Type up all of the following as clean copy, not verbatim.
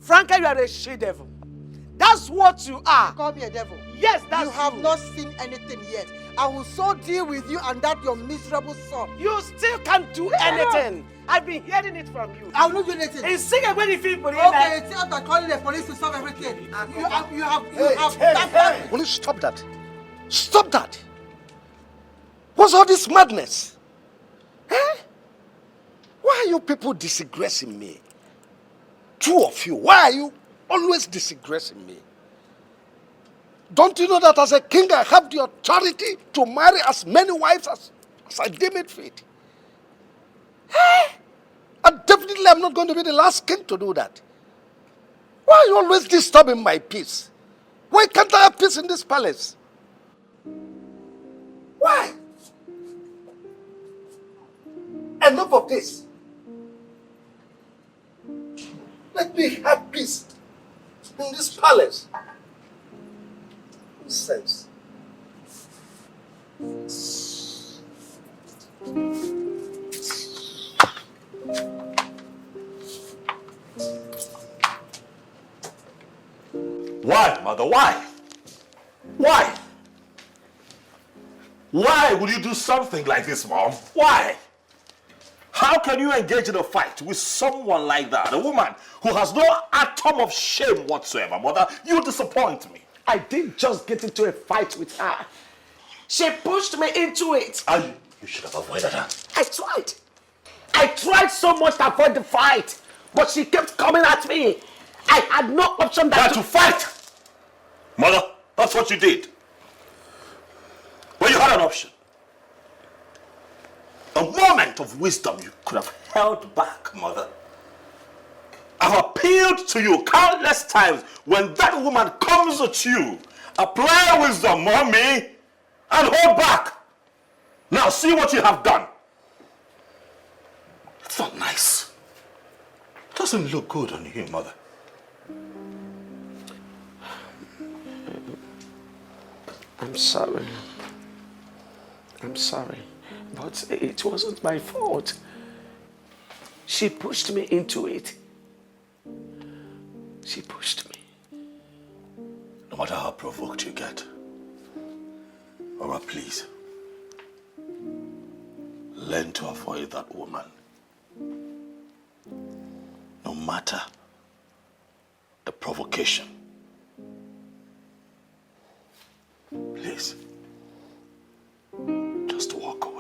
Frankly, you are a she-devil. That's what you are. You call me a devil? Yes, that's you. Have not seen anything yet. I will so deal with you and that your miserable son. You still can't do anything. I've been hearing it from you. I will not do anything. It's sing when you feel police. Okay, it's after calling the police to solve everything. You have. Hey. Will you stop that? Stop that! What's all this madness? Eh? Why are you people disgracing me? Two of you, why are you always disgracing me? Don't you know that as a king I have the authority to marry as many wives as I deem it fit? Eh? And definitely I'm not going to be the last king to do that. Why are you always disturbing my peace? Why can't I have peace in this palace? Why? Enough of this. Let me have peace in this palace. Nonsense. Why, mother? Why? Why? Why would you do something like this, Mom? Why? How can you engage in a fight with someone like that? A woman who has no atom of shame whatsoever, Mother. You disappoint me. I didn't just get into a fight with her. She pushed me into it. And you should have avoided her. I tried. I tried so much to avoid the fight, but she kept coming at me. I had no option than to fight. Mother, that's what you did. Well, you had an option. A moment of wisdom you could have held back, Mother. I've appealed to you countless times. When that woman comes at you, apply wisdom, Mommy, and hold back. Now see what you have done. It's not nice. It doesn't look good on you, Mother. I'm sorry. I'm sorry. But it wasn't my fault. She pushed me into it. She pushed me. No matter how provoked you get, Mama, please, learn to avoid that woman. No matter the provocation. Please, just walk away.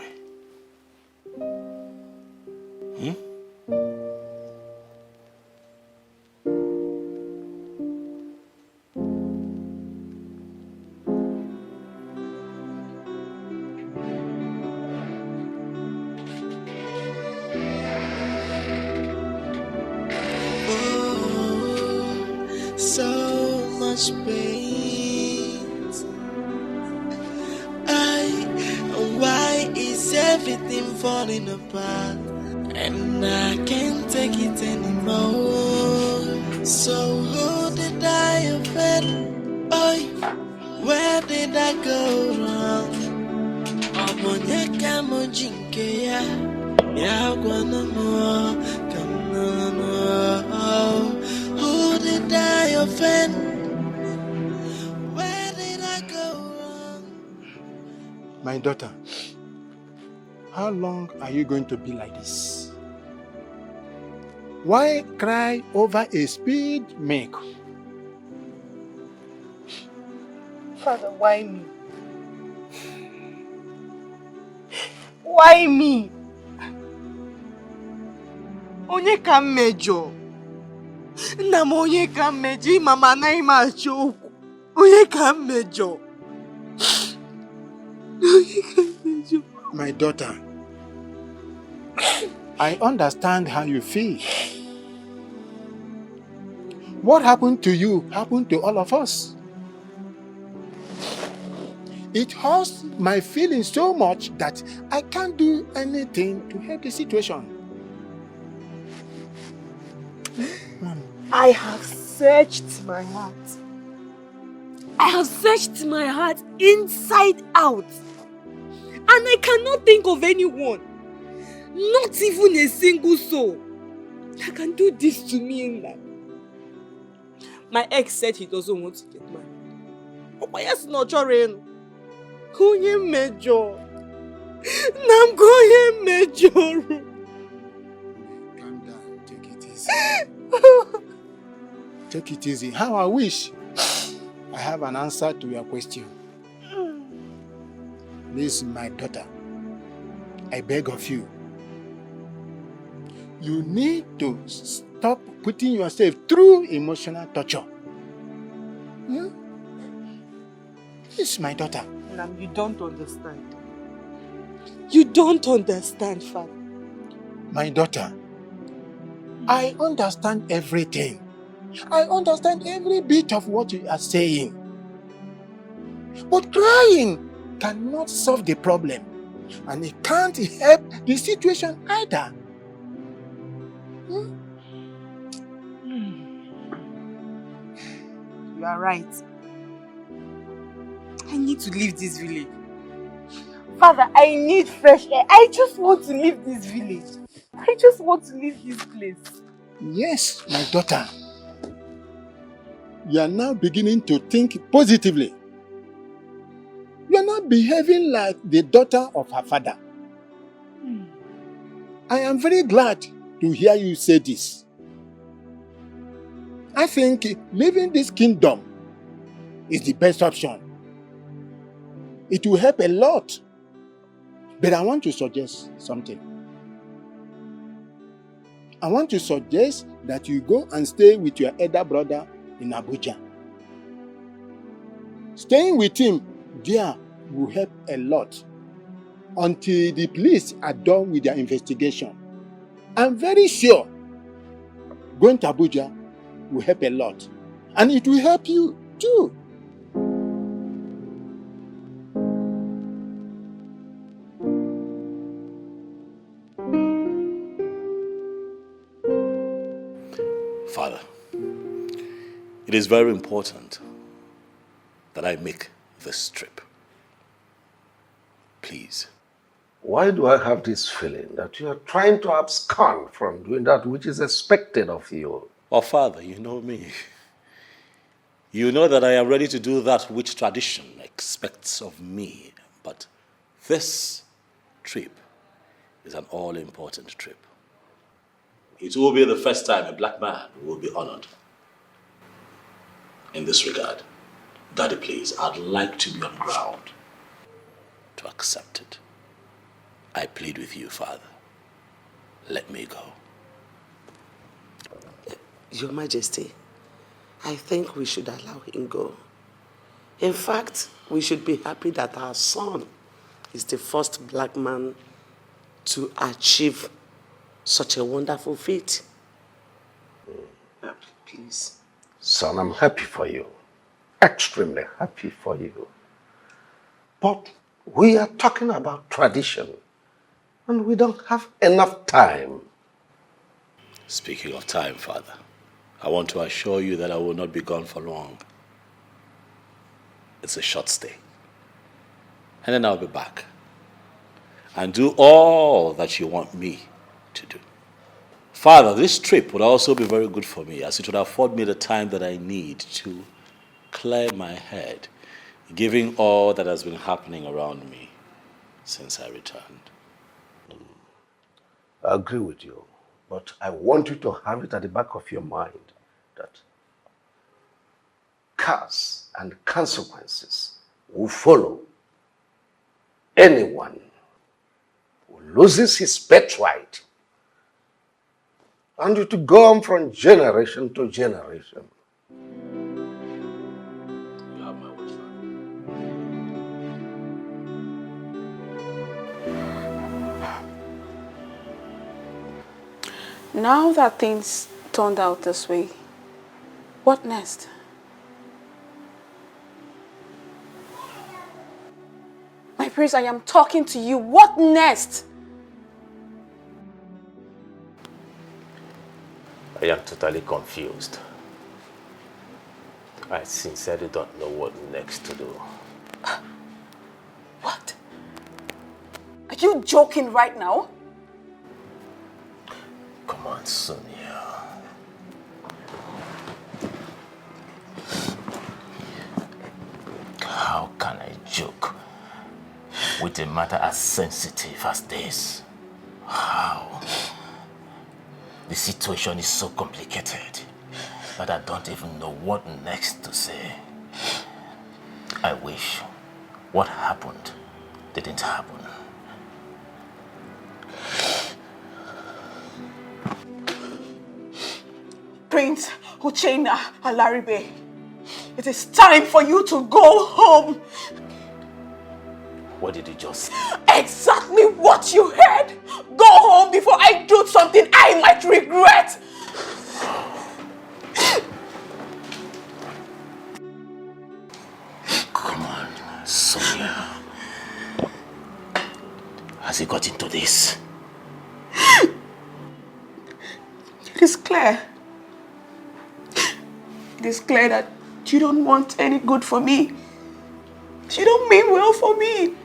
So much pain. Why is everything falling apart? And I can't take it anymore. So who did I offend? Oh, where did I go wrong? Obonyeka mojinke ya gwana mo kamano. Who did I offend? Where did I go wrong? My daughter, how long are you going to be like this? Why cry over a spilled milk? Father, why me? Why me? Onye ka mmejọ? Nna m onye ka mmejọ? Mama anaghị m achọ okwu. Onye ka mmejọ? My daughter, I understand how you feel. What happened to you happened to all of us. It hurts my feelings so much that I can't do anything to help the situation. I have searched my heart. I have searched my heart inside out. And I cannot think of anyone, not even a single soul, that can do this to me in life. My ex said he doesn't want to get married. Oh, yes, no, Chorin. Kuye major. Nam kuye major. Calm down. Take it easy. Take it easy. How I wish I have an answer to your question. This is my daughter. I beg of you. You need to stop putting yourself through emotional torture. Hmm? This is my daughter. Nam, you don't understand. You don't understand, Father. My daughter, I understand everything. I understand every bit of what you are saying. But crying cannot solve the problem. And it can't help the situation either. Hmm? You are right. I need to leave this village. Father, I need fresh air. I just want to leave this village. I just want to leave this place. Yes, my daughter. You are now beginning to think positively. You are not behaving like the daughter of her father. I am very glad to hear you say this. I think leaving this kingdom is the best option. It will help a lot. But I want to suggest something. I want to suggest that you go and stay with your elder brother in Abuja. Staying with him there will help a lot until the police are done with their investigation. I'm very sure going to Abuja will help a lot. And it will help you too. Father, it is very important that I make this trip. Please. Why do I have this feeling that you are trying to abscond from doing that which is expected of you? Well, Father, you know me. You know that I am ready to do that which tradition expects of me. But this trip is an all-important trip. It will be the first time a black man will be honored. In this regard, Daddy, please, I'd like to be on ground to accept it. I plead with you, Father. Let me go. Your Majesty, I think we should allow him go. In fact, we should be happy that our son is the first black man to achieve such a wonderful feat. Please. Son, I'm happy for you. Extremely happy for you. But we are talking about tradition, and we don't have enough time. Speaking of time, Father, I want to assure you that I will not be gone for long. It's a short stay. And then I'll be back and do all that you want me to do. Father, this trip would also be very good for me, as it would afford me the time that I need to clear my head, given all that has been happening around me since I returned. I agree with you, but I want you to have it at the back of your mind that curse and consequences will follow anyone who loses his birthright, and it will go on from generation to generation. You have my word, Father. Now that things turned out this way, what next? My prince, I am talking to you. What next? I am totally confused. I sincerely don't know what next to do. What? Are you joking right now? Come on, Sonia. joke with a matter as sensitive as this. How? The situation is so complicated that I don't even know what next to say. I wish what happened didn't happen. Prince Uchenna Alaribe, it is time for you to go home. What did you just say? Exactly what you heard. Go home before I do something I might regret. Come on, Sonia. Has he got into this? It is clear. It is clear that you don't want any good for me. You don't mean well for me.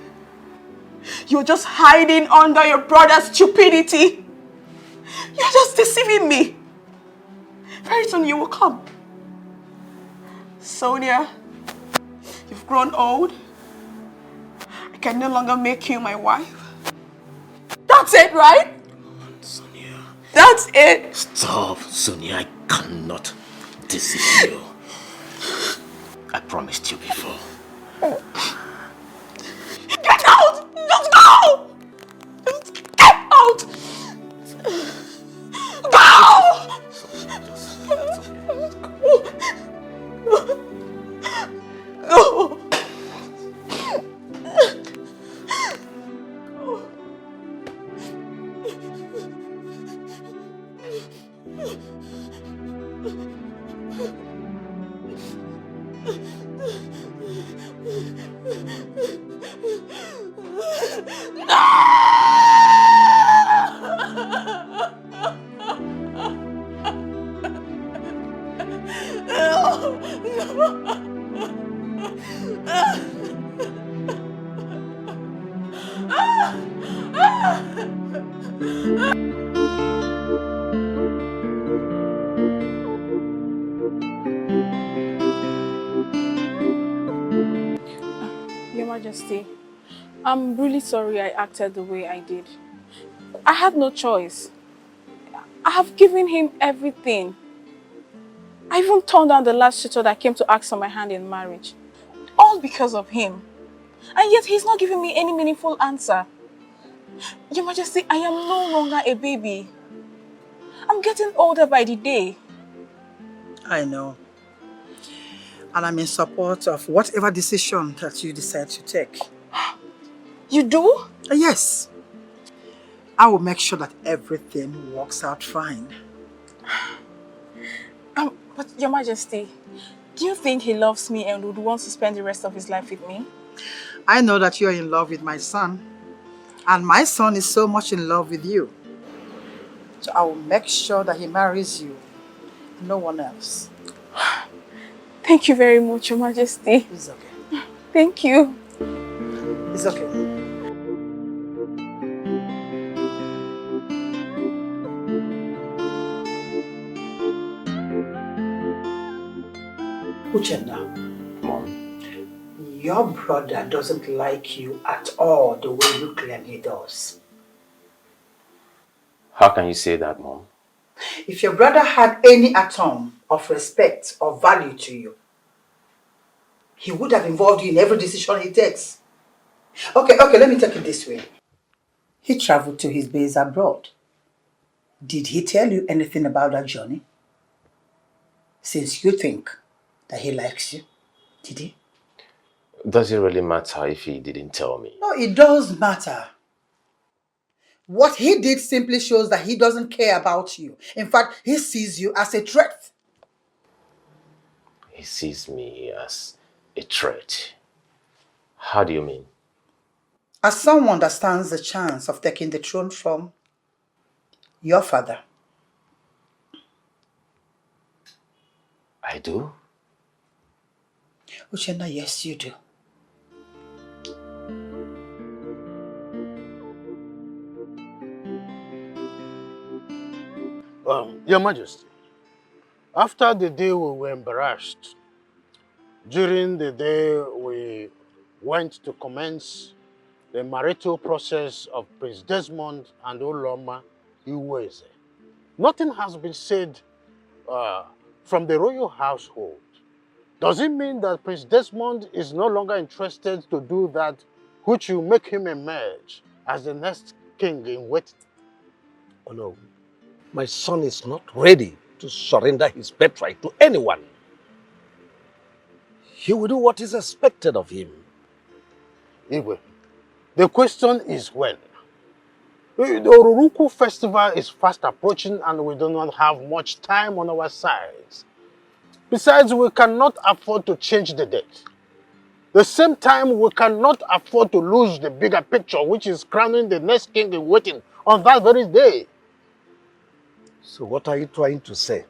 You're just hiding under your brother's stupidity. You're just deceiving me. Very soon you will come. Sonia, you've grown old. I can no longer make you my wife. That's it, right? Sonia. That's it. Stop, Sonia. I cannot deceive you. I promised you before. Get out! Just go! Just get out! Go! Go! Your Majesty, I'm really sorry I acted the way I did. I had no choice. I have given him everything. I even turned down the last suitor that came to ask for my hand in marriage. All because of him. And yet he's not giving me any meaningful answer. Your Majesty, I am no longer a baby. I'm getting older by the day. I know. And I'm in support of whatever decision that you decide to take. You do? Yes. I will make sure that everything works out fine. But Your Majesty, do you think he loves me and would want to spend the rest of his life with me? I know that you're in love with my son. And my son is so much in love with you. So I will make sure that he marries you. No one else. Thank you very much, Your Majesty. It's okay. Thank you. It's okay. Uchenna, Mom, your brother doesn't like you at all the way you claim he does. how can you say that, Mom? If your brother had any atom of respect or value to you, he would have involved you in every decision he takes. Okay, let me take it this way. He traveled to his base abroad. Did he tell you anything about that journey? Since you think that he likes you, did he? Does it really matter if he didn't tell me? No, it does matter. What he did simply shows that he doesn't care about you. In fact, he sees you as a threat. He sees me as a threat. How do you mean? As someone that stands the chance of taking the throne from your father. I do? Uchenna, yes, you do. Your Majesty, after the day we were embarrassed, during the day we went to commence the marital process of Prince Desmond and Oloma Iweze. Nothing has been said from the royal household. Does it mean that Prince Desmond is no longer interested to do that which will make him emerge as the next king in waiting? Oh no, my son is not ready to surrender his birthright to anyone. He will do what is expected of him. Igwe, the question is when. The Oruruku festival is fast approaching and we do not have much time on our sides. Besides, we cannot afford to change the date. The same time, we cannot afford to lose the bigger picture, which is crowning the next king in waiting on that very day. So what are you trying to say?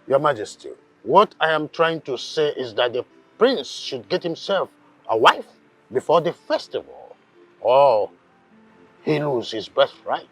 Your Majesty, what I am trying to say is that the prince should get himself a wife before the festival, or he loses his birthright.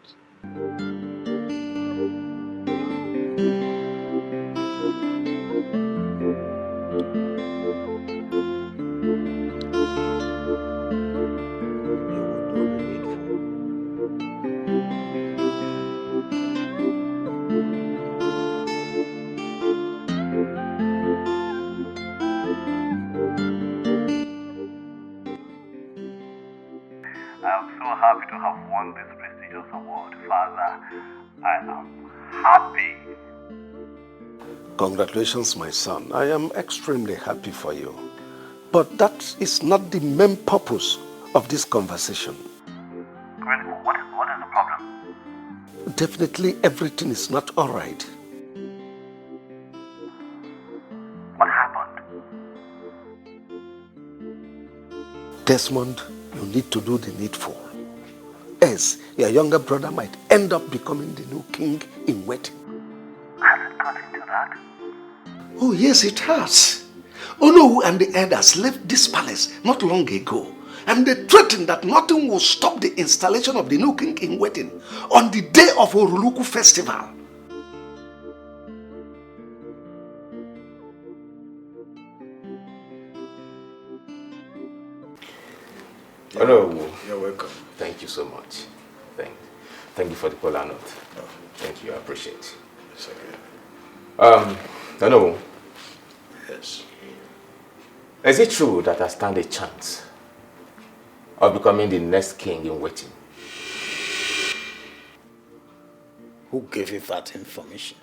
I'm so happy to have won this prestigious award, Father. I am happy. Congratulations, my son. I am extremely happy for you. But that is not the main purpose of this conversation. Cripple, what is the problem? Definitely everything is not all right. What happened? Desmond, you need to do the needful. Else, your younger brother might end up becoming the new king in waiting. Has it got into that? Oh, yes, it has. Onowu and the elders left this palace not long ago, and they threatened that nothing will stop the installation of the new king in waiting on the day of Oruluku festival. Hello. You're welcome. Thank you so much. Thank you for the polar note. Oh. Thank you, I appreciate it. It's okay. Hello. Yes. Is it true that I stand a chance of becoming the next king in waiting? Who gave you that information?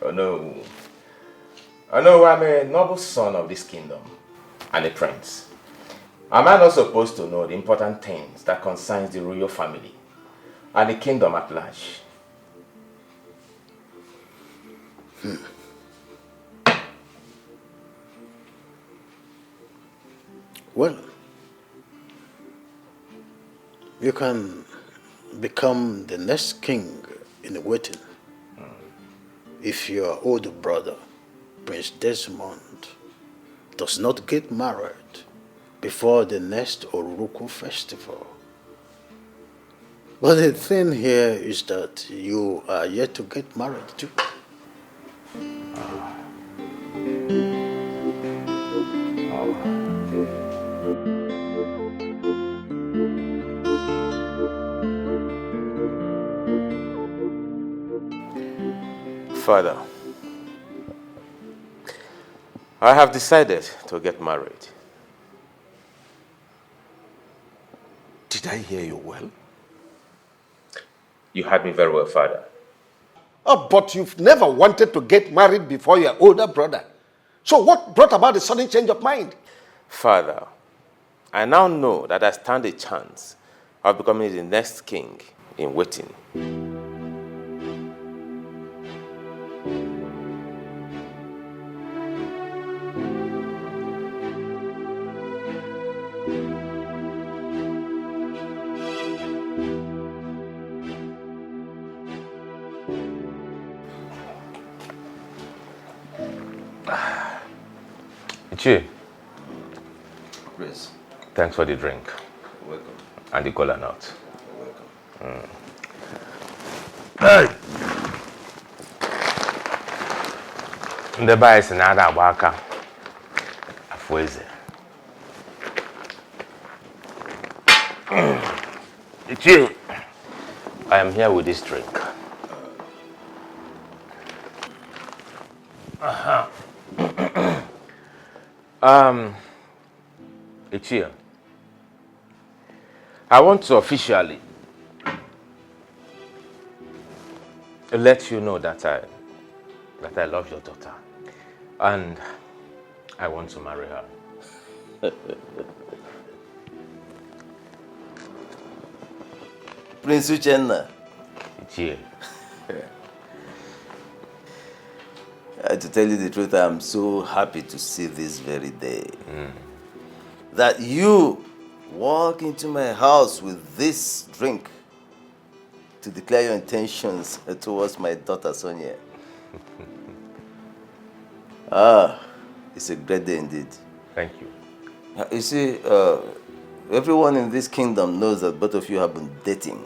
Oh no. Oh no, I'm a noble son of this kingdom and a prince. Am I not supposed to know the important things that concerns the royal family and the kingdom at large? Well, you can become the next king in waiting if your older brother, Prince Desmond, does not get married before the next Oruruku festival. But the thing here is that you are yet to get married too. Father, I have decided to get married. Did I hear you well? You heard me very well, Father. Oh, but you've never wanted to get married before your older brother. So what brought about the sudden change of mind? Father, I now know that I stand a chance of becoming the next king in waiting. Ichi, Yes. thanks for the drink Welcome. and the cola nut. Welcome. Hey! Ndị be anyị si na ada agba aka Where's it? Ichie, I am here with this drink. Ichie, I want to officially let you know that I love your daughter and I want to marry her. Prince Uchenna. Ichie. To tell you the truth, I'm so happy to see this very day. That you walk into my house with this drink to declare your intentions towards my daughter Sonia. It's a great day indeed. Thank you. You see, everyone in this kingdom knows that both of you have been dating.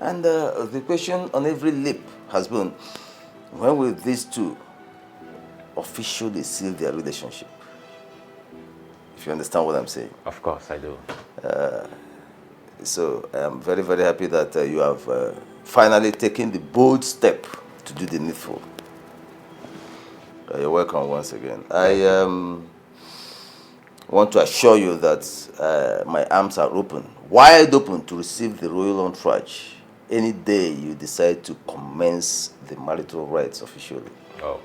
And the question on every lip has been, when will these two officially seal their relationship? If you understand what I'm saying. Of course, I do. So I am very, very happy that you have finally taken the bold step to do the needful. You're welcome once again. I want to assure you that my arms are open, wide open to receive the royal entourage any day you decide to commence the marital rites officially. Oh,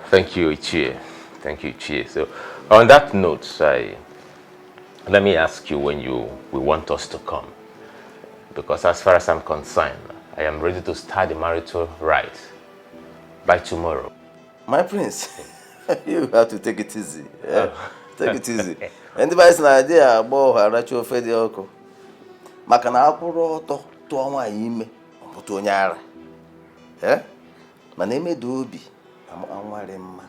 thank you, Ichie. Thank you, Ichie. So, on that note, let me ask you when you want us to come. Because as far as I'm concerned, I am ready to start the marital rite by tomorrow. My prince, you have to take it easy. Yeah? Take it easy. Anybody's an idea about how to feed the alcohol. Makana apuro to nwaanyị ime ọpụta onye ara. Eh? Mana emedo obi anware mma.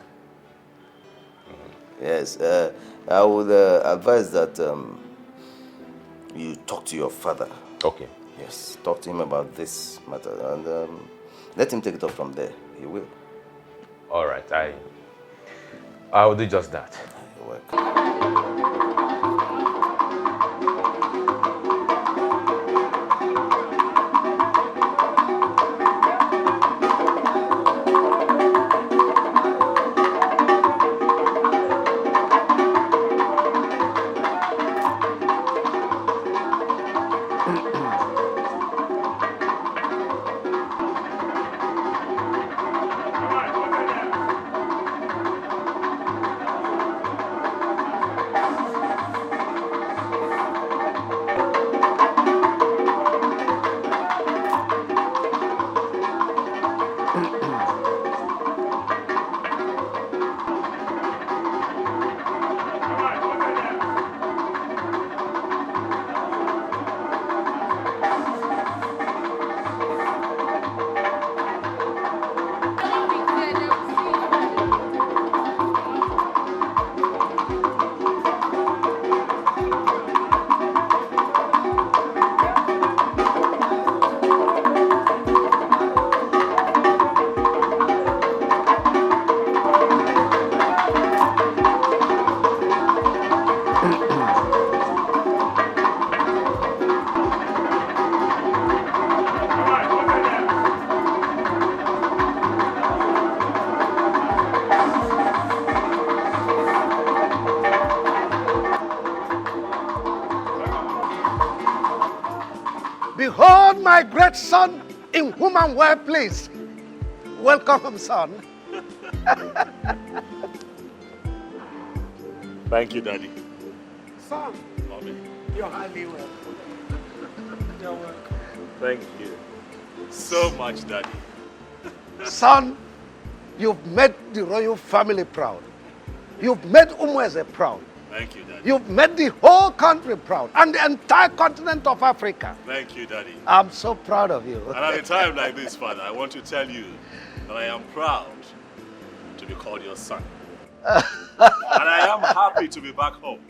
Yes, I would advise that you talk to your father. Okay. Yes, talk to him about this matter and let him take it up from there. He will. All right, I will do just that. You're welcome. Behold my great son in whom I'm well pleased. Welcome, son. Thank you, Daddy. Son, Mommy. you're highly welcome. You're welcome. Thank you so much, Daddy. Son, you've made the royal family proud. You've made Umweze proud. Thank you, Daddy. You've made the whole country proud and the entire continent of Africa. Thank you, Daddy. I'm so proud of you. And at a time like this, Father, I want to tell you that I am proud to be called your son. And I am happy to be back home.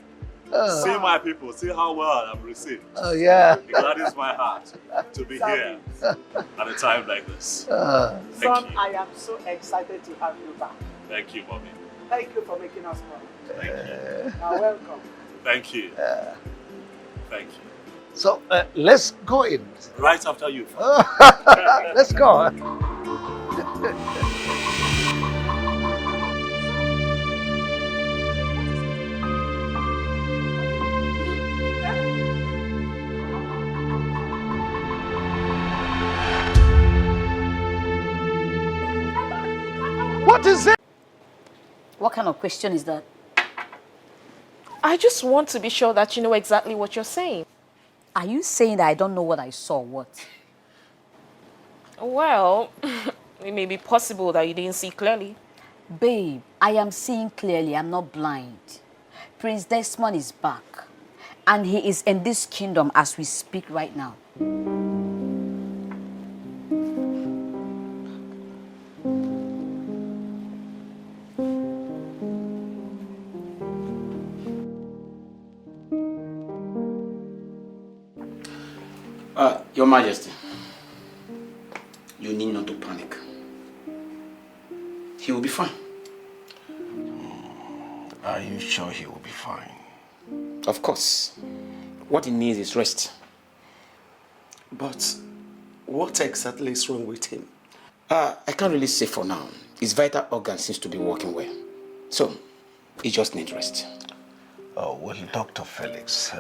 See my people, see how well I'm received. Oh, yeah. It gladdens my heart to be here at a time like this. Son, I am so excited to have you back. Thank you, Mommy. Thank you for making us proud. Thank you. You're welcome. Thank you. Thank you. So let's go in. Right after you. Let's go. What is it? What kind of question is that? I just want to be sure that you know exactly what you're saying. Are you saying that I don't know what I saw? What? Well, it may be possible that you didn't see clearly. Babe, I am seeing clearly. I'm not blind. Prince Desmond is back. And he is in this kingdom as we speak right now. Your Majesty, you need not to panic. He will be fine. Are you sure he will be fine? Of course. What he needs is rest. But what exactly is wrong with him? I can't really say for now. His vital organ seems to be working well. So, he just needs rest. Oh, well, Dr. Felix,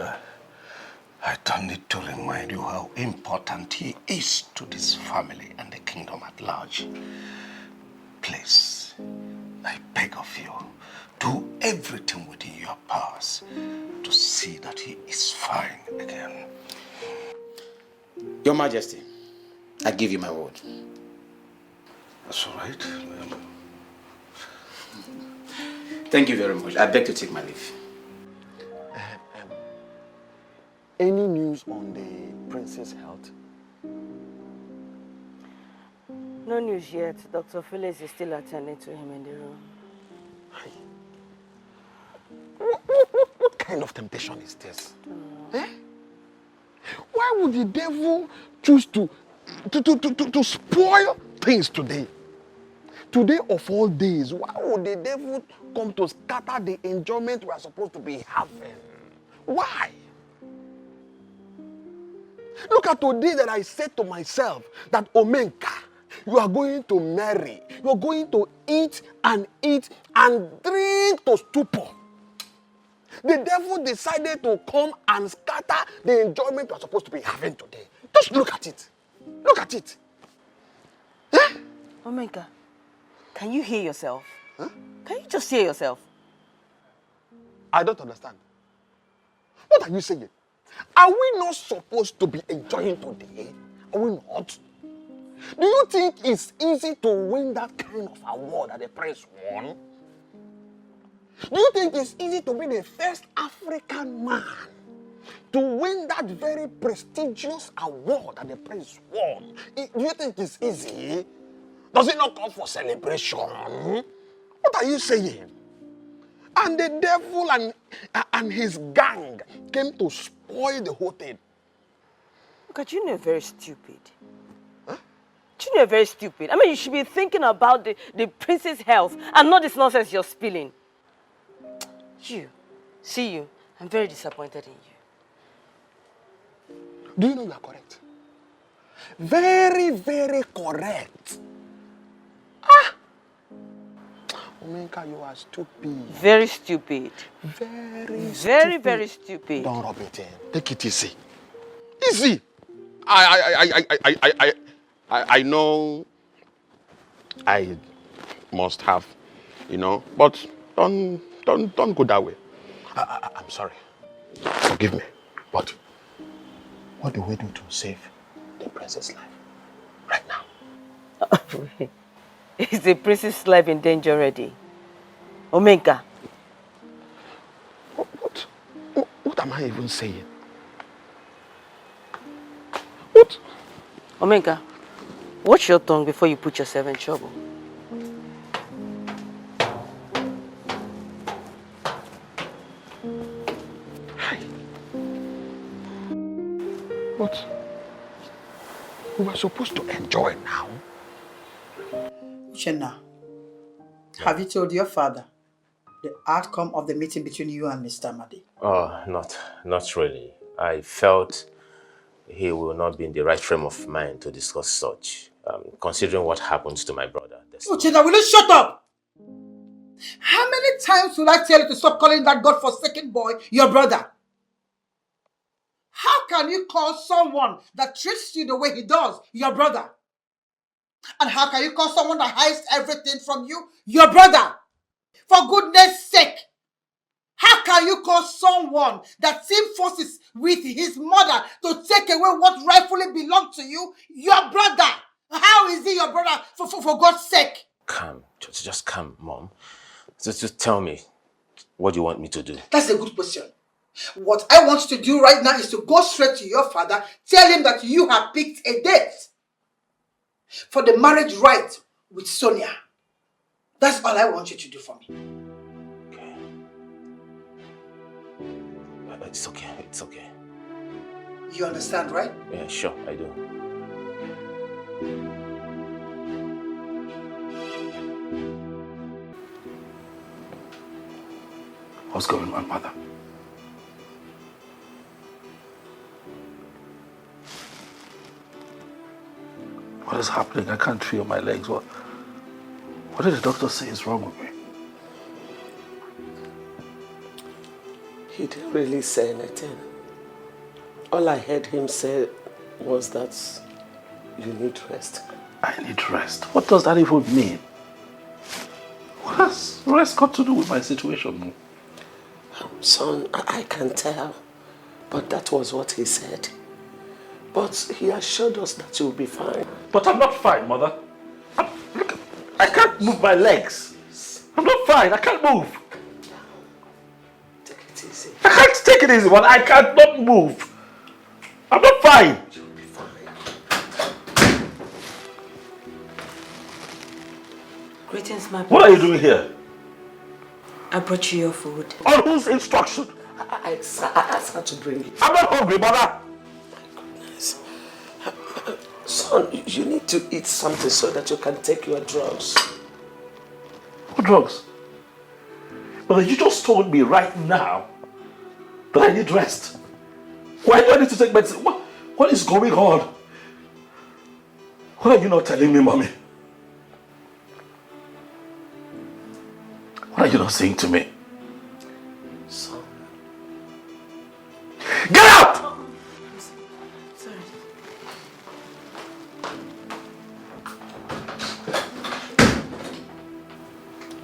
I don't need to remind you how important he is to this family and the kingdom at large. Please, I beg of you, do everything within your powers to see that he is fine again. Your Majesty, I give you my word. That's all right. Thank you very much. I beg to take my leave. Any news on the prince's health? No news yet. Dr. Felix is still attending to him in the room. What kind of temptation is this? Eh? Why would the devil choose to spoil things today? Today of all days, why would the devil come to scatter the enjoyment we are supposed to be having? Why? Look at today that I said to myself that Omenka, you are going to marry. You are going to eat and drink to stupor. The devil decided to come and scatter the enjoyment you are supposed to be having today. Just look at it. Look at it. Eh? Omenka, can you hear yourself? Huh? Can you just hear yourself? I don't understand. What are you saying? Are we not supposed to be enjoying today? Are we not? Do you think it's easy to win that kind of award that the prince won? Do you think it's easy to be the first African man to win that very prestigious award that the prince won? Do you think it's easy? Does it not come for celebration? What are you saying? And the devil and his gang came to spoil the whole thing. Look at you, you're very stupid. Huh? You're very stupid. I mean, you should be thinking about the prince's health and not this nonsense you're spilling. See you, I'm very disappointed in you. Do you know you are correct? Very, very correct. Omenka, you are stupid. Very stupid. Very stupid. Don't rub it in. Take it easy. Easy. I know I must have, but don't go that way. I'm sorry. Forgive me. But what do we do to save the princess' life right now? Is the princess' life in danger already? Omenka. What am I even saying? What? Omenka, watch your tongue before you put yourself in trouble. But we were supposed to enjoy now. Uchenna, have you told your father? the outcome of the meeting between you and Mr. Madi? Oh, not really. I felt he will not be in the right frame of mind to discuss such, considering what happened to my brother. Uchenna, will you shut up? How many times will I tell you to stop calling that God-forsaken boy your brother? How can you call someone that treats you the way he does your brother? And how can you call someone that hides everything from you your brother? For goodness sake, how can you call someone that team forces with his mother to take away what rightfully belongs to you your brother? How is he your brother for God's sake? Calm. Just calm, Mom. Just tell me what you want me to do. That's a good question. What I want you to do right now is to go straight to your father, tell him that you have picked a date for the marriage rite with Sonia. That's all I want you to do for me. Okay. It's okay. It's okay. You understand, right? Yeah, sure, I do. What's going on, Mother? What is happening? I can't feel my legs. What did the doctor say is wrong with me? He didn't really say anything. All I heard him say was that you need rest. I need rest. What does that even mean? What has rest got to do with my situation? Son, I can tell, but that was what he said. But he assured us that you'll be fine. But I'm not fine, Mother. Look, I can't move my legs. I'm not fine. I can't move. Take it easy. I can't take it easy, but I can't not move. I'm not fine. You'll be fine. Greetings, my What are you doing here? I brought you your food. On whose instruction? I asked her to bring it. I'm not hungry, Mother. Son, you need to eat something so that you can take your drugs. What drugs? Mother, you just told me right now that I need rest. Why do I need to take medicine? What is going on? What are you not telling me, Mommy? What are you not saying to me? Son. Get out! Sorry.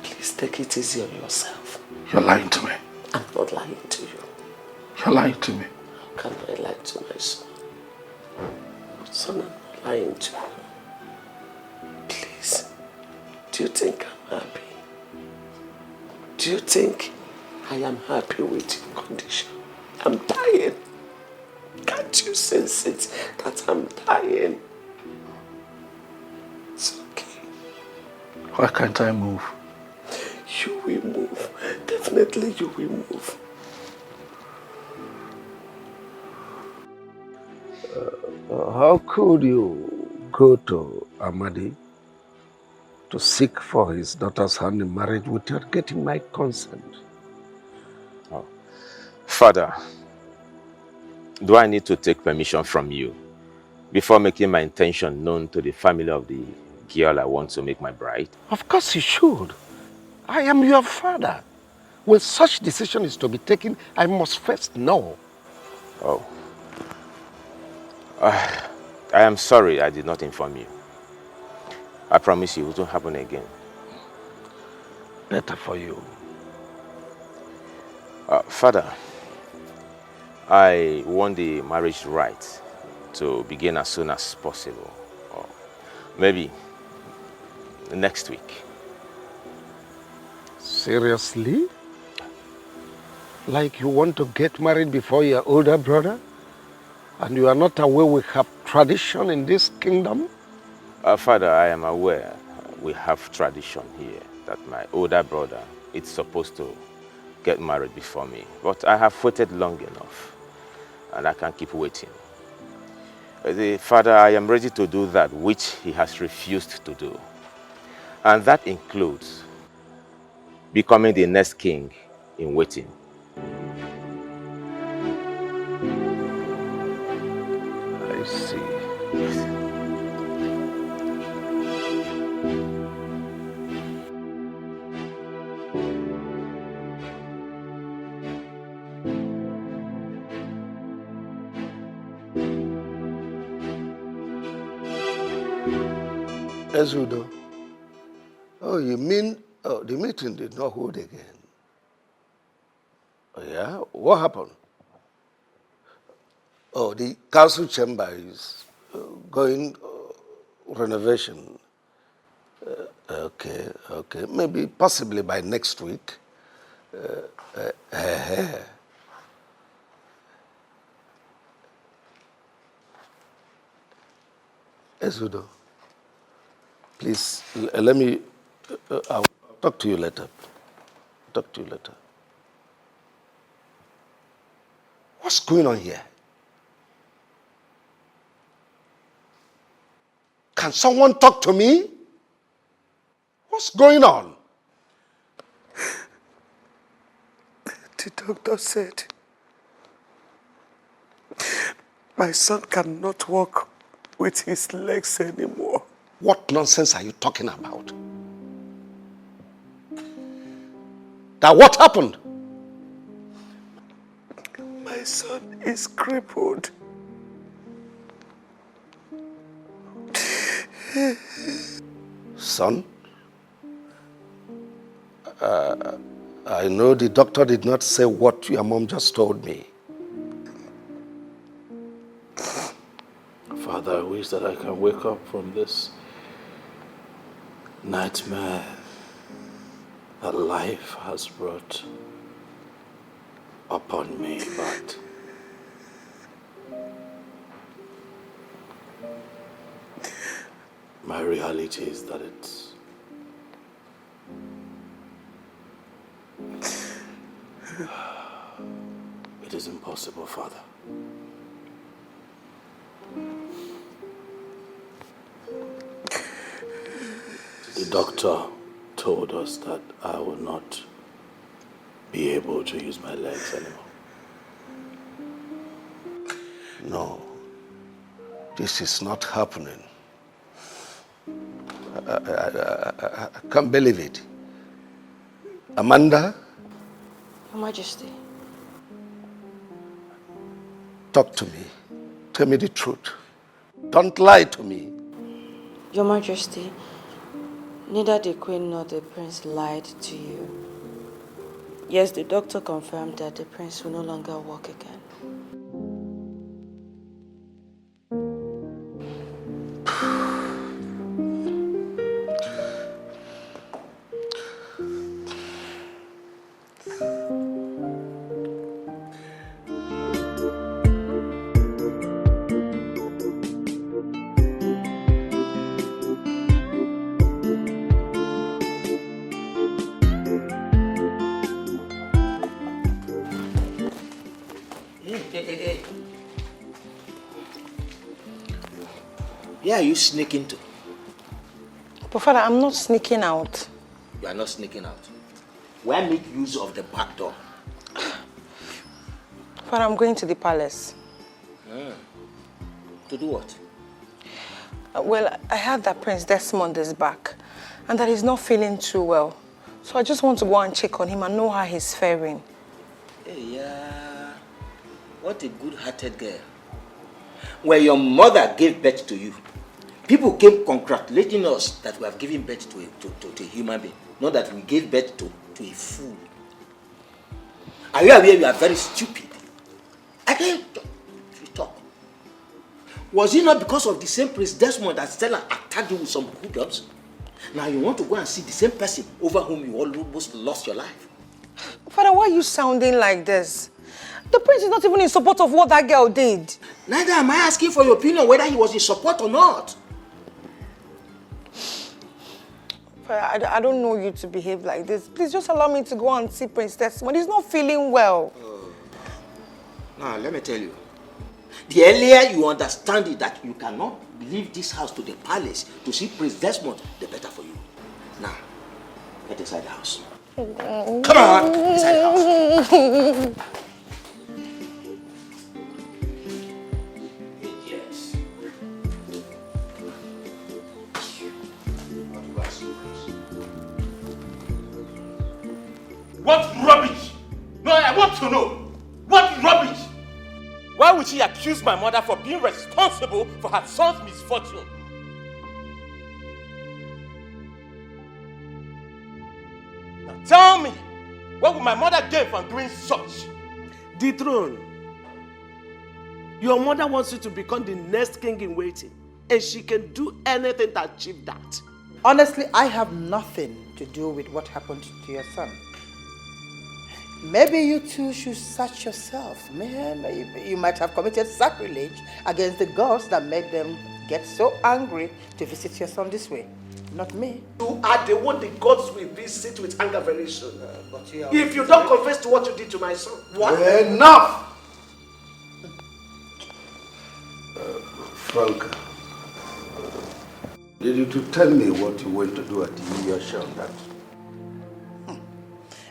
Please take it easy on yourself. You're lying to me. I'm not lying to you. You're lying to me. How can I lie to my son? Son, I'm not lying to you. Please, do you think I'm happy? Do you think I am happy with your condition? I'm dying. Can't you sense it that I'm dying? It's okay. Why can't I move? You will move. Definitely you will move. How could you go to Amadi to seek for his daughter's hand in marriage without getting my consent? Oh. Father, do I need to take permission from you before making my intention known to the family of the girl I want to make my bride? Of course you should. I am your father. When such decision is to be taken, I must first know. Oh. I am sorry I did not inform you. I promise you it won't happen again. Better for you. Father, I want the marriage rite to begin as soon as possible. Or maybe next week. Seriously? Like you want to get married before your older brother? And you are not aware we have tradition in this kingdom? Father, I am aware we have tradition here that my older brother is supposed to get married before me. But I have waited long enough and I can't keep waiting. Father, I am ready to do that which he has refused to do. And that includes becoming the next king in waiting. I see. Ezudo. Oh, you mean the meeting did not hold again? Oh, yeah? What happened? Oh, the council chamber is going renovation. Okay. Maybe possibly by next week. Ezudo, please let me. I'll talk to you later. What's going on here? Can someone talk to me? What's going on? The doctor said my son cannot walk with his legs anymore. What nonsense are you talking about? That what happened? My son is crippled. Son? I know the doctor did not say what your mom just told me. Father, I wish that I can wake up from this nightmare that life has brought upon me, but my reality is that it is impossible, Father. The doctor told us that I will not be able to use my legs anymore. No, this is not happening. I can't believe it. Amanda? Your Majesty. Talk to me. Tell me the truth. Don't lie to me. Your Majesty, neither the Queen nor the Prince lied to you. Yes, the doctor confirmed that the Prince will no longer walk again. Hey. Where are you sneaking to? But Father, I'm not sneaking out. You are not sneaking out. Why make use of the back door? Father, I'm going to the palace. To do what? Well, I heard that Prince Desmond is back and that he's not feeling too well. So I just want to go and check on him and know how he's faring. Hey, yeah. What a good-hearted girl. When your mother gave birth to you, people came congratulating us that we have given birth to a human being, not that we gave birth to a fool. Are you aware you are very stupid? I can't talk. Was it not because of the same Prince Desmond that Stella attacked you with some hookups? Now you want to go and see the same person over whom you almost lost your life? Father, why are you sounding like this? The prince is not even in support of what that girl did. Neither am I asking for your opinion whether he was in support or not. Father, I don't know you to behave like this. Please just allow me to go and see Prince Desmond. He's not feeling well. Now, let me tell you. The earlier you understand it that you cannot leave this house to the palace to see Prince Desmond, the better for you. Now, get inside the house. Come on, inside the house. What rubbish? No, I want to know. What rubbish? Why would she accuse my mother for being responsible for her son's misfortune? Now tell me, what would my mother gain from doing such? The throne. Your mother wants you to become the next king in waiting, and she can do anything to achieve that. Honestly, I have nothing to do with what happened to your son. Maybe you two should search yourself, man. You might have committed sacrilege against the gods that made them get so angry to visit your son this way. Not me. You are the one the gods will visit with anger very soon. But if you don't confess to what you did to my son. What? Enough! Frank, did you tell me what you went to do at the New Year show?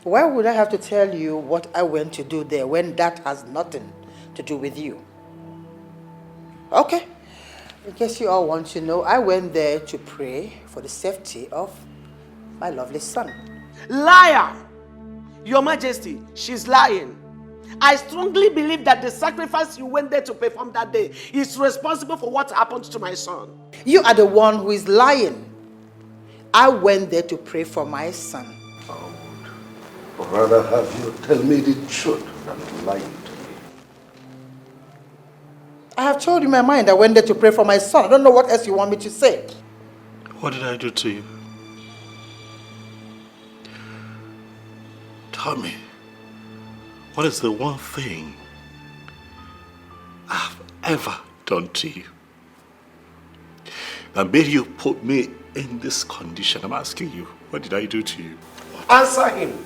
Why would I have to tell you what I went to do there when that has nothing to do with you? Okay. I guess you all want to know. I went there to pray for the safety of my lovely son. Liar! Your Majesty, she's lying. I strongly believe that the sacrifice you went there to perform that day is responsible for what happened to my son. You are the one who is lying. I went there to pray for my son. Or rather have you tell me the truth than lying to me. I have told you my mind. I went there to pray for my son. I don't know what else you want me to say. What did I do to you? Tell me, what is the one thing I've ever done to you that made you put me in this condition? I'm asking you, what did I do to you? Answer him.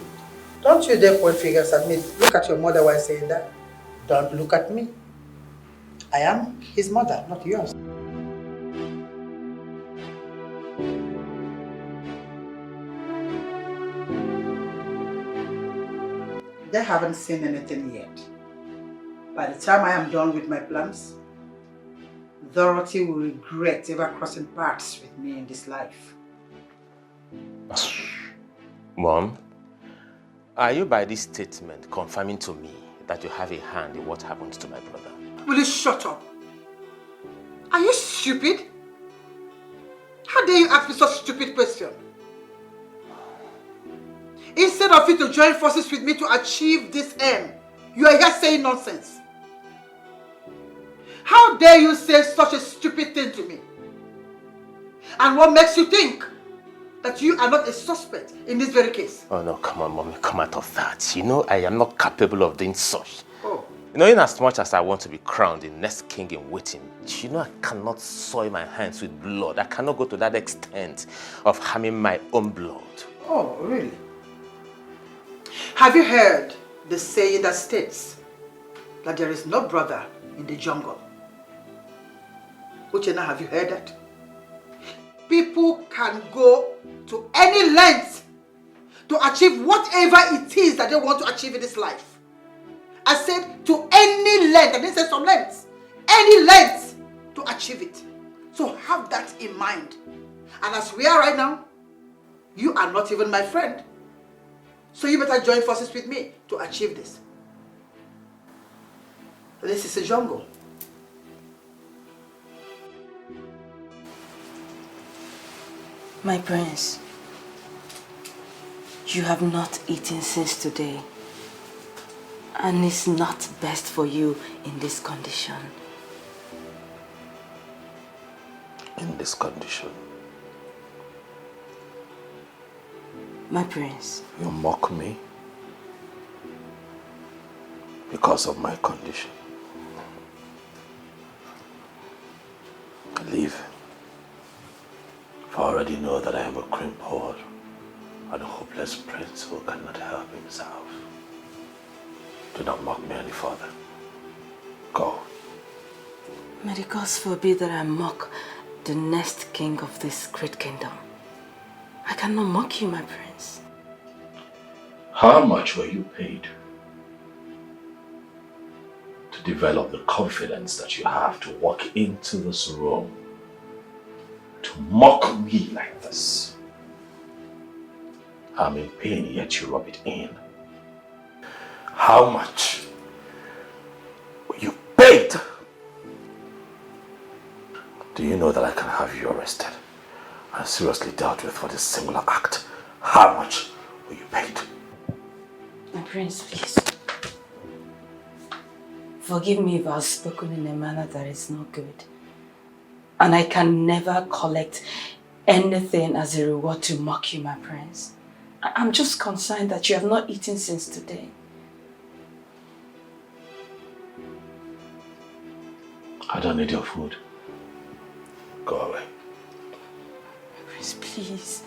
Don't you dare point fingers at me. Look at your mother while saying that. Don't look at me. I am his mother, not yours. They haven't seen anything yet. By the time I am done with my plans, Dorothy will regret ever crossing paths with me in this life. Mom, are you by this statement confirming to me that you have a hand in what happened to my brother? Will you shut up? Are you stupid? How dare you ask me such a stupid question? Instead of you to join forces with me to achieve this aim, you are here saying nonsense. How dare you say such a stupid thing to me? And what makes you think that you are not a suspect in this very case? Oh no, come on, Mommy, come out of that. You know I am not capable of doing such. Oh. You know, in as much as I want to be crowned the next king in waiting, you know I cannot soil my hands with blood. I cannot go to that extent of harming my own blood. Oh, really? Have you heard the saying that states that there is no brother in the jungle? Uchenna, have you heard that? People can go to any length to achieve whatever it is that they want to achieve in this life. I said to any length, I didn't say some lengths. Any length to achieve it. So have that in mind. And as we are right now, you are not even my friend. So you better join forces with me to achieve this. This is a jungle. My prince, you have not eaten since today. And it's not best for you in this condition. In this condition? My prince. You mock me because of my condition. Leave. For I already know that I am a cripple and a hopeless prince who cannot help himself. Do not mock me any further. Go. May the gods forbid that I mock the next king of this great kingdom. I cannot mock you, my prince. How much were you paid to develop the confidence that you have to walk into this room to mock me like this? I'm in pain, yet you rub it in. How much were you paid? Do you know that I can have you arrested and seriously dealt with for this singular act? How much were you paid? My prince, please. Forgive me if I've spoken in a manner that is not good. And I can never collect anything as a reward to mock you, my prince. I'm just concerned that you have not eaten since today. I don't need your food. Go away. Prince, please.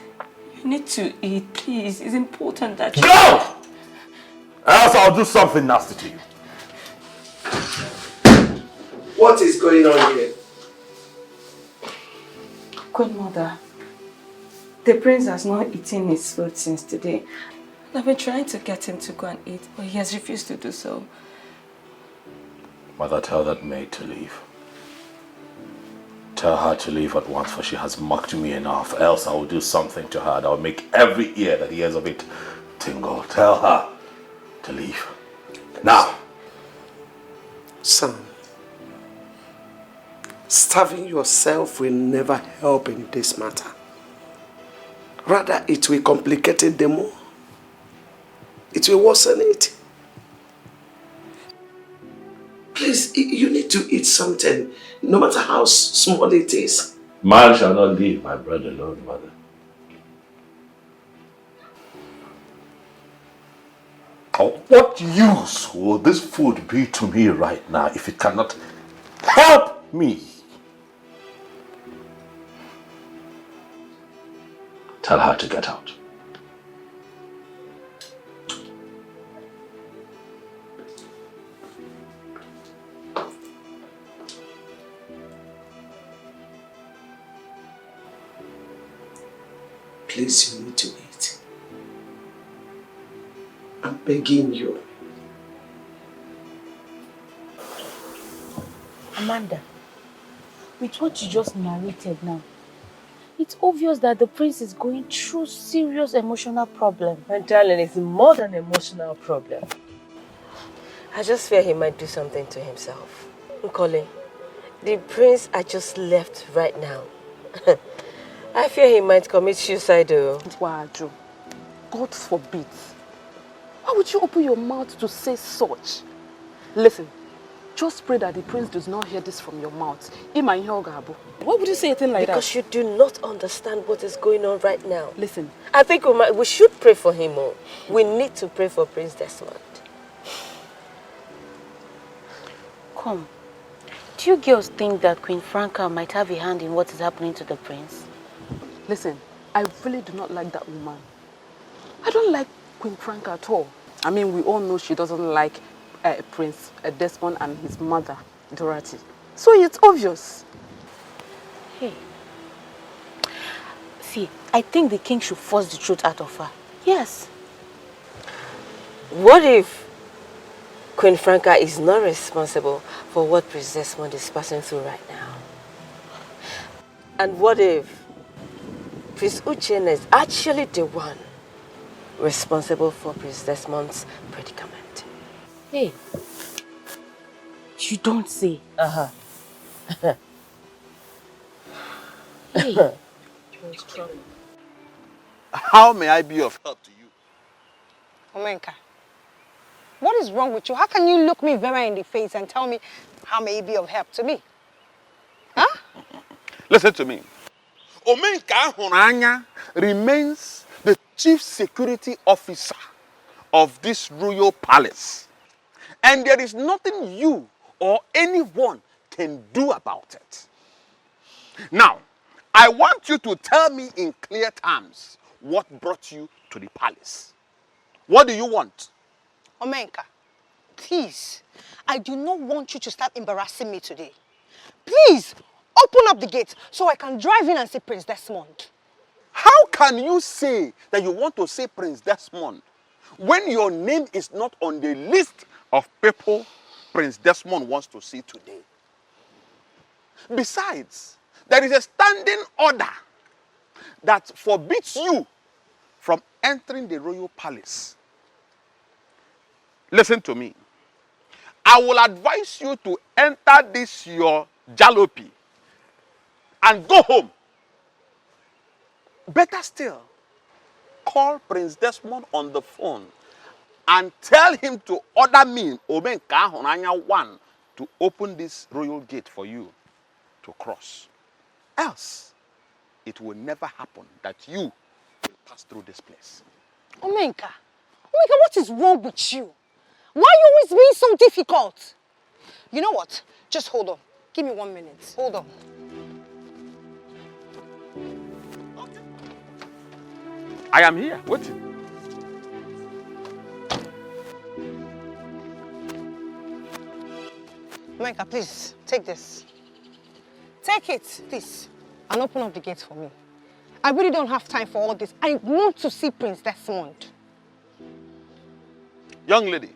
You need to eat, please. It's important that you... Go! Else I'll do something nasty to you. What is going on here? Queen Mother, the prince has not eaten his food since today. I've been trying to get him to go and eat, but he has refused to do so. Mother, tell that maid to leave. Tell her to leave at once, for she has mocked me enough. Else I will do something to her that will make every ear that hears of it tingle. Tell her to leave. Now! Son, starving yourself will never help in this matter. Rather, it will complicate it the more. It will worsen it. Please, you need to eat something, no matter how small it is. Man shall not leave my bread alone, mother. Of what use will this food be to me right now if it cannot help me? Tell her to get out. Please, you need to eat. I'm begging you. Amanda, with what you just narrated now, it's obvious that the prince is going through serious emotional problem. My darling, it's more than an emotional problem. I just fear he might do something to himself. Nkole, the prince I just left right now. I fear he might commit suicide though. Waju, God forbid. Why would you open your mouth to say such? Listen, just pray that the prince does not hear this from your mouth. Why would you say a thing like because that? you do not understand what is going on right now. Listen. I think we should pray for him more. We need to pray for Prince Desmond. Come, do you girls think that Queen Franca might have a hand in what is happening to the prince? Listen, I really do not like that woman. I don't like Queen Franca at all. I mean, we all know she doesn't like Prince Desmond and his mother, Dorothy. So it's obvious. Hey. See, I think the king should force the truth out of her. Yes. What if Queen Franca is not responsible for what Prince Desmond is passing through right now? And what if Prince Uchenna is actually the one responsible for Prince Desmond's predicament? Hey, you don't say. Hey. How may I be of help to you? Omenka, what is wrong with you? How can you look me very in the face and tell me how may it be of help to me? Huh? Listen to me. Omenka Honanya remains the chief security officer of this royal palace. And there is nothing you or anyone can do about it. Now, I want you to tell me in clear terms what brought you to the palace. What do you want? Omenka, please, I do not want you to start embarrassing me today. Please, open up the gate so I can drive in and see Prince Desmond. How can you say that you want to see Prince Desmond when your name is not on the list of people Prince Desmond wants to see today? Besides, there is a standing order that forbids you from entering the royal palace. Listen to me. I will advise you to enter this your jalopy and go home. Better still, call Prince Desmond on the phone and tell him to order me, Omenka Honanya 1, to open this royal gate for you to cross. Else, it will never happen that you will pass through this place. Omenka, what is wrong with you? Why are you always being so difficult? You know what? Just hold on. Give me 1 minute. Hold on. I am here, waiting. Omenka, please, take this. Take it, please, and open up the gate for me. I really don't have time for all this. I want to see Prince Desmond. Young lady,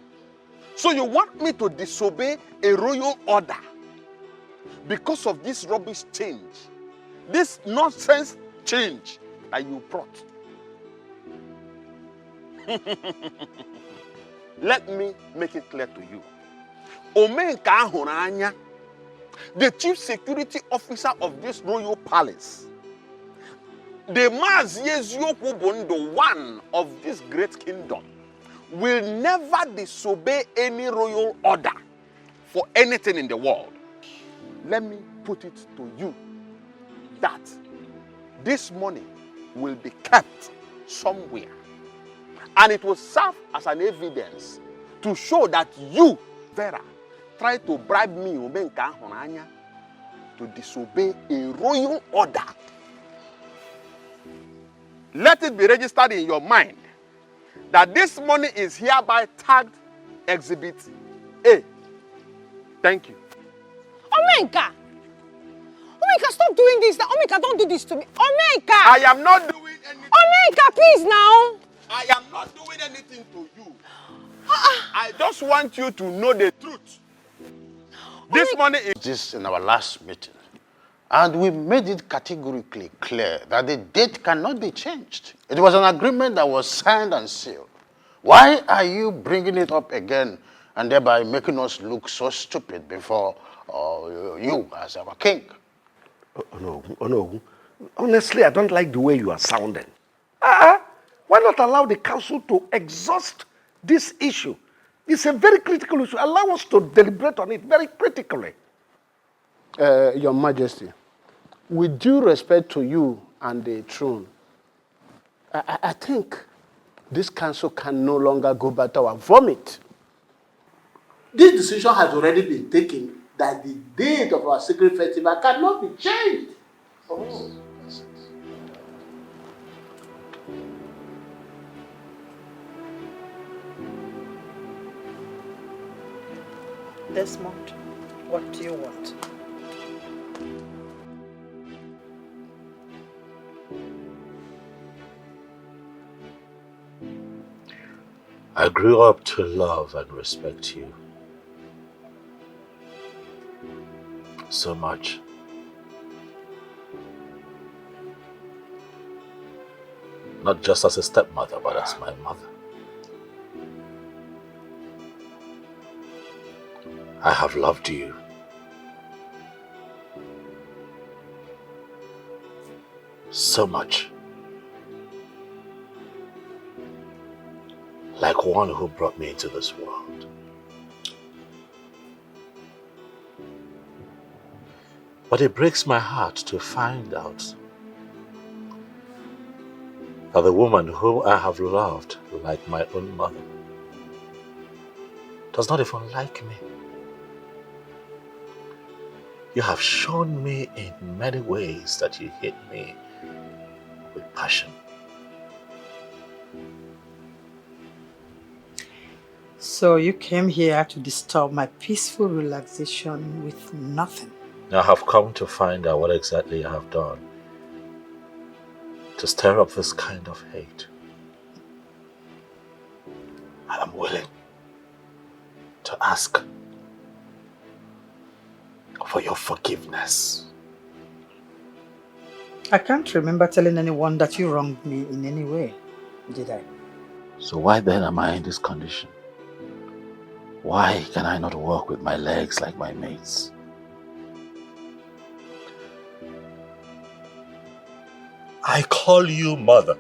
so you want me to disobey a royal order because of this rubbish change, this nonsense change that you brought? Let me make it clear to you. Omenka Ahuranya, the chief security officer of this royal palace, the Mazieziokwu one of this great kingdom, will never disobey any royal order for anything in the world. Let me put it to you that this money will be kept somewhere, and it will serve as an evidence to show that you, Vera, tried to bribe me, Omenka Ahuranya, to disobey a royal order. Let it be registered in your mind that this money is hereby tagged Exhibit A. Thank you. Omenka! Omenka, stop doing this. Omenka, don't do this to me. Omenka! I am not doing anything. Omenka, please now. I am not doing anything to you. I just want you to know the truth. This money is... This in our last meeting. And we made it categorically clear that the date cannot be changed. It was an agreement that was signed and sealed. Why are you bringing it up again and thereby making us look so stupid before you as our king? Oh, no. Honestly, I don't like the way you are sounding. Why not allow the council to exhaust this issue? It's a very critical issue. Allow us to deliberate on it very critically. Your Majesty, with due respect to you and the throne, I think this council can no longer go back to our vomit. This decision has already been taken that the date of our sacred festival cannot be changed. Oh. Desmond, what do you want? I grew up to love and respect you so much. Not just as a stepmother, but as my mother. I have loved you. So much. Like one who brought me into this world. But it breaks my heart to find out that the woman who I have loved like my own mother does not even like me. You have shown me in many ways that you hate me with passion. So you came here to disturb my peaceful relaxation with nothing. I have come to find out what exactly I have done to stir up this kind of hate. I am willing to ask for your forgiveness. I can't remember telling anyone that you wronged me in any way, did I? So why then am I in this condition? Why can I not walk with my legs like my mates? I call you mother.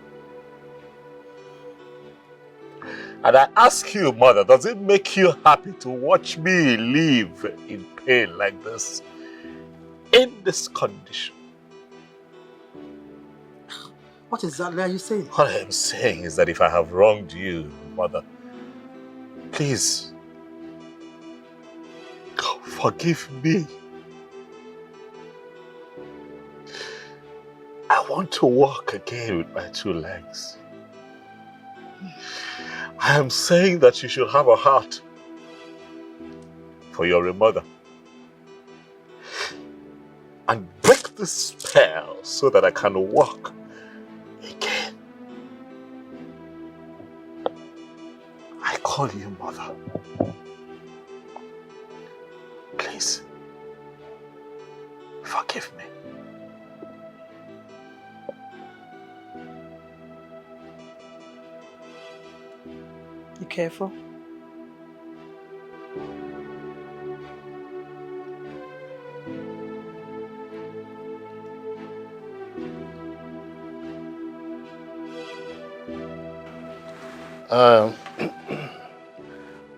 And I ask you, mother, does it make you happy to watch me live in pain like this? In this condition? What exactly are you saying? What I am saying is that if I have wronged you, mother, please, forgive me. I want to walk again with my two legs. I am saying that you should have a heart for your mother. And break the spell so that I can walk again. I call you mother. Please, forgive me. You careful?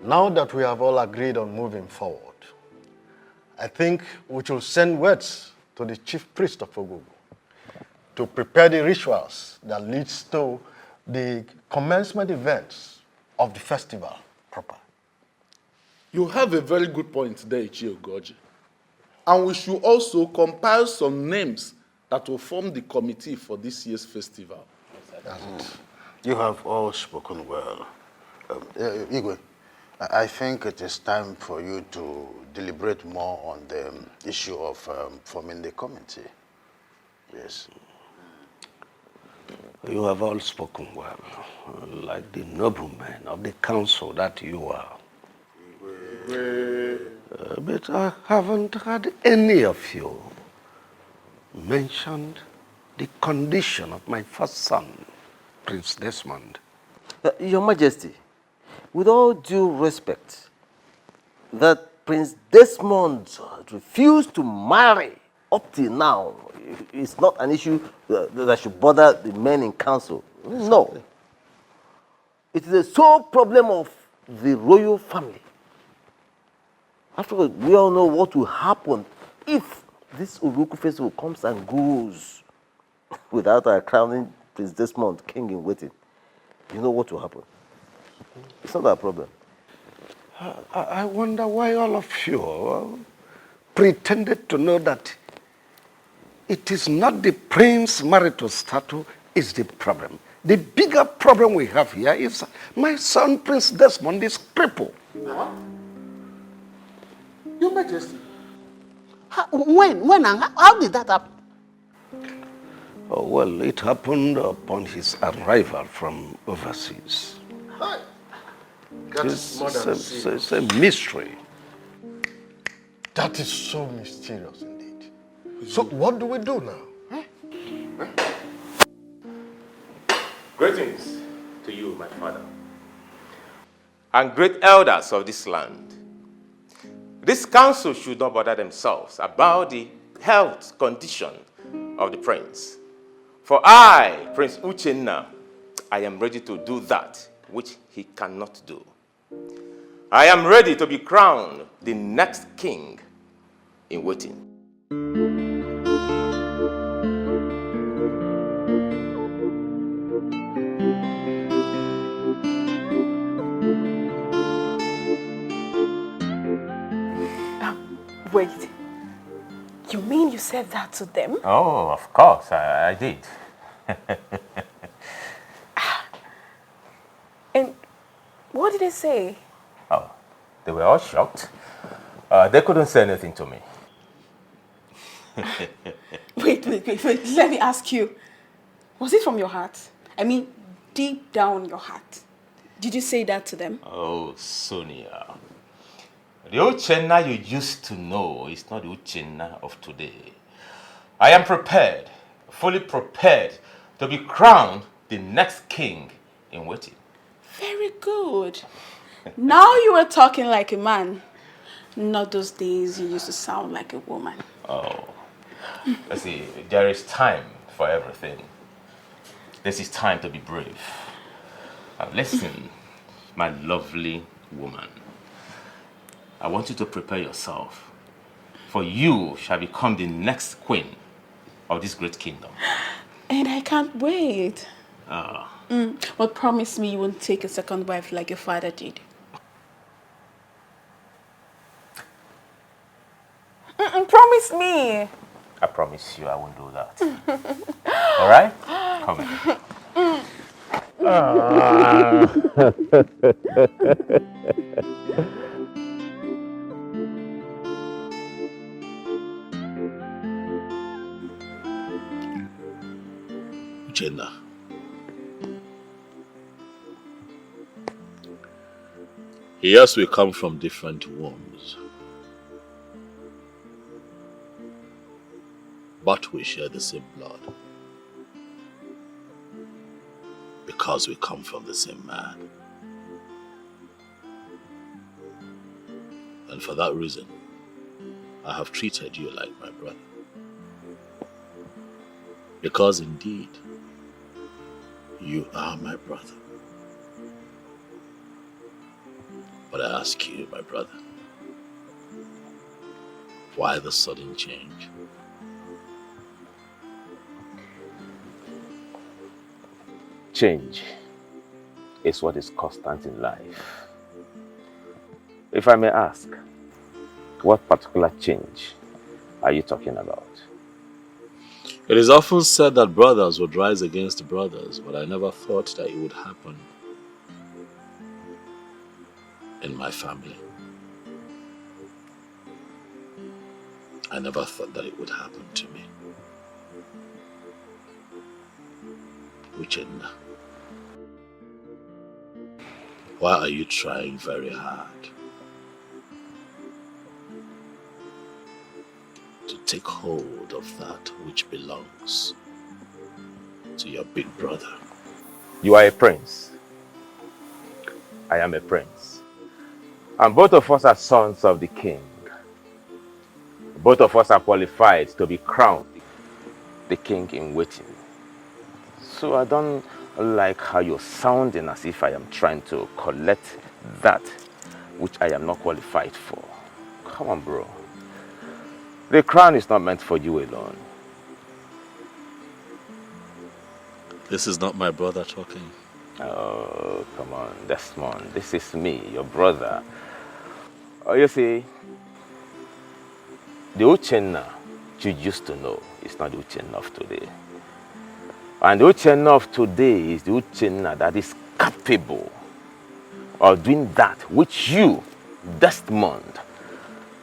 Now that we have all agreed on moving forward, I think we should send words to the chief priest of Ogogo to prepare the rituals that leads to the commencement events of the festival proper. You have a very good point there, Ichie Ogoji. And we should also compile some names that will form the committee for this year's festival. You have all spoken well. Igwe, I think it is time for you to deliberate more on the issue of forming the committee. Yes. You have all spoken well, like the noblemen of the council that you are. But I haven't had any of you mentioned the condition of my first son, Prince Desmond. Your Majesty, with all due respect, that Prince Desmond refused to marry up till now is not an issue that should bother the men in council. No. It is the sole problem of the royal family. After all, we all know what will happen if this Uruku festival comes and goes without our crowning Prince Desmond king in waiting. You know what will happen. It's not our problem. I wonder why all of you pretended to know that it is not the prince married to Stato is the problem. The bigger problem we have here is my son, Prince Desmond, is crippled. Your Majesty. When and how did that happen? Oh, well, it happened upon his arrival from overseas. It's a mystery. That is so mysterious indeed. So what do we do now? Greetings to you, my father, and great elders of this land. This council should not bother themselves about the health condition of the prince. For I, Prince Uchenna, I am ready to do that which he cannot do. I am ready to be crowned the next king in waiting. Wait. You mean you said that to them? Oh, of course, I did. And what did they say? Oh, they were all shocked. They couldn't say anything to me. Wait. Let me ask you. Was it from your heart? I mean, deep down your heart. Did you say that to them? Oh, Sonia. The Uchenna you used to know is not the Uchenna of today. I am prepared, fully prepared, to be crowned the next king in waiting. Very good. Now you are talking like a man. Not those days you used to sound like a woman. Oh, let's see, there is time for everything. This is time to be brave. Now listen, my lovely woman. I want you to prepare yourself, for you shall become the next queen of this great kingdom. And I can't wait. Ah. But promise me you won't take a second wife like your father did. Promise me. I promise you I won't do that. All right? Come here. Jenna. Yes, we come from different wombs, but we share the same blood because we come from the same man. And for that reason, I have treated you like my brother. Because indeed, you are my brother. But I ask you, my brother, why the sudden change? Change is what is constant in life. If I may ask, what particular change are you talking about? It is often said that brothers would rise against brothers, but I never thought that it would happen in my family. I never thought that it would happen to me. Uchenna, why are you trying very hard to take hold of that which belongs to your big brother? You are a prince. I am a prince. And both of us are sons of the king. Both of us are qualified to be crowned the king in waiting. So I don't like how you're sounding as if I am trying to collect that which I am not qualified for. Come on, bro. The crown is not meant for you alone. This is not my brother talking. Oh, come on, Desmond. This is me, your brother. Oh, you see, the Uchenna you used to know is not the Uchenna of today. And the Uchenna of today is the Uchenna that is capable of doing that which you, Desmond,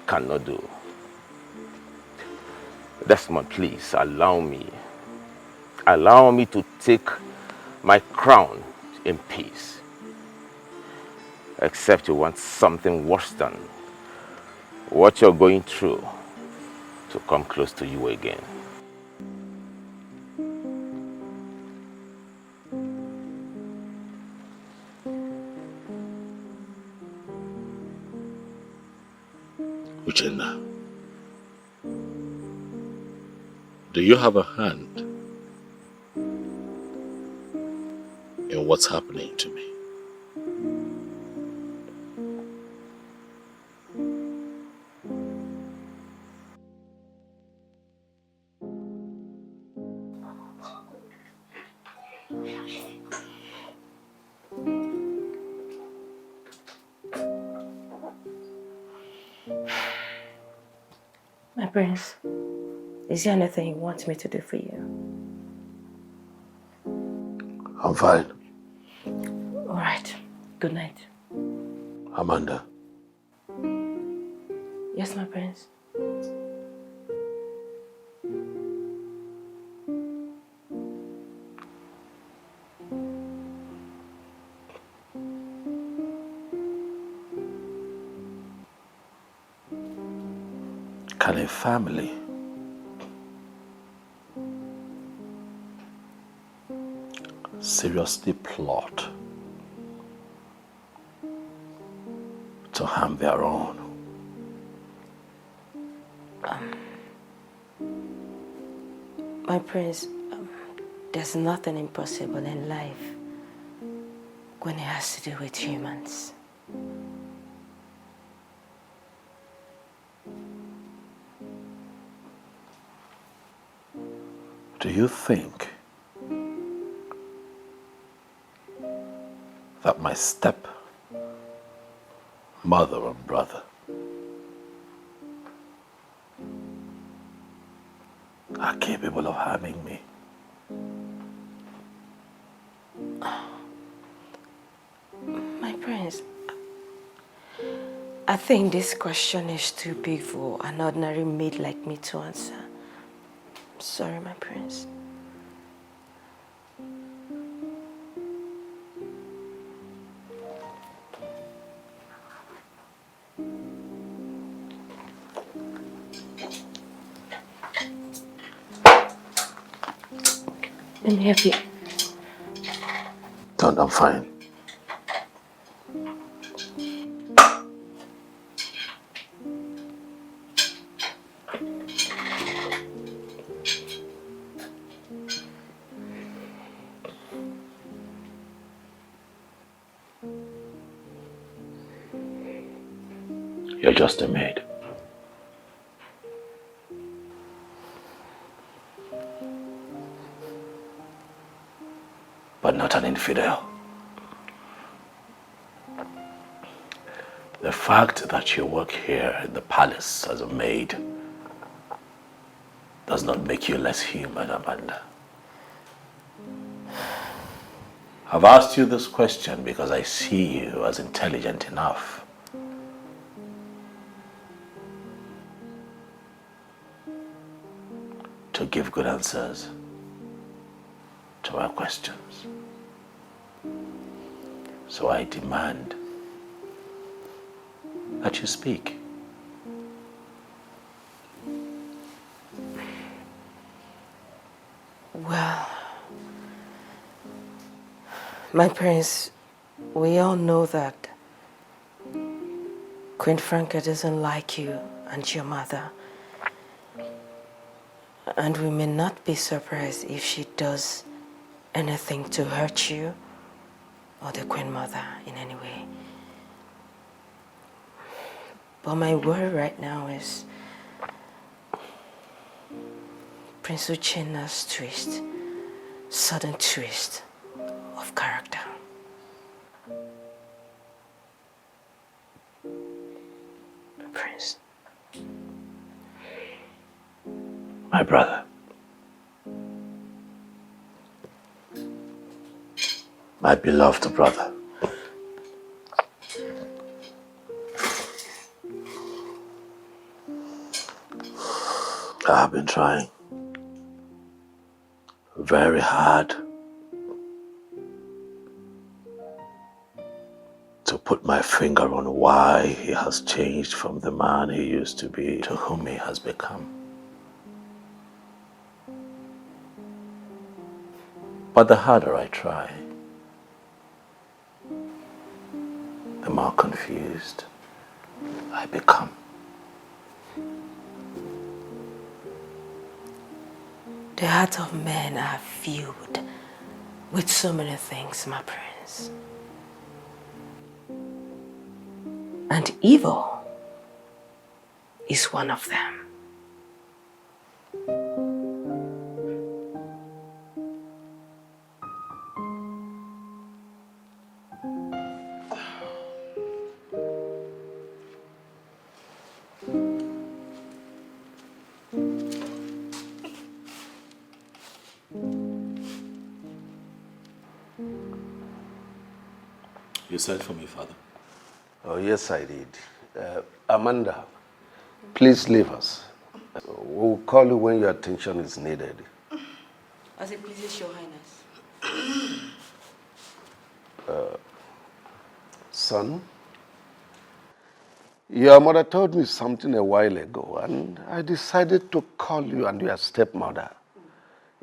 cannot do. Desmond, please allow me. Allow me to take my crown in peace. Except you want something worse than what you're going through to come close to you again. Uchenna, do you have a hand in what's happening to me? My prince, is there anything you want me to do for you? I'm fine. All right. Good night. Amanda. Yes, my prince. can a family seriously plot to harm their own? My prince, there's nothing impossible in life when it has to do with humans. Do you think that my step mother and brother are capable of harming me? My prince, I think this question is too big for an ordinary maid like me to answer. I'm sorry, my prince. Let me help you. Don't, I'm fine. You're just a maid. But not an infidel. The fact that you work here in the palace as a maid does not make you less human, Amanda. I've asked you this question because I see you as intelligent enough to give good answers to my questions. So I demand that you speak. Well, my prince, we all know that Queen Franca doesn't like you and your mother. And we may not be surprised if she does anything to hurt you or the Queen Mother in any way. But my worry right now is Prince Uchenna's twist, sudden twist of character. Prince. My brother. My beloved brother. I have been trying very hard to put my finger on why he has changed from the man he used to be to whom he has become. But the harder I try, the more confused I become. The heart of men are filled with so many things, my prince. And evil is one of them. You said for me, Father. Oh, yes, I did. Amanda, please leave us. We'll call you when your attention is needed. As it pleases your highness. Son, Your mother told me something a while ago, and I decided to call you and your stepmother.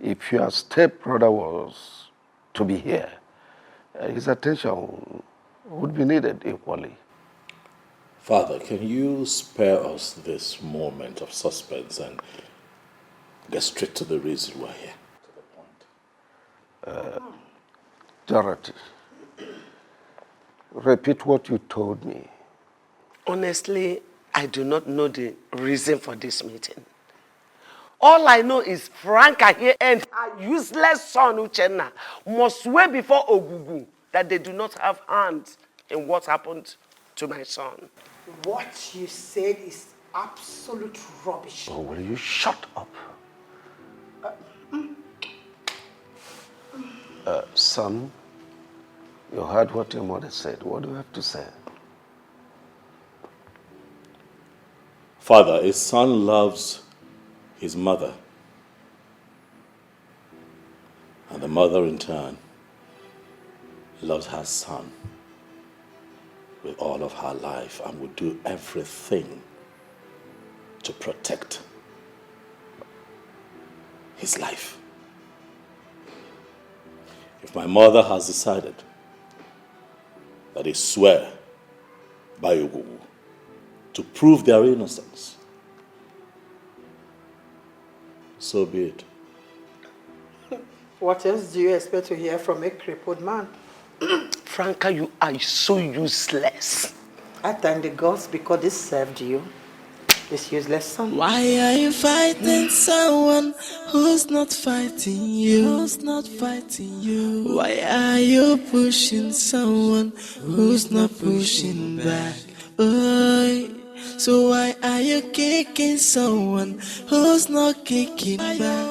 If your stepbrother was to be here, his attention would be needed equally. Father, can you spare us this moment of suspense and get straight to the reason we're here? Dorothy, repeat what you told me. Honestly, I do not know the reason for this meeting. All I know is Franca here and her useless son Uchenna must swear before Ogugu that they do not have hands in what happened to my son. What you said is absolute rubbish. Oh, will you shut up? Son, you heard what your mother said. What do you have to say? Father, a son loves his mother, and the mother in turn loves her son with all of her life and would do everything to protect his life. If my mother has decided that they swear by Ogugu to prove their innocence, so be it. What else do you expect to hear from a crippled man? Franca, you are so useless. I thank the gods because they served you, this useless son. Why are you fighting someone who's not fighting you? Who's not fighting you? Why are you pushing someone who's not pushing back? Oh, so why are you kicking someone who's not kicking back?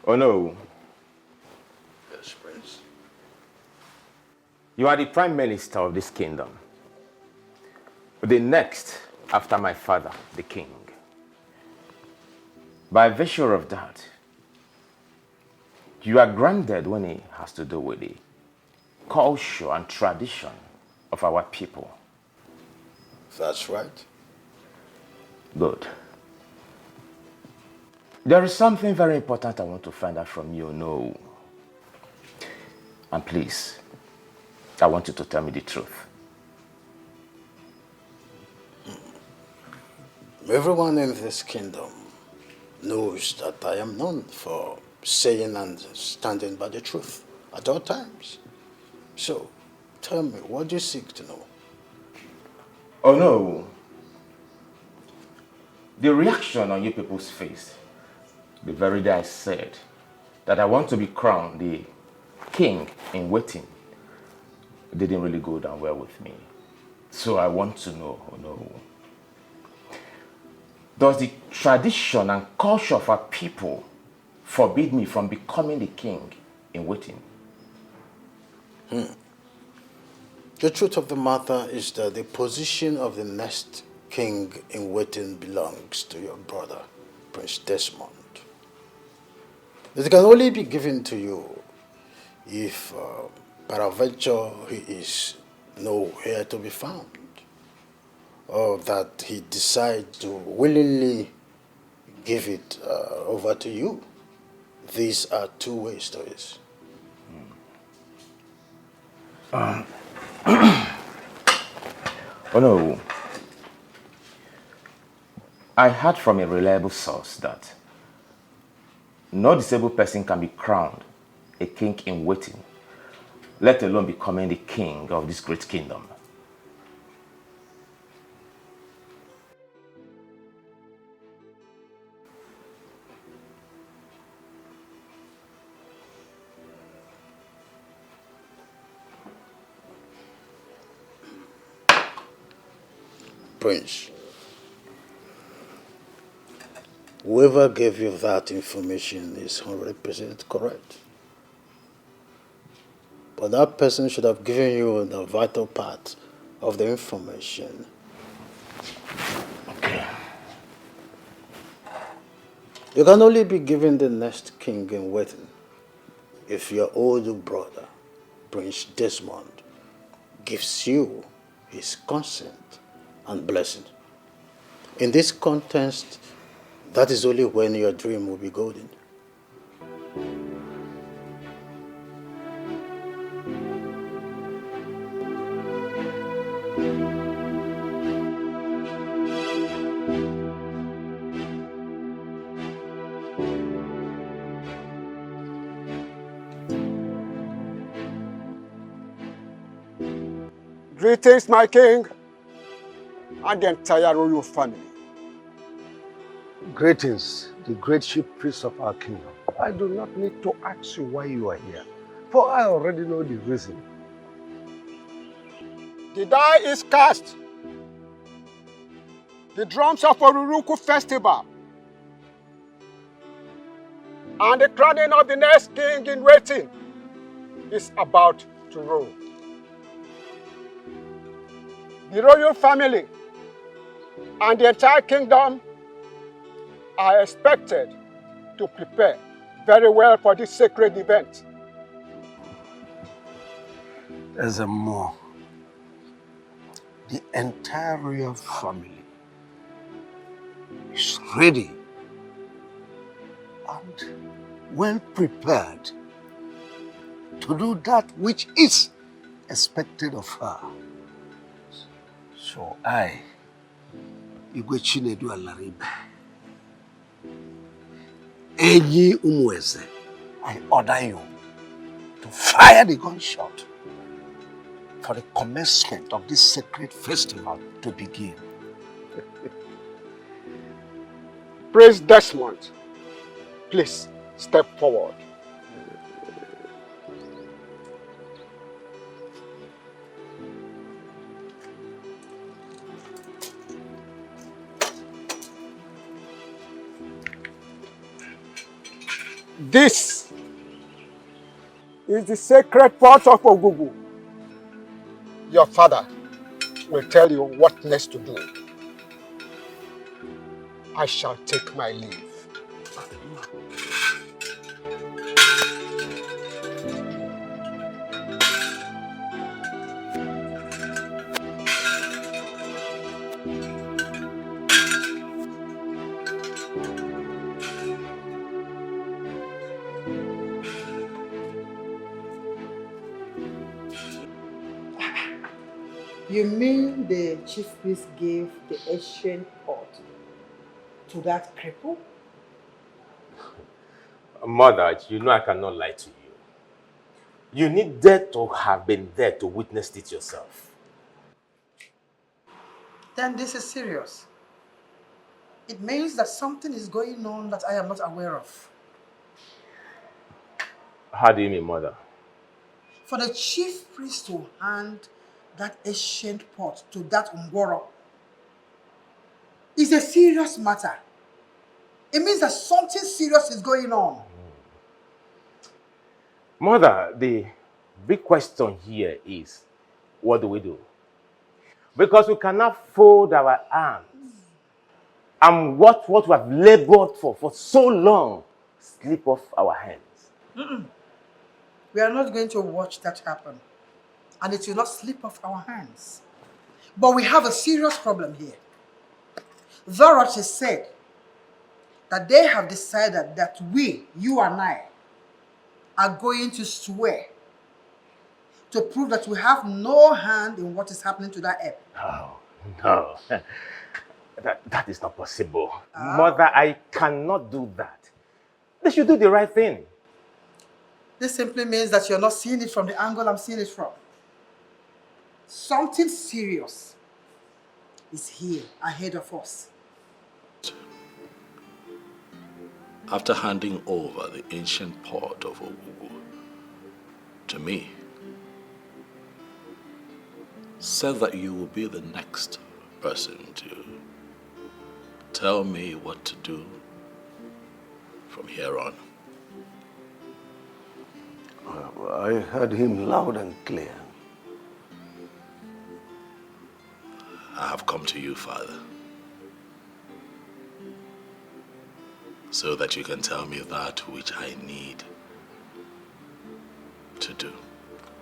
Oh no. Yes, Prince. You are the prime minister of this kingdom. The next after my father, the king. By virtue of that, you are granted when it has to do with the culture and tradition of our people. That's right. Good. There is something very important I want to find out from you, no. And please, I want you to tell me the truth. Everyone in this kingdom knows that I am known for saying and standing by the truth at all times. So, tell me, what do you seek to know? Oh no. The reaction on you people's face, the very day I said that I want to be crowned the king in waiting, didn't really go down well with me. So I want to know, oh no. Does the tradition and culture of our people forbid me from becoming the king in waiting? The truth of the matter is that the position of the next king in waiting belongs to your brother, Prince Desmond. It can only be given to you if, peradventure, he is nowhere to be found, or that he decides to willingly give it over to you. These are two ways to it. Oh no. I heard from a reliable source that no disabled person can be crowned a king in waiting, let alone becoming the king of this great kingdom. Prince, whoever gave you that information is 100% correct. But that person should have given you the vital part of the information. Okay. You can only be given the next king in waiting if your older brother, Prince Desmond gives you his consent and blessing. In this context, that is only when your dream will be golden. Greetings, my king, and the entire royal family. Greetings, the great chief priest of our kingdom. I do not need to ask you why you are here, for I already know the reason. The die is cast. The drums of Oruruku festival and the crowning of the next king in waiting is about to roll. The royal family and the entire kingdom are expected to prepare very well for this sacred event. As a more, the entire royal family is ready and well prepared to do that which is expected of her. So I, Igwe Chinedu Alaribe, Eji Umweze, I order you to fire the gunshot for the commencement of this sacred festival to begin. Prince Desmond, please step forward. This is the sacred pot of Ogugu. Your father will tell you what next to do. I shall take my leave. You mean the chief priest gave the ancient pot to that cripple? Mother, you know I cannot lie to you. You needed to have been there to witness it yourself. Then this is serious. It means that something is going on that I am not aware of. How do you mean, Mother? For the chief priest to hand that ancient pot to that Ngworo is a serious matter. It means that something serious is going on. Mother, the big question here is, what do we do? Because we cannot fold our arms and what we have labored for so long slip off our hands. We are not going to watch that happen. And it will not slip off our hands. But we have a serious problem here. Dorothy said that they have decided that we, you and I, are going to swear to prove that we have no hand in what is happening to that ape. No. That is not possible. Mother, I cannot do that. They should do the right thing. This simply means that you're not seeing it from the angle I'm seeing it from. Something serious is here ahead of us. After handing over the ancient pot of Ogugu to me, said that you will be the next person to tell me what to do from here on. I heard him loud and clear. I have come to you, Father, so that you can tell me that which I need to do.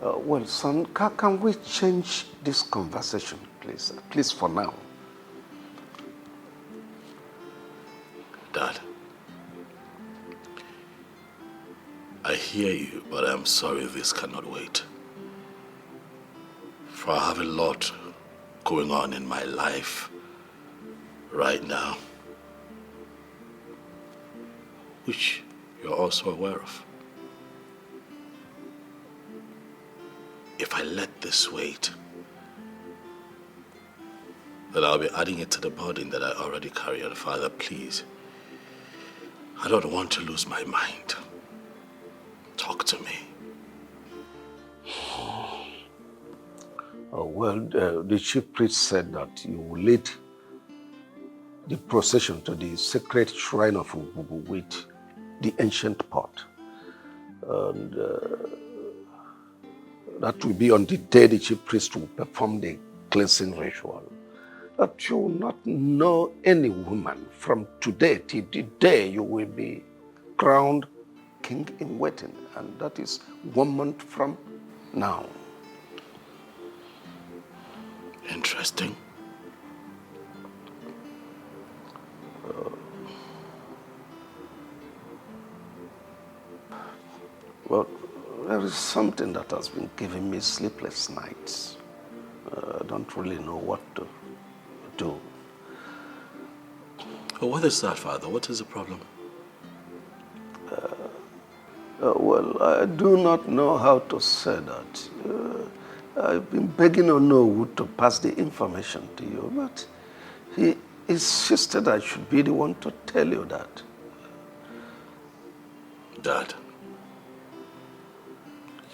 Well, son, can we change this conversation, please? At least for now. Dad, I hear you, but I'm sorry this cannot wait. For I have a lot going on in my life right now, which you're also aware of. If I let this wait, then I'll be adding it to the burden that I already carry. And Father, please, I don't want to lose my mind. Talk to me. Oh, well, the chief priest said that you will lead the procession to the sacred shrine of Ububu with the ancient pot. And that will be on the day the chief priest will perform the cleansing ritual. That you will not know any woman from today till the day you will be crowned king in waiting. And that is 1 month from now. Interesting. Well, there is something that has been giving me sleepless nights. I don't really know what to do. Oh, what is that, Father? What is the problem? Well, I do not know how to say that. I've been begging Nollywood to pass the information to you, but he insisted I should be the one to tell you that. Dad,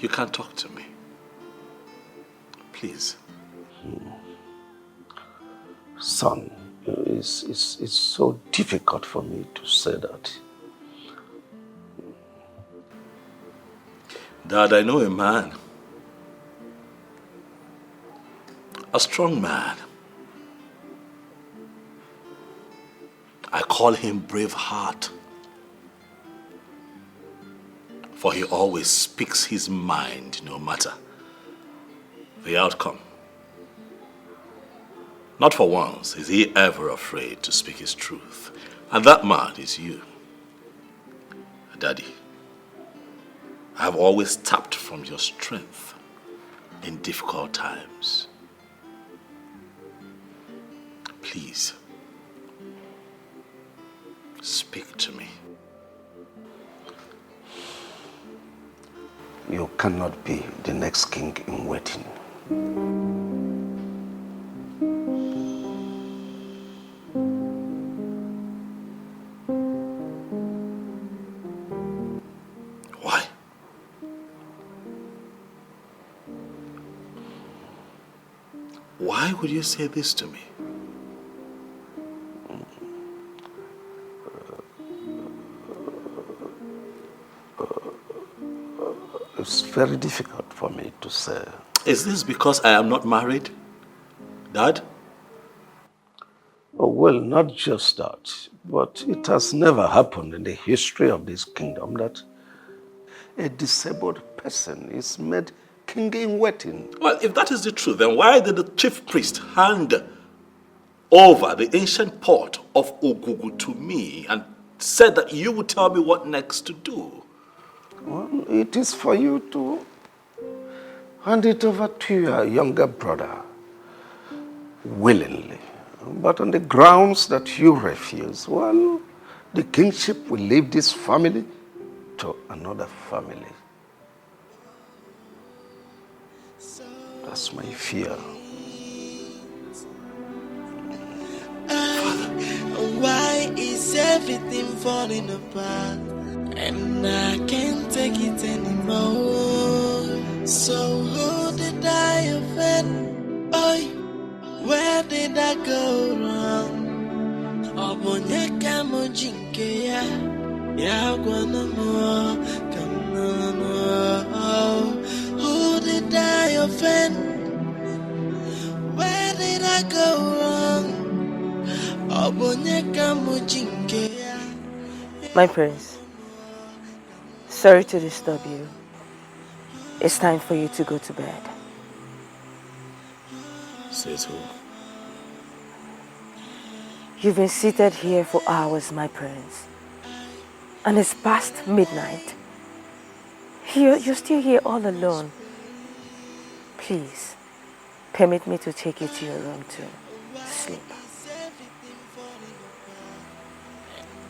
you can't talk to me. Please. Son, it's so difficult for me to say that. Dad, I know a man. A strong man. I call him Braveheart. For he always speaks his mind, no matter the outcome. Not for once is he ever afraid to speak his truth. And that man is you. Daddy, I have always tapped from your strength in difficult times. Please, speak to me. You cannot be the next king in waiting. Why? Why would you say this to me? It's very difficult for me to say. Is this because I am not married, Dad? Oh, well, not just that, but it has never happened in the history of this kingdom that a disabled person is made king in waiting. Well, if that is the truth, then why did the chief priest hand over the ancient pot of Ogugu to me and said that you would tell me what next to do? Well, it is for you to hand it over to your younger brother willingly. But on the grounds that you refuse, well, the kingship will leave this family to another family. That's my fear. Why is everything falling apart? And I can't take it anymore. So who did I offend? Oh, where did I go wrong? Obonyeka mojinke ya gwana mo kanano. Who did I offend? Where did I go wrong? Obonyeka mojinke. My prince, sorry to disturb you. It's time for you to go to bed. Says who? You've been seated here for hours, my prince. And it's past midnight. You're still here all alone. Please, permit me to take you to your room to sleep.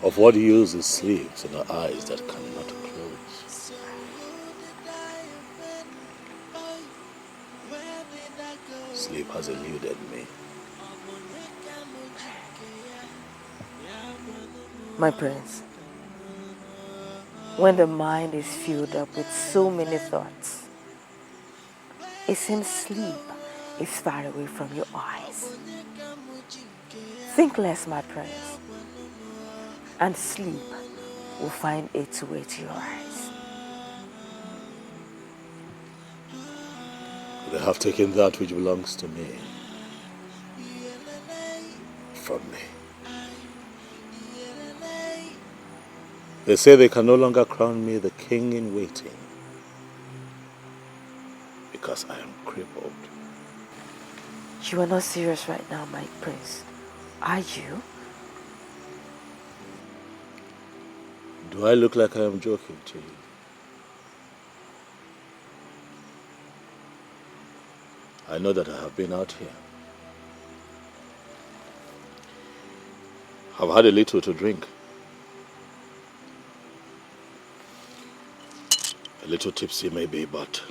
Of what use is sleep to the eyes that cannot close? Sleep has eluded me. My prince, when the mind is filled up with so many thoughts, it seems sleep is far away from your eyes. Think less, my prince, and sleep will find its way to your eyes. They have taken that which belongs to me from me. They say they can no longer crown me the king in waiting because I am crippled. You are not serious right now, my prince, are you? Do I look like I am joking to you? I know that I have been out here. I've had a little to drink. A little tipsy maybe, but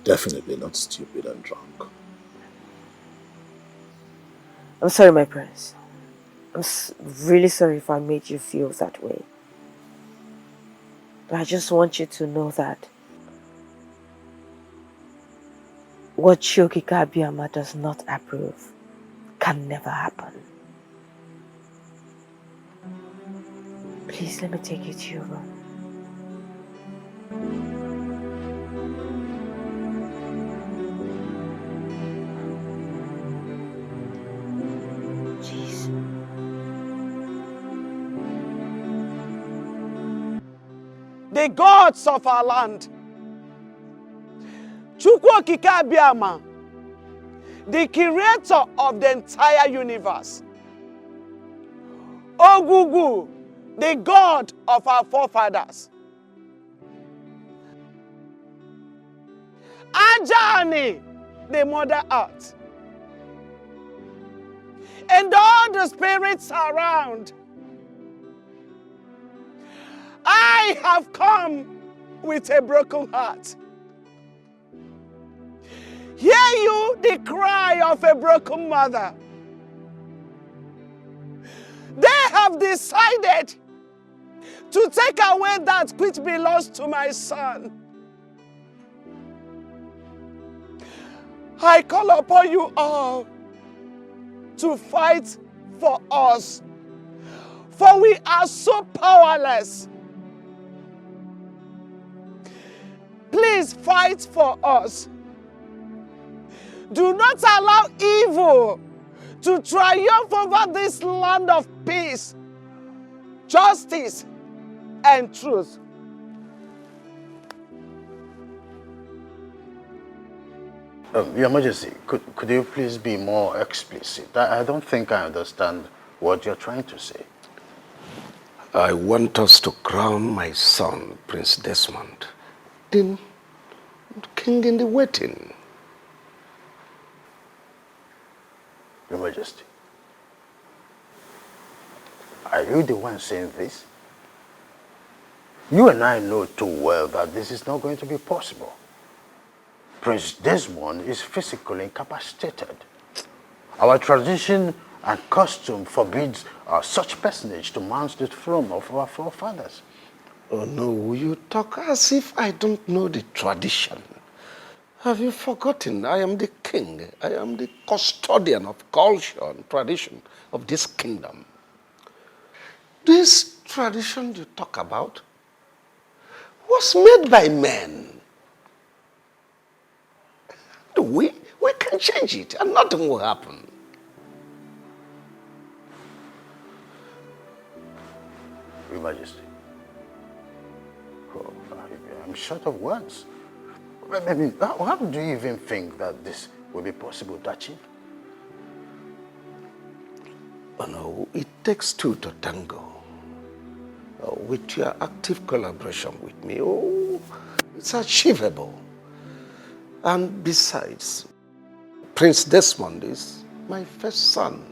definitely not stupid and drunk. I'm sorry, my prince. I'm really sorry if I made you feel that way. But I just want you to know that what Shokika Abiyama does not approve can never happen. Please let me take you to your room. Jeez. The gods of our land, Chukwu Okike Abiyama, the creator of the entire universe, Ogugu, the god of our forefathers, Ajani, the mother earth, and all the spirits around, I have come with a broken heart. Hear you the cry of a broken mother. They have decided to take away that which belongs to my son. I call upon you all to fight for us, for we are so powerless. Please fight for us. Do not allow evil to triumph over this land of peace, justice, and truth. Your Majesty, could you please be more explicit? I don't think I understand what you're trying to say. I want us to crown my son, Prince Desmond, the king in the waiting. Your Majesty, are you the one saying this? You and I know too well that this is not going to be possible. Prince Desmond is physically incapacitated. Our tradition and custom forbids such personage to mount the throne of our forefathers. Oh no, you talk as if I don't know the tradition. Have you forgotten? I am the king. I am the custodian of culture and tradition of this kingdom. This tradition you talk about was made by men. We can change it and nothing will happen. Your Majesty, Oh, I'm short of words. I mean, how do you even think that this will be possible to achieve? Oh, no, it takes two to tango. With your active collaboration with me, it's achievable. And besides, Prince Desmond is my first son.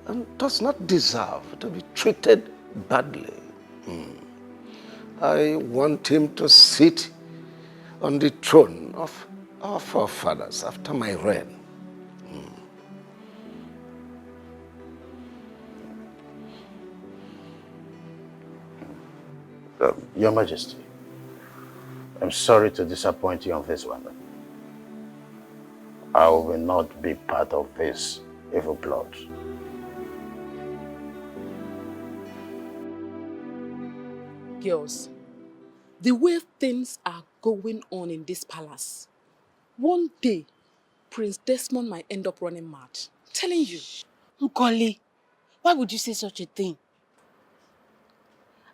And does not deserve to be treated badly. I want him to sit on the throne of our forefathers after my reign. Your Majesty, I'm sorry to disappoint you on this one. I will not be part of this evil plot. Girls, the way things are going on in this palace, one day, Prince Desmond might end up running mad. I'm telling you. Nkoli, why would you say such a thing?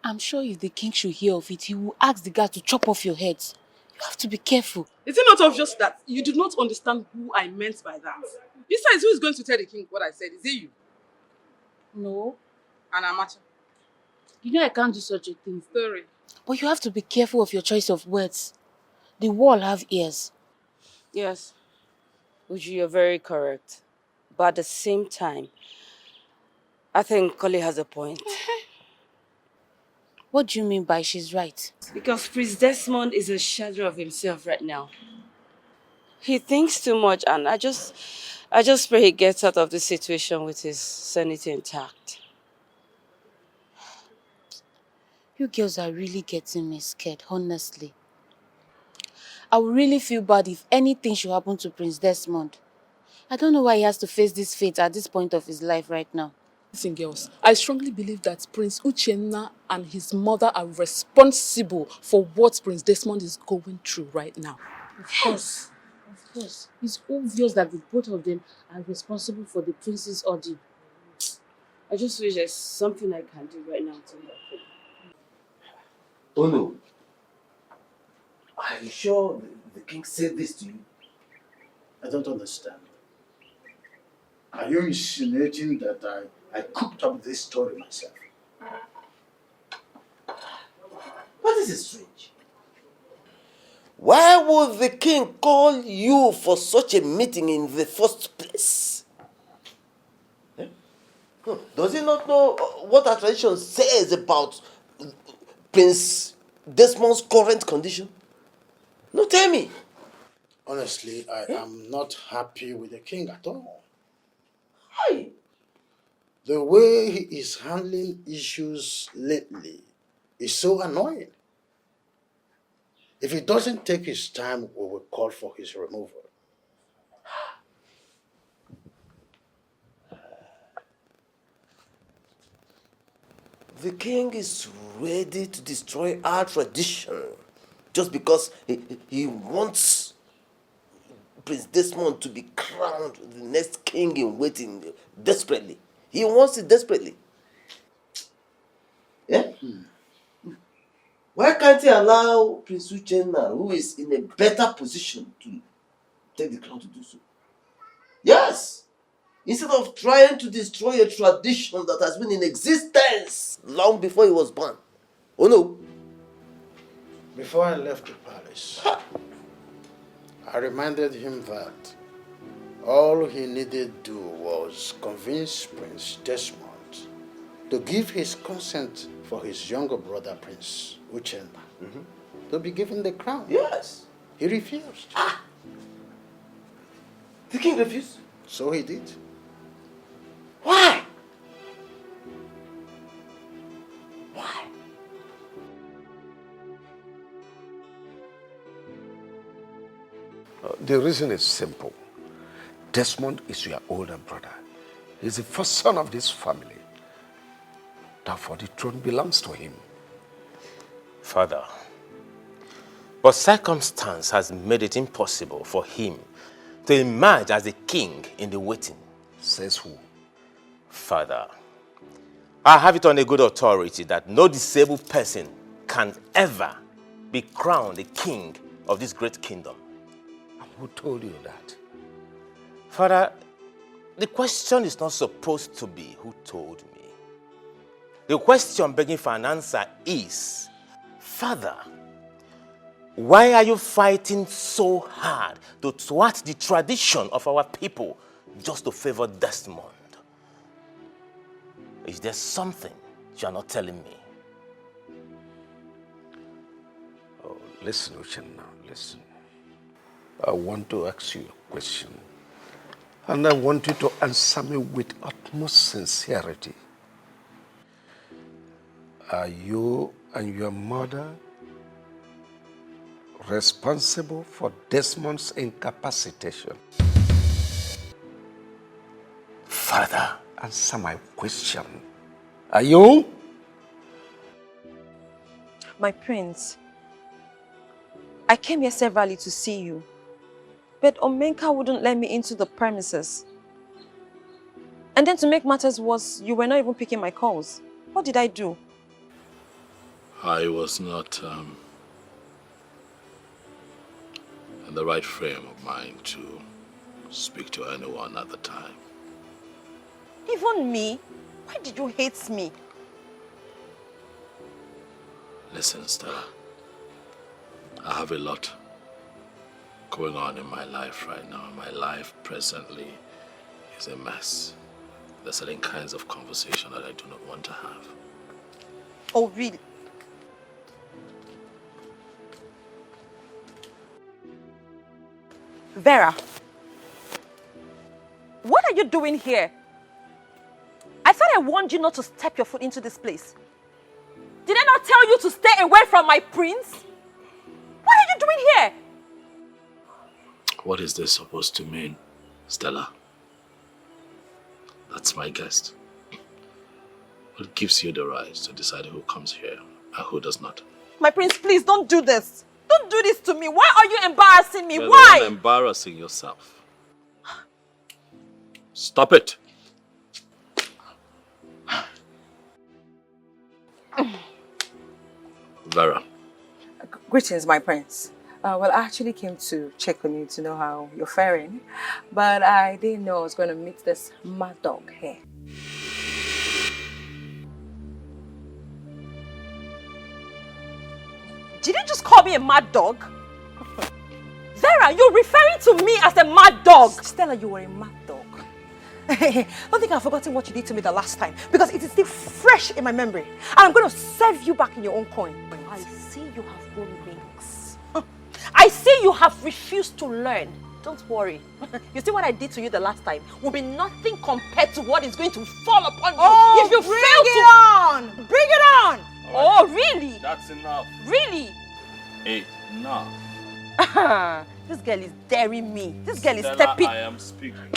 I'm sure if the king should hear of it, he will ask the guard to chop off your heads. You have to be careful. Is it not obvious that you do not understand who I meant by that? Besides, who is going to tell the king what I said? Is it you? No. And Amacha? You know I can't do such a thing. Sorry. But you have to be careful of your choice of words. The wall have ears. Yes, Uju, you're very correct. But at the same time, I think Koli has a point. What do you mean by she's right? Because Prince Desmond is a shadow of himself right now. He thinks too much, and I just pray he gets out of this situation with his sanity intact. You girls are really getting me scared, honestly. I would really feel bad if anything should happen to Prince Desmond. I don't know why he has to face this fate at this point of his life right now. Listen, girls, I strongly believe that Prince Uchenna and his mother are responsible for what Prince Desmond is going through right now. Of course. Of course. It's obvious that the both of them are responsible for the prince's ordeal. I just wish there's something I can do right now to help him. Oh no. Are you sure the king said this to you? I don't understand. Are you insinuating that I cooked up this story myself? But this is strange. Why would the king call you for such a meeting in the first place? Does he not know what our tradition says about Prince Desmond's current condition? No, tell me. Honestly, I am not happy with the king at all. Why? The way he is handling issues lately is so annoying. If he doesn't take his time, we will call for his removal. The king is ready to destroy our tradition just because he wants Prince Desmond to be crowned the next king in waiting desperately. He wants it desperately. Yeah? Why can't he allow Prince Uchenna, who is in a better position to take the crown, to do so? Yes! Instead of trying to destroy a tradition that has been in existence long before he was born. Oh no. Before I left the palace, I reminded him that all he needed to do was convince Prince Desmond to give his consent for his younger brother, Prince Uchenna, to be given the crown. Yes. He refused. The king refused? So he did. Why? Why? The reason is simple. Desmond is your older brother. He's the first son of this family. Therefore, the throne belongs to him. Father, but circumstance has made it impossible for him to emerge as the king in the waiting. Says who? Father, I have it on a good authority that no disabled person can ever be crowned the king of this great kingdom. Who told you that? Father, the question is not supposed to be who told me. The question begging for an answer is, Father, why are you fighting so hard to thwart the tradition of our people just to favor Desmond? Is there something you are not telling me? Oh, listen, Uchenna, listen. I want to ask you a question. And I want you to answer me with utmost sincerity. Are you and your mother responsible for Desmond's incapacitation? Father, answer my question. Are you? My prince, I came here severally to see you, but Omenka wouldn't let me into the premises. And then to make matters worse, you were not even picking my calls. What did I do? I was not in the right frame of mind to speak to anyone at the time. Even me? Why did you hate me? Listen, Stella. I have a lot going on in my life right now. My life presently is a mess. There's certain kinds of conversation that I do not want to have. Oh, really? Vera, what are you doing here? I thought I warned you not to step your foot into this place. Did I not tell you to stay away from my prince? What are you doing here? What is this supposed to mean, Stella? That's my guest. What gives you the right to decide who comes here and who does not? My prince, please don't do this. Don't do this to me. Why are you embarrassing me? You're Why? the one embarrassing yourself. Stop it. Vera. Greetings, my prince. Well, I actually came to check on you to know how you're faring, but I didn't know I was going to meet this mad dog here. Did you just call me a mad dog? Vera, you're referring to me as a mad dog. Stella, you were a mad dog. Don't think I've forgotten what you did to me the last time, because it is still fresh in my memory. And I'm going to serve you back in your own coin. I see you have grown wings. I see you have refused to learn. Don't worry. You see what I did to you the last time will be nothing compared to what is going to fall upon you if you fail to... Bring it on! Oh, really? That's enough. Really? Enough. This girl is daring me. This girl is Stella, stepping... I am speaking.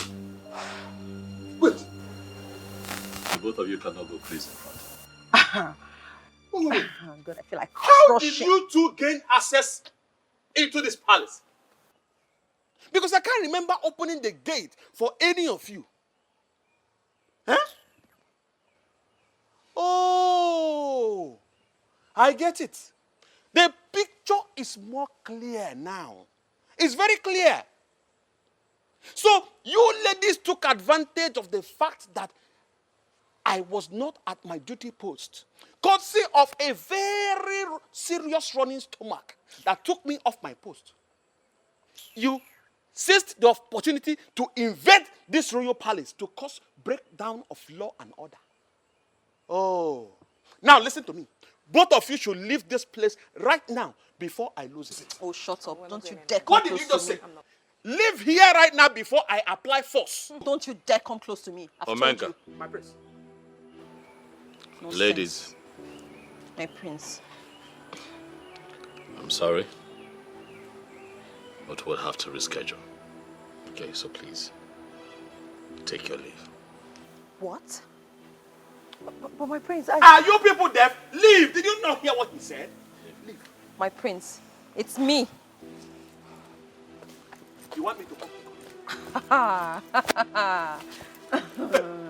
Wait. The both of you cannot go please in front. Oh, God, I feel like How did crushing. you two gain access into this palace? Because I can't remember opening the gate for any of you. Huh? Oh, I get it. The picture is more clear now. It's very clear. So you ladies took advantage of the fact that I was not at my duty post, courtesy of a very serious running stomach that took me off my post. You seized the opportunity to invade this royal palace to cause breakdown of law and order. Oh, now listen to me. Both of you should leave this place right now before I lose it. Oh, shut up. Don't you dare come What did close you just to say? me. Leave here right now before I apply force. Don't you dare come close to me. I've told Omenka. you. My prince. Nonsense. Ladies, My prince. I'm sorry, but we'll have to reschedule. Okay, so please, take your leave. What? But my prince, Are you people deaf? Leave. Did you not hear what he said? Leave. My prince, it's me. You want me to come?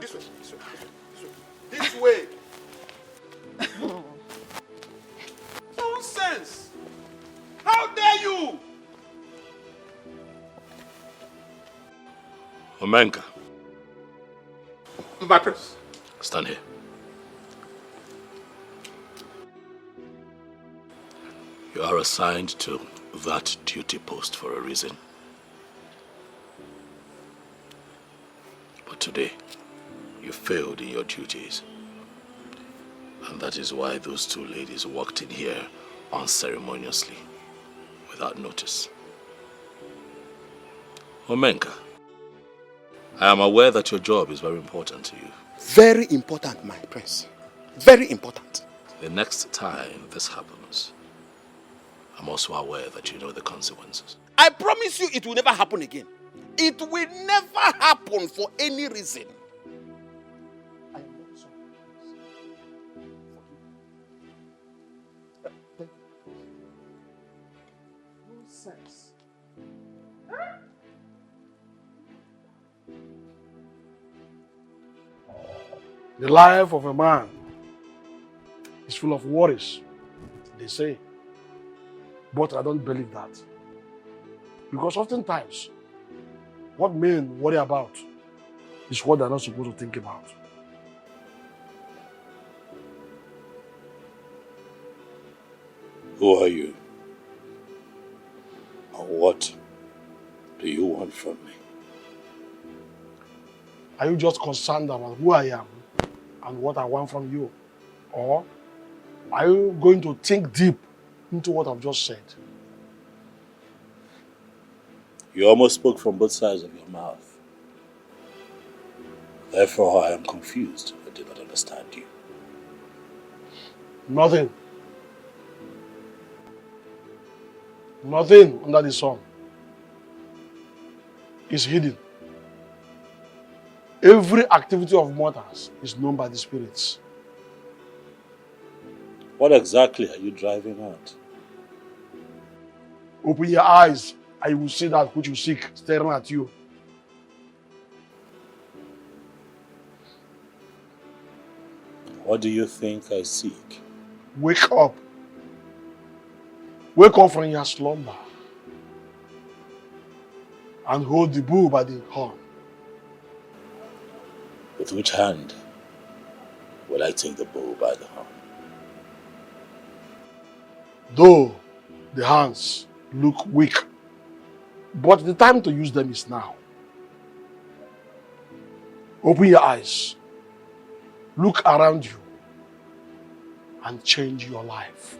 This way, this way, this way. This way. Nonsense! How dare you? Omenka. My prince. Stand here. You are assigned to that duty post for a reason. But today, you failed in your duties. And that is why those two ladies walked in here unceremoniously, without notice. Omenka, I am aware that your job is very important to you. Very important, my prince. Very important. The next time this happens, I'm also aware that you know the consequences. I promise you it will never happen again. It will never happen for any reason. The life of a man is full of worries, they say. But I don't believe that. Because oftentimes, what men worry about is what they're not supposed to think about. Who are you? And what do you want from me? Are you just concerned about who I am and what I want from you? Or are you going to think deep into what I've just said? You almost spoke from both sides of your mouth. Therefore, I am confused. I do not understand you. Nothing. Nothing under the sun is hidden. Every activity of mortals is known by the spirits. What exactly are you driving at? Open your eyes and you will see that which you seek staring at you. What do you think I seek? Wake up. Wake up from your slumber and hold the bull by the horn. With which hand will I take the bull by the horn? Though the hands look weak, but the time to use them is now. Open your eyes, look around you, and change your life.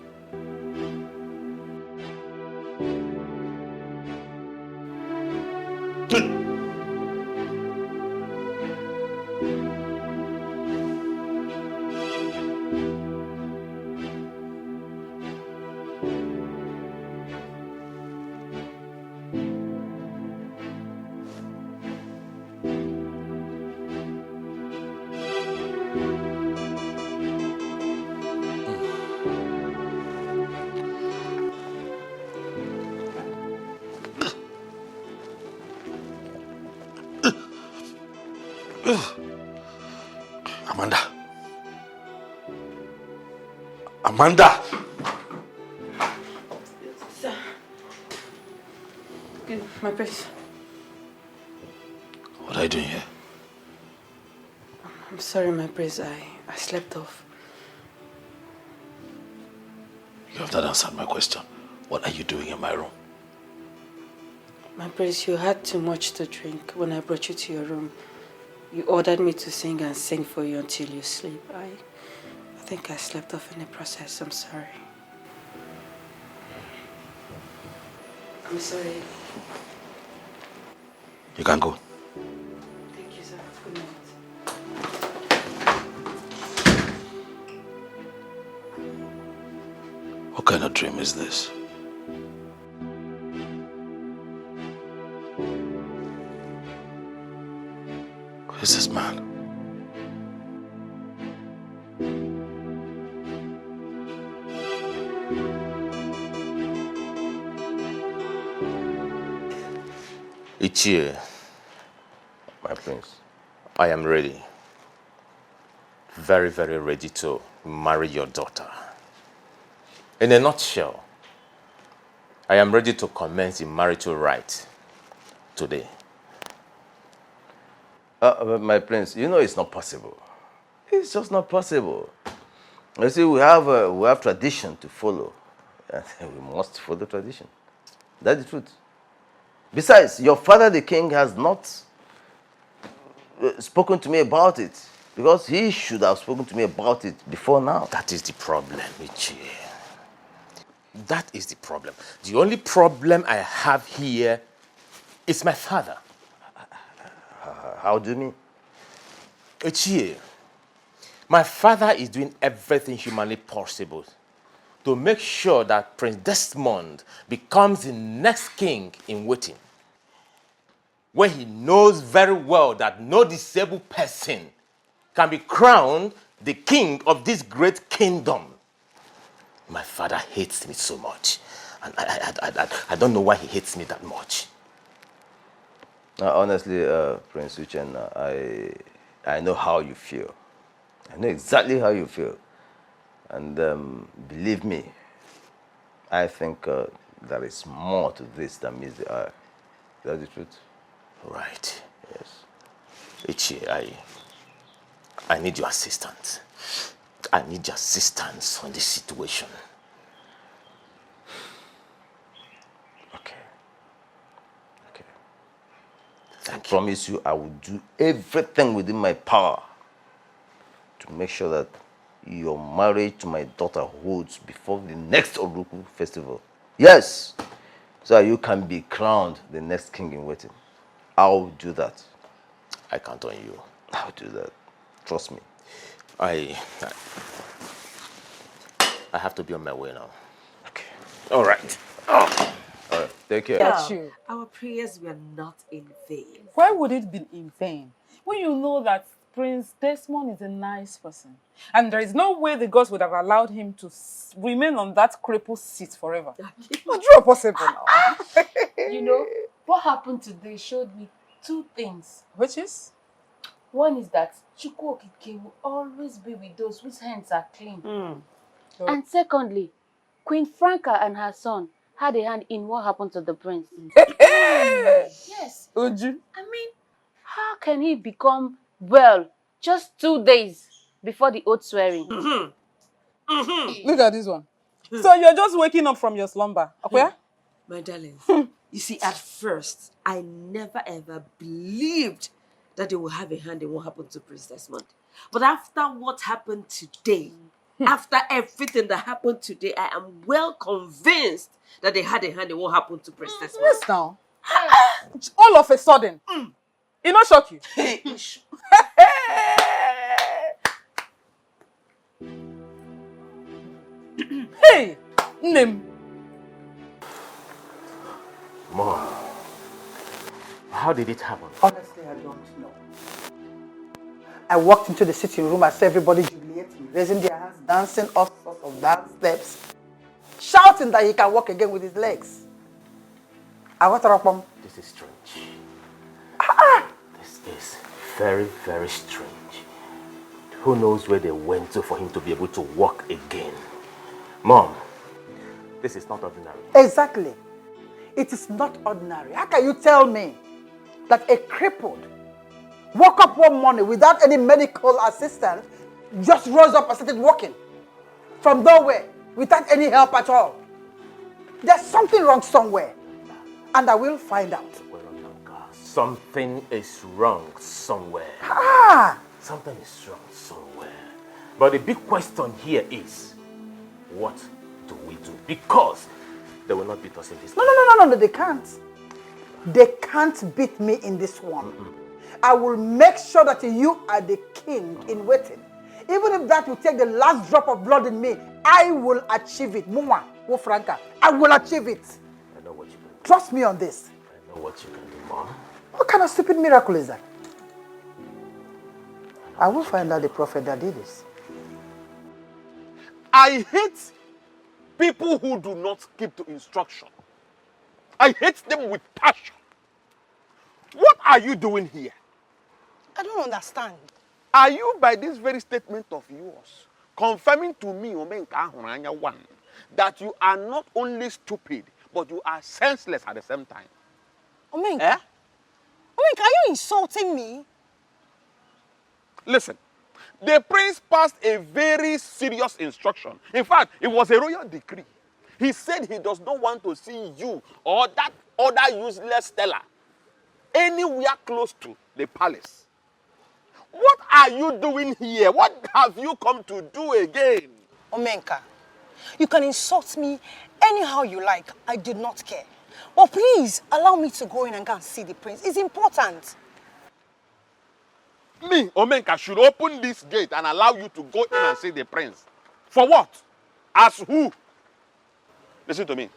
Amanda. Amanda! Sir. Good, my prince. What are you doing here? I'm sorry, my prince. I slept off. You have not answered my question. What are you doing in my room? My prince, you had too much to drink when I brought you to your room. You ordered me to sing and sing for you until you sleep. I think I slept off in the process. I'm sorry. I'm sorry. You can go. Thank you, sir. Good night. What kind of dream is this? Who is this man? Ichie, my prince, I am ready. Very, very ready to marry your daughter. In a nutshell, I am ready to commence the marital rite today. My prince, you know it's not possible. It's just not possible. You see, we have tradition to follow. And we must follow tradition. That's the truth. Besides, your father, the king, has not spoken to me about it. Because he should have spoken to me about it before now. That is the problem, Ichie. That is the problem. The only problem I have here is my father. How do you mean? Ichie, my father is doing everything humanly possible to make sure that Prince Desmond becomes the next king in waiting, where he knows very well that no disabled person can be crowned the king of this great kingdom. My father hates me so much, and I don't know why he hates me that much. Honestly, Prince Uchenna, I know how you feel. I know exactly how you feel. And believe me, I think there is more to this than meets the eye. That's the truth. Right. Yes. Ichie, I need your assistance. I need your assistance on this situation. Okay. I promise you I will do everything within my power to make sure that your marriage to my daughter holds before the next Oruku festival. Yes, so that you can be crowned the next king in waiting. I'll do that. I count on you. I'll do that. Trust me. I have to be on my way now. Okay. All right. All right. Take care. Got you. Our prayers were not in vain. Why would it be in vain? When you know that Prince Desmond is a nice person, and there is no way the gods would have allowed him to remain on that crippled seat forever. Not true possible now. You know, what happened today showed me two things. Which is? One is that Chukwu Okike will always be with those whose hands are clean. And secondly, Queen Franca and her son had a hand in what happened to the prince. Yes. Uju. I mean, how can he become well just 2 days before the oath swearing? Look at this one. So you're just waking up from your slumber, okay? My darlings, you see, at first, I never ever believed that they will have a hand in what happened to Prince Desmond. But after what happened today, after everything that happened today, I am well convinced that they had a hand in what happened to Prince Desmond. Yes, now. All of a sudden. It not shock you? Hey, Nim. Mom, how did it happen? Honestly, I don't know. I walked into the sitting room, I saw everybody jubilating, raising their hands, dancing all sorts of dance steps, shouting that he can walk again with his legs. I went up. This is strange. This is very, very strange. Who knows where they went to for him to be able to walk again? Mom, this is not ordinary. Exactly. It is not ordinary. How can you tell me that a crippled woke up one morning without any medical assistance, just rose up and started walking from nowhere without any help at all? There's something wrong somewhere, and I will find out. Something is wrong somewhere. Something is wrong somewhere. But the big question here is, what do we do? Because they will not beat us in this. No, they can't. They can't beat me in this one. I will make sure that you are the king in waiting. Even if that will take the last drop of blood in me, I will achieve it. Muma, Franca, I will achieve it. I know what you can do. Trust me on this. I know what you can do, Mom. What kind of stupid miracle is that? I will find out the prophet that did this. I hate people who do not keep to instruction. I hate them with passion. What are you doing here? I don't understand. Are you, by this very statement of yours, confirming to me, Omenka Ahuranya, one, that you are not only stupid, but you are senseless at the same time. Omenka? Eh? Omenka, are you insulting me? Listen, the prince passed a very serious instruction. In fact, it was a royal decree. He said he does not want to see you or that other useless Stella anywhere close to the palace. What are you doing here? What have you come to do again? Omenka, you can insult me anyhow you like. I do not care. But please, allow me to go in and go and see the prince. It's important. Me, Omenka, should open this gate and allow you to go in and see the prince. For what? As who? Listen to me.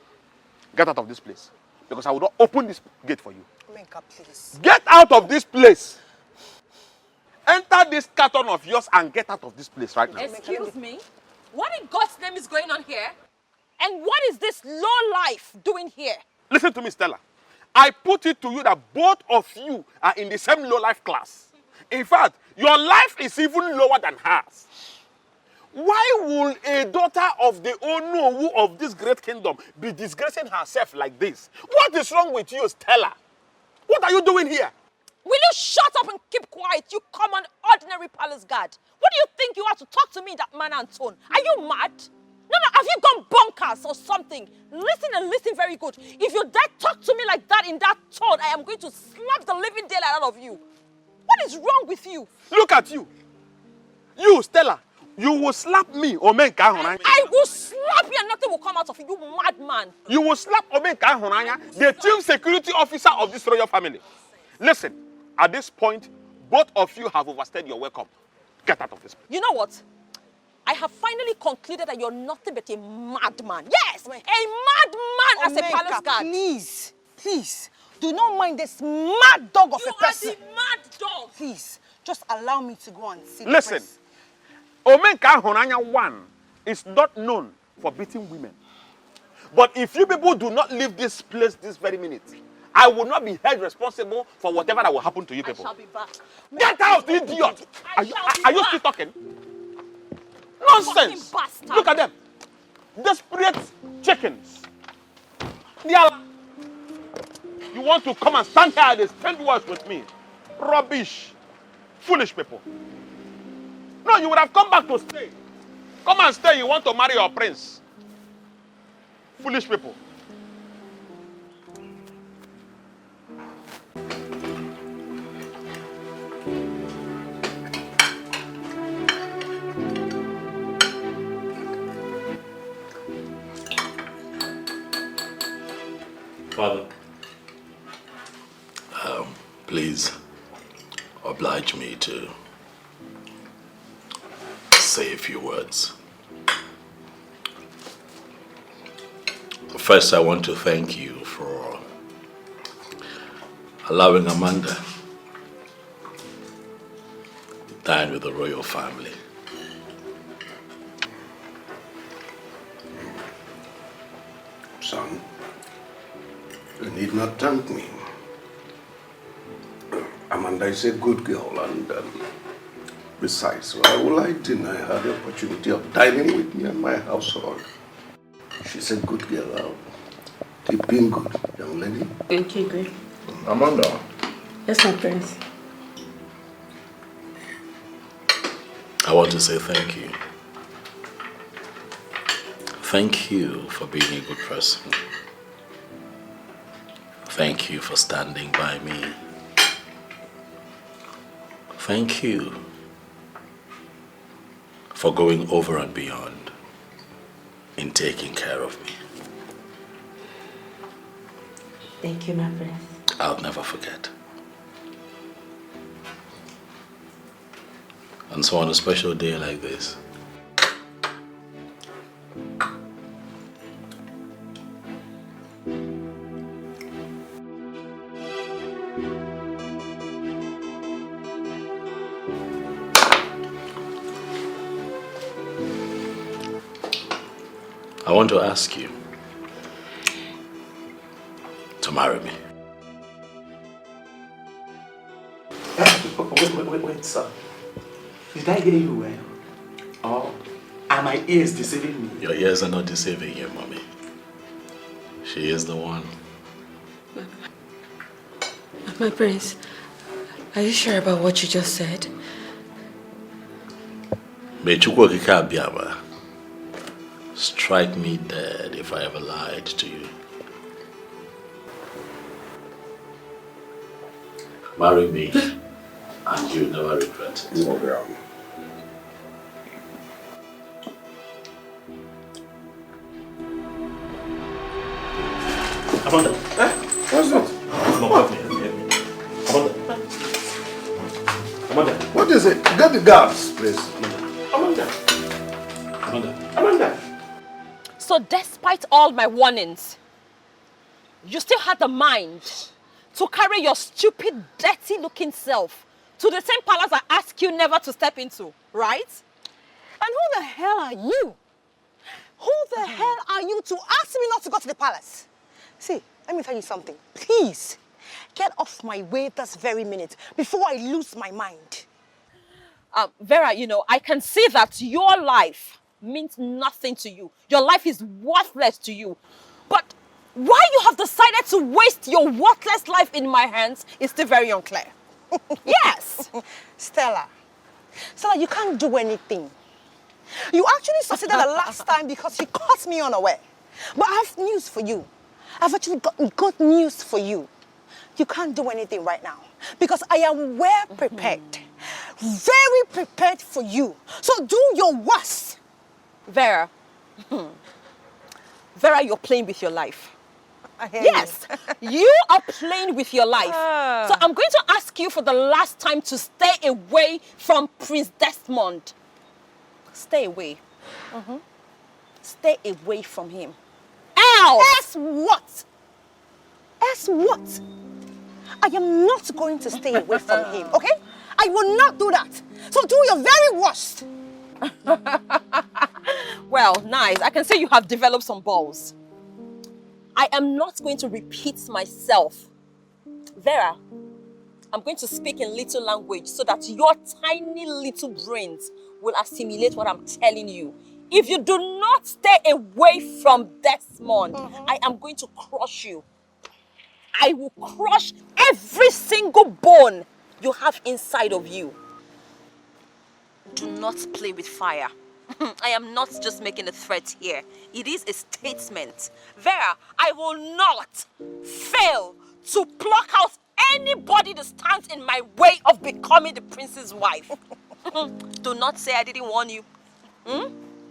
Get out of this place. Because I will not open this gate for you. Omenka, please. Get out of this place. Enter this carton of yours and get out of this place right now. Excuse me? What in God's name is going on here? And what is this low life doing here? Listen to me, Stella. I put it to you that both of you are in the same low life class. In fact, your life is even lower than hers. Why will a daughter of the Onowu of this great kingdom be disgracing herself like this? What is wrong with you, Stella? What are you doing here? Will you shut up and keep quiet, you common ordinary palace guard? What do you think you are to talk to me in that manner and tone? Are you mad? No, have you gone bonkers or something? Listen and listen very good. If you dare talk to me like that in that tone, I am going to slap the living daylight out of you. What is wrong with you? Look at you. You, Stella, you will slap me, Omenka Ahuranya. I will slap you and nothing will come out of you, you madman. You will slap Omenka Ahuranya, the chief security officer of this royal family. Listen, at this point, both of you have overstayed your welcome. Get out of this place. You know what? I have finally concluded that you're nothing but a madman. Yes, a madman as a palace guard. Please, do not mind this mad dog of a person. You are the mad dog. Please, just allow me to go and see the Listen, prince. Omenka Ahuranya 1 is not known for beating women. But if you people do not leave this place this very minute, I will not be held responsible for whatever that will happen to you people. I shall be back. Get out, idiot! Are you still talking? Nonsense! Look at them. Desperate chickens. They are... You want to come and stand here and spend words with me? Rubbish. Foolish people. No, you would have come back to stay. Come and stay. You want to marry your prince. Foolish people. Father, please oblige me to say a few words. First, I want to thank you for allowing Amanda to dine with the royal family. Son, you need not thank me. Amanda is a good girl, and besides, why will I deny her the opportunity of dining with me and my household? She's a good girl. Keep being good, young lady. Thank you, good. Amanda. Yes, my prince. I want to say thank you. Thank you for being a good person. Thank you for standing by me. Thank you for going over and beyond in taking care of me. Thank you, my prince. I'll never forget. And so on a special day like this, I want to ask you to marry me. Wait, sir. Did I hear you well? Or Are my ears deceiving me? Your ears are not deceiving you, mommy. She is the one. My prince, are you sure about what you just said? May Chukwu Okike Abiama strike me dead if I ever lied to you. Marry me, and you never regret it. No, girl. Amanda. What's it? No, help me. Amanda. What is it? Get the guards, please. Amanda. So despite all my warnings, you still had the mind to carry your stupid, dirty-looking self to the same palace I asked you never to step into, right? And who the hell are you? Who the hell are you to ask me not to go to the palace? See, let me tell you something. Please, get off my way this very minute before I lose my mind. Vera, you know, I can see that your life means nothing to you. Your life is worthless to you. But why you have decided to waste your worthless life in my hands is still very unclear. Yes! Stella, you can't do anything. You actually succeeded the last time because you caught me unaware. But I have news for you. I've actually got good news for you. You can't do anything right now because I am well prepared. Very prepared for you. So do your worst. Vera. Vera, you're playing with your life. Yes, you are playing with your life. So I'm going to ask you for the last time to stay away from Prince Desmond. Stay away. Stay away from him. Else! As what? As what? I am not going to stay away from him, okay? I will not do that. So do your very worst. Well, nice. I can say you have developed some balls. I am not going to repeat myself. Vera, I'm going to speak in little language so that your tiny little brains will assimilate what I'm telling you. If you do not stay away from Desmond, I am going to crush you. I will crush every single bone you have inside of you. Do not play with fire. I am not just making a threat here. It is a statement. Vera, I will not fail to pluck out anybody that stands in my way of becoming the prince's wife. Do not say I didn't warn you.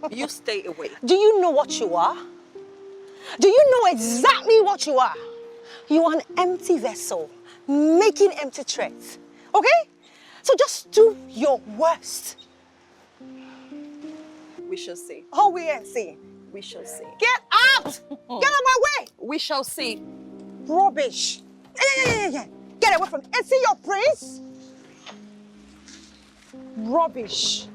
You stay away. Do you know what you are? Do you know exactly what you are? You are an empty vessel, making empty threats. Okay? So just do your worst. We shall see. Oh, we ain't see. We shall see. Get out! Get out of my way! We shall see. Rubbish. Yeah. Get away from me. And see your prince? Rubbish.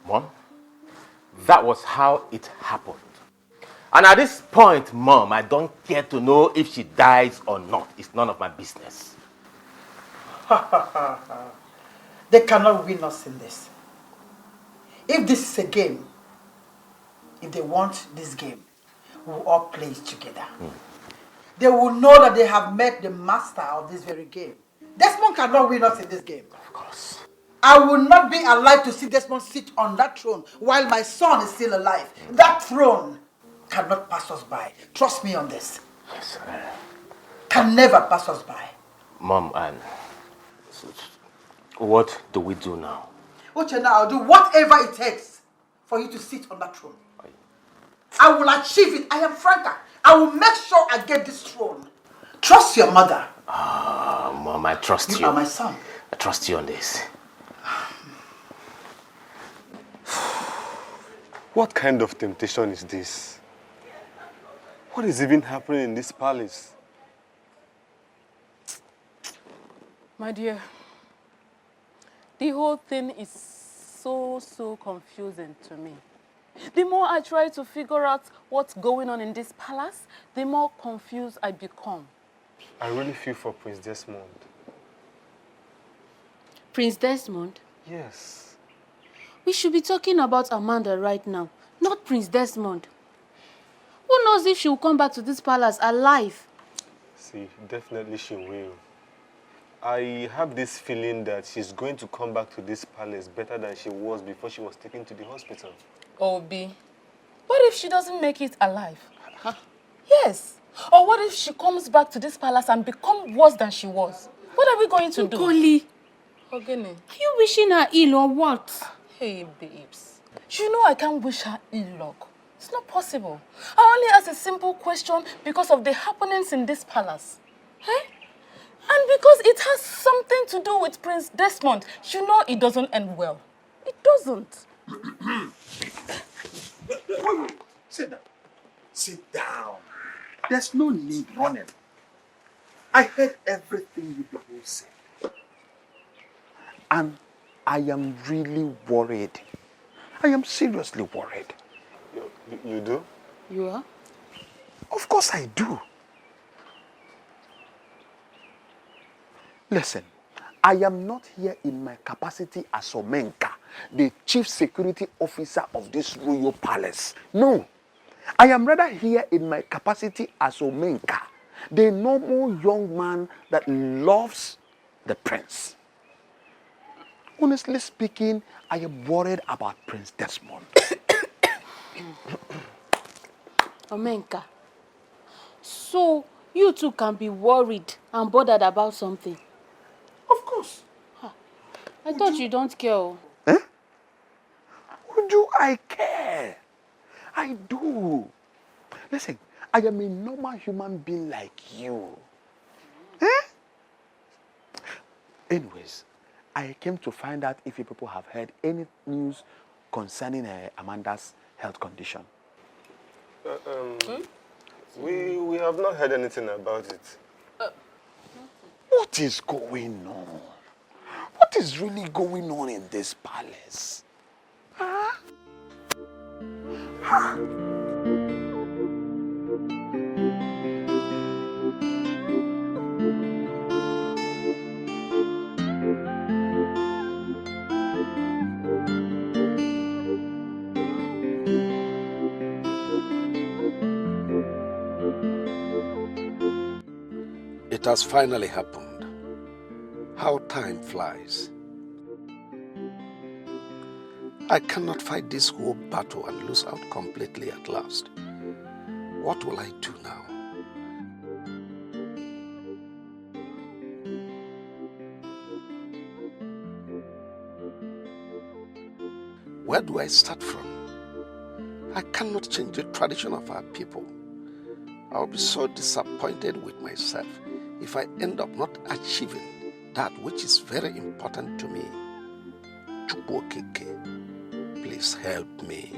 Mom, that was how it happened. And at this point, Mom, I don't care to know if she dies or not. It's none of my business. They cannot win us in this. If this is a game, if they want this game, we'll all play it together. They will know that they have met the master of this very game. Desmond cannot win us in this game. Of course. I will not be alive to see Desmond sit on that throne while my son is still alive. That throne cannot pass us by. Trust me on this. Yes, Can never pass us by. Mom, and what do we do now? Uchenna, I'll do whatever it takes for you to sit on that throne. I will achieve it. I am Franca. I will make sure I get this throne. Trust your mother. Mom, I trust you. You are my son. I trust you on this. What kind of temptation is this? What is even happening in this palace? My dear, The whole thing is so confusing to me. The more I try to figure out what's going on in this palace, the more confused I become. I really feel for Prince Desmond. Prince Desmond? Yes. We should be talking about Amanda right now, not Prince Desmond. Who knows if she will come back to this palace alive? See, definitely she will. I have this feeling that she's going to come back to this palace better than she was before she was taken to the hospital. Obi, what if she doesn't make it alive? Huh? Yes. Or what if she comes back to this palace and becomes worse than she was? What are we going to do? Nkoli, Ogene. are you wishing her ill or what? Hey, babes. You know I can't wish her ill luck. It's not possible. I only asked a simple question because of the happenings in this palace. Eh? And because it has something to do with Prince Desmond. You know it doesn't end well. It doesn't. Wait. Sit down. Sit down. There's no need running. I heard everything you people said. And I am really worried. I am seriously worried. You do? You are? Of course I do. Listen, I am not here in my capacity as Omenka, the chief security officer of this royal palace. No, I am rather here in my capacity as Omenka, the normal young man that loves the prince. Honestly speaking, I am worried about Prince Desmond. Omenka, so you two can be worried and bothered about something? Of course. I thought you don't care. Eh? Do I care? I do. Listen, I am a normal human being like you. Eh? Anyways, I came to find out if you people have heard any news concerning Amanda's health condition. We have not heard anything about it. What is going on? What is really going on in this palace? Huh? Huh? It has finally happened. How time flies. I cannot fight this whole battle and lose out completely at last. What will I do now? Where do I start from? I cannot change the tradition of our people. I'll be so disappointed with myself if I end up not achieving that which is very important to me. Chukwokeke, please help me.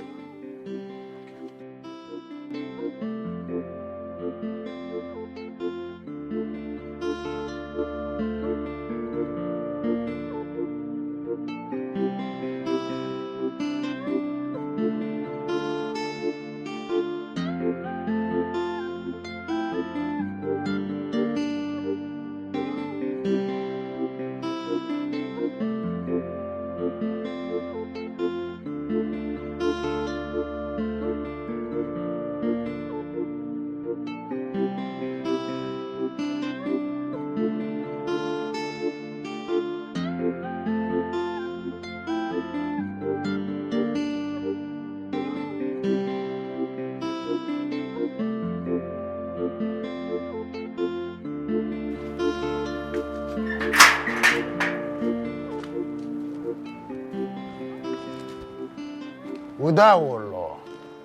Udawolo,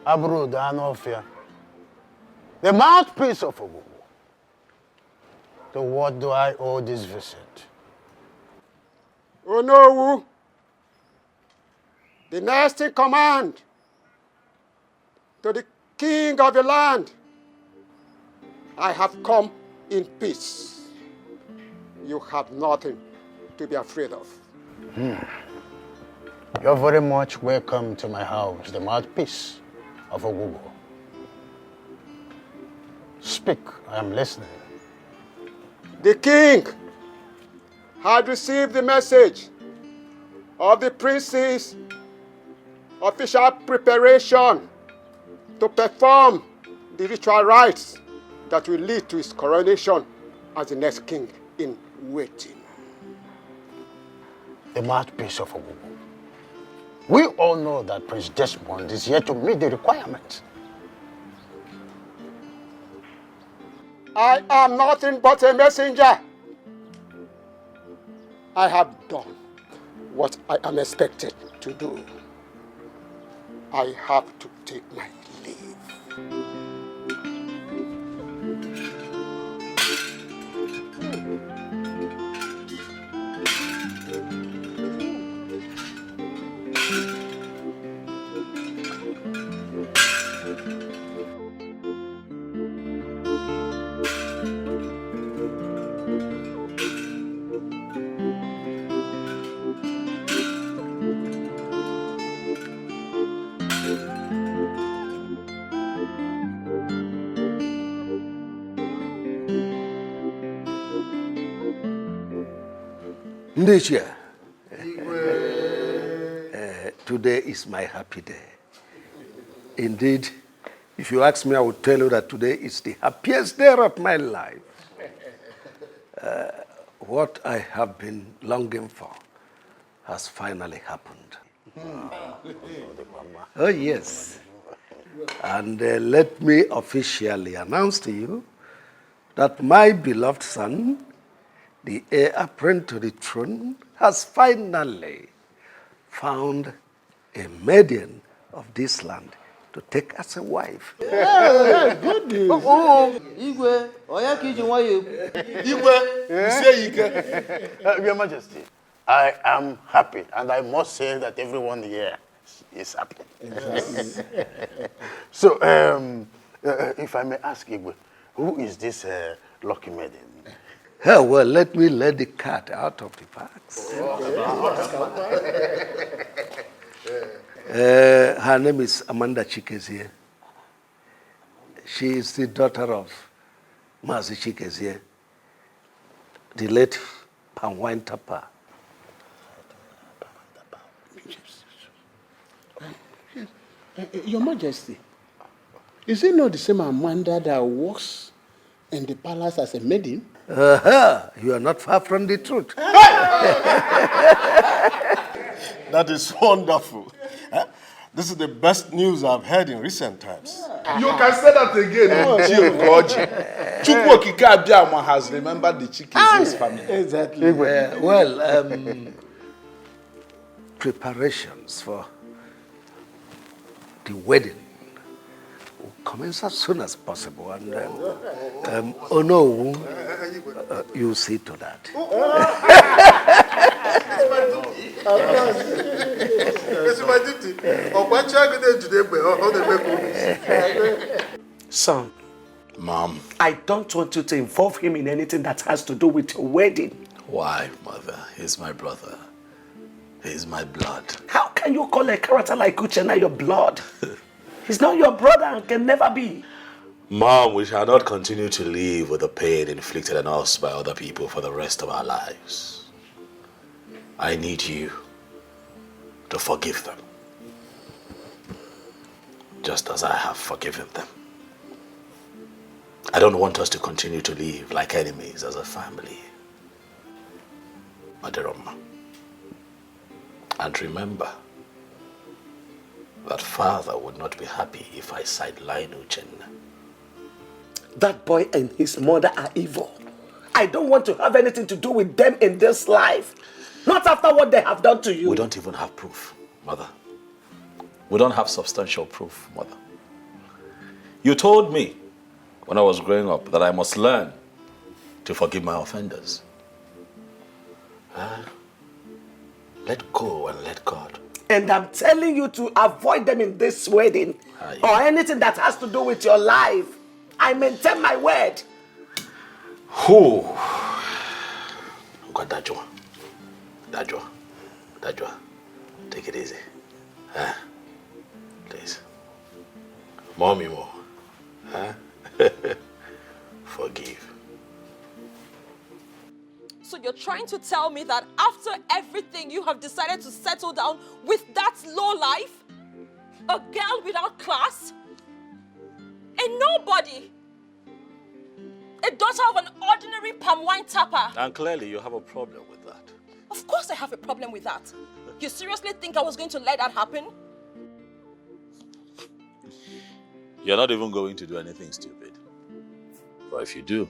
Abro Danofia, the mouthpiece of Ogugu. To what do I owe this visit? Onowu, the next in command to the king of the land. I have come in peace. You have nothing to be afraid of. You're very much welcome to my house, the mouthpiece of Ogugo. Speak, I am listening. The king had received the message of the prince's official preparation to perform the ritual rites that will lead to his coronation as the next king in waiting. The mouthpiece of Ogugo. We all know that Prince Desmond is here to meet the requirements. I am nothing but a messenger. I have done what I am expected to do. I have to take my leave. Ndichia, today is my happy day. Indeed, if you ask me, I will tell you that today is the happiest day of my life. What I have been longing for has finally happened. Oh, yes. And let me officially announce to you that my beloved son, the heir apparent to the throne, has finally found a maiden of this land to take as a wife. Good news. Igwe, you say Your Majesty, I am happy, and I must say that everyone here is happy. Yes. So, if I may ask Igwe, who is this lucky maiden? Oh, well, let me let the cat out of the box. Her name is Amanda Chikezie. She is the daughter of Mazi Chikezie, the late Panwine Tapa. Your Majesty, is it not the same Amanda that works in the palace as a maiden? You are not far from the truth. That is wonderful. This is the best news I've heard in recent times. You can say that again, Chiogoji. Chukwokike Abiyama has remembered the Chikeze's family. Exactly. Preparations for the wedding will commence as soon as possible. And you see to that. Son. Mom. I don't want you to involve him in anything that has to do with your wedding. Why, Mother? He's my brother. He's my blood. How can you call a character like Uchenna your blood? He's not your brother and can never be. Mom, we shall not continue to live with the pain inflicted on us by other people for the rest of our lives. I need you to forgive them, just as I have forgiven them. I don't want us to continue to live like enemies as a family. Maderoma. And remember that Father would not be happy if I sideline Uchenna. That boy and his mother are evil. I don't want to have anything to do with them in this life. Not after what they have done to you. We don't even have proof, Mother. We don't have substantial proof, Mother. You told me when I was growing up that I must learn to forgive my offenders. Let go and let God. And I'm telling you to avoid them in this wedding or anything that has to do with your life. I maintain my word. Who? God, Dajwa. Dajwa, take it easy. Huh? Please. Mommy more. Huh? Forgive. So you're trying to tell me that after everything you have decided to settle down with that low life? A girl without class? A nobody? A daughter of an ordinary palm wine tapper? And clearly you have a problem with that. Of course I have a problem with that. You seriously think I was going to let that happen? You're not even going to do anything stupid. But if you do,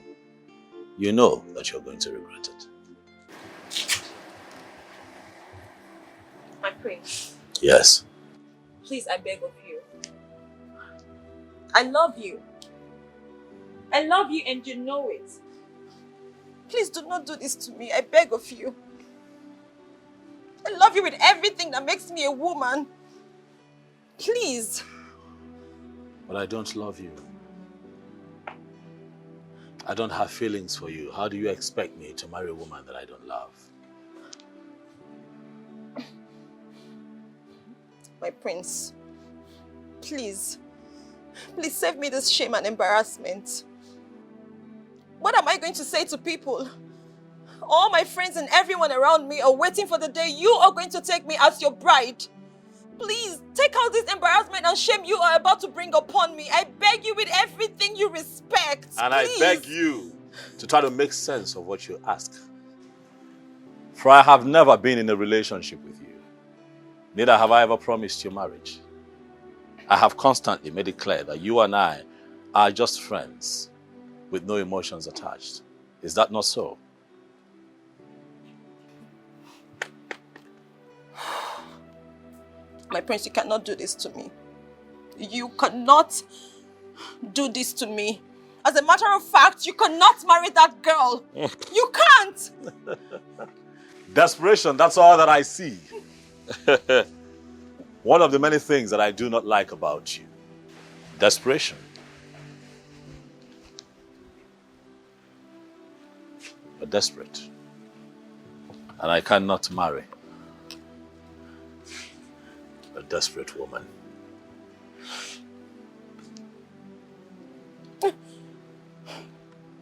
you know that you're going to regret it. My prince, Yes. please, I beg of you. I love you. I love you and you know it. Please do not do this to me. I beg of you. I love you with everything that makes me a woman. Please. But I don't love you. I don't have feelings for you. How do you expect me to marry a woman that I don't love? My prince, please. Please save me this shame and embarrassment. What am I going to say to people? All my friends and everyone around me are waiting for the day you are going to take me as your bride. Please, take out this embarrassment and shame you are about to bring upon me. I beg you with everything you respect. And please. I beg you to try to make sense of what you ask. For I have never been in a relationship with you. Neither have I ever promised you marriage. I have constantly made it clear that you and I are just friends with no emotions attached. Is that not so? My prince, you cannot do this to me. You cannot do this to me. As a matter of fact, you cannot marry that girl. You can't. Desperation, that's all that I see. One of the many things that I do not like about you. Desperation. You're desperate. And I cannot marry a desperate woman.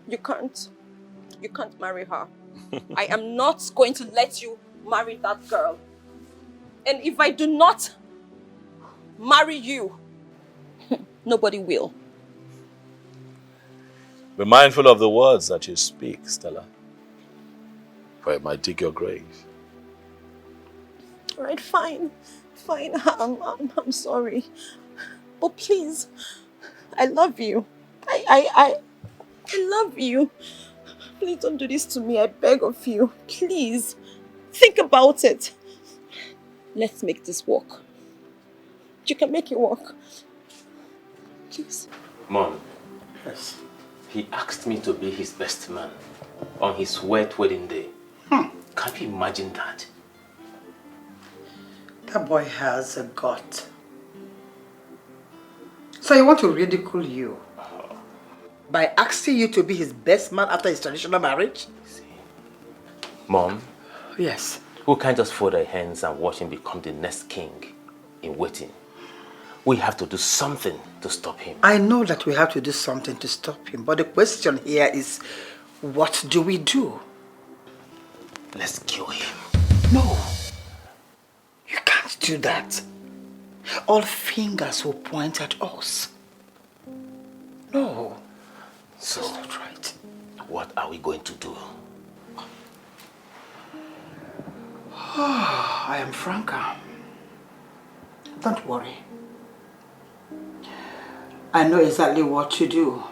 You can't. You can't marry her. I am not going to let you marry that girl. And if I do not marry you, nobody will. Be mindful of the words that you speak, Stella, for it might dig your grave. All right, fine. Fine, I'm sorry. But please, I love you. I love you. Please don't do this to me, I beg of you. Please, think about it. Let's make this work. You can make it work. Please. Mom. Yes. He asked me to be his best man on his wet wedding day. Can you imagine that? That boy has a gut. So you want to ridicule you? By asking you to be his best man after his traditional marriage? Mom? Yes. We can't just fold our hands and watch him become the next king in waiting. We have to do something to stop him. I know that we have to do something to stop him, but the question here is, what do we do? Let's kill him. No. You can't do that. All fingers will point at us. No. So, that's not right. What are we going to do? I am Franca. Don't worry. I know exactly what to do.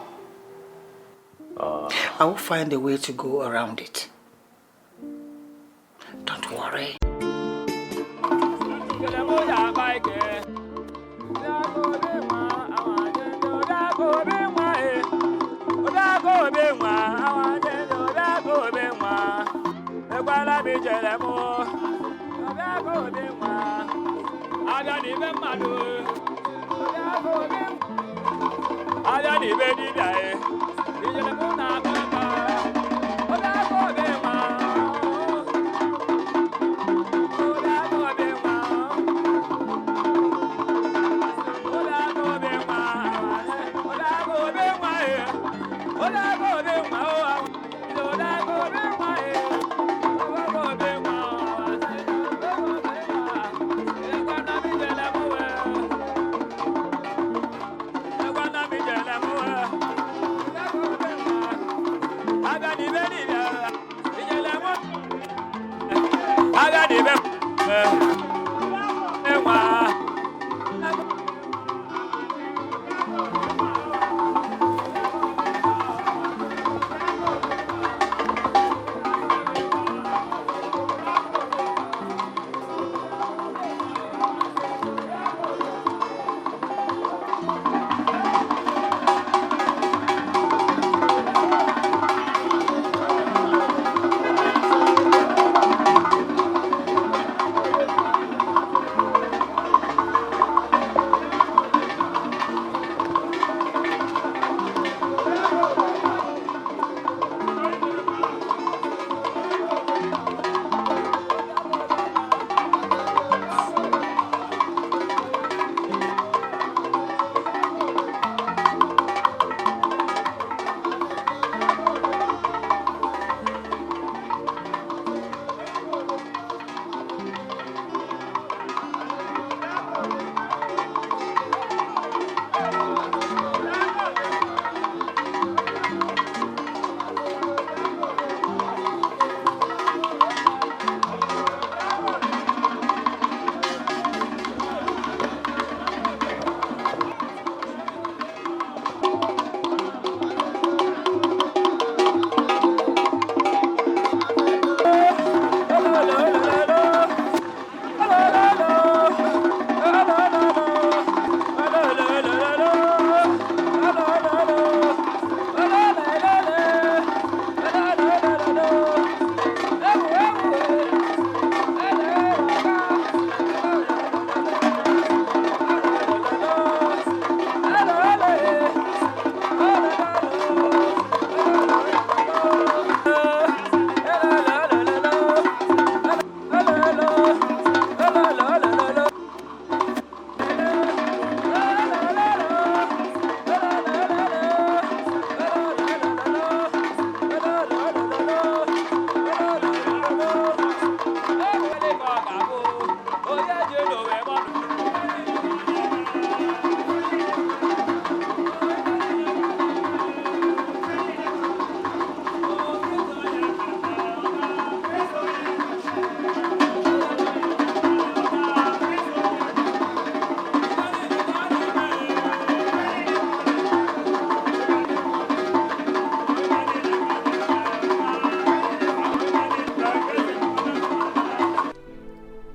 I will find a way to go around it. Don't worry.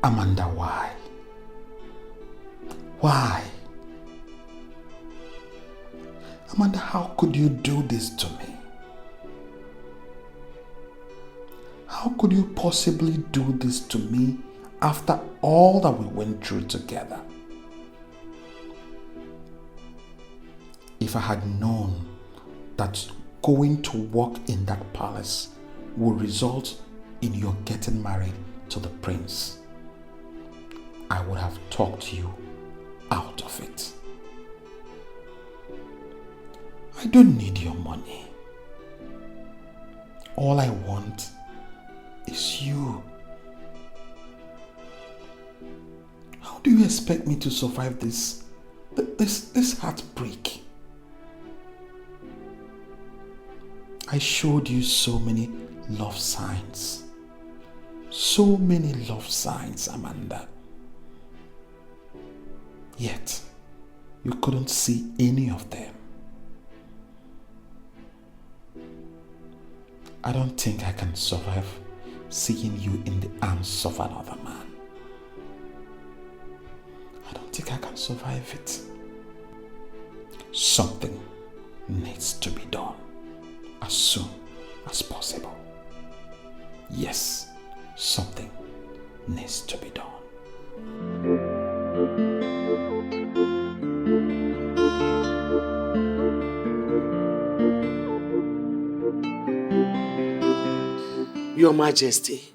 Amanda, why? Why? Amanda, how could you do this to me? How could you possibly do this to me after all that we went through together? If I had known that going to work in that palace would result in your getting married to the prince, I would have talked you out of it. I don't need your money. All I want is you. How do you expect me to survive this heartbreak? I showed you so many love signs. So many love signs, Amanda. Yet, you couldn't see any of them. I don't think I can survive seeing you in the arms of another man. I don't think I can survive it. Something needs to be done as soon as possible. Yes, something needs to be done. Your Majesty,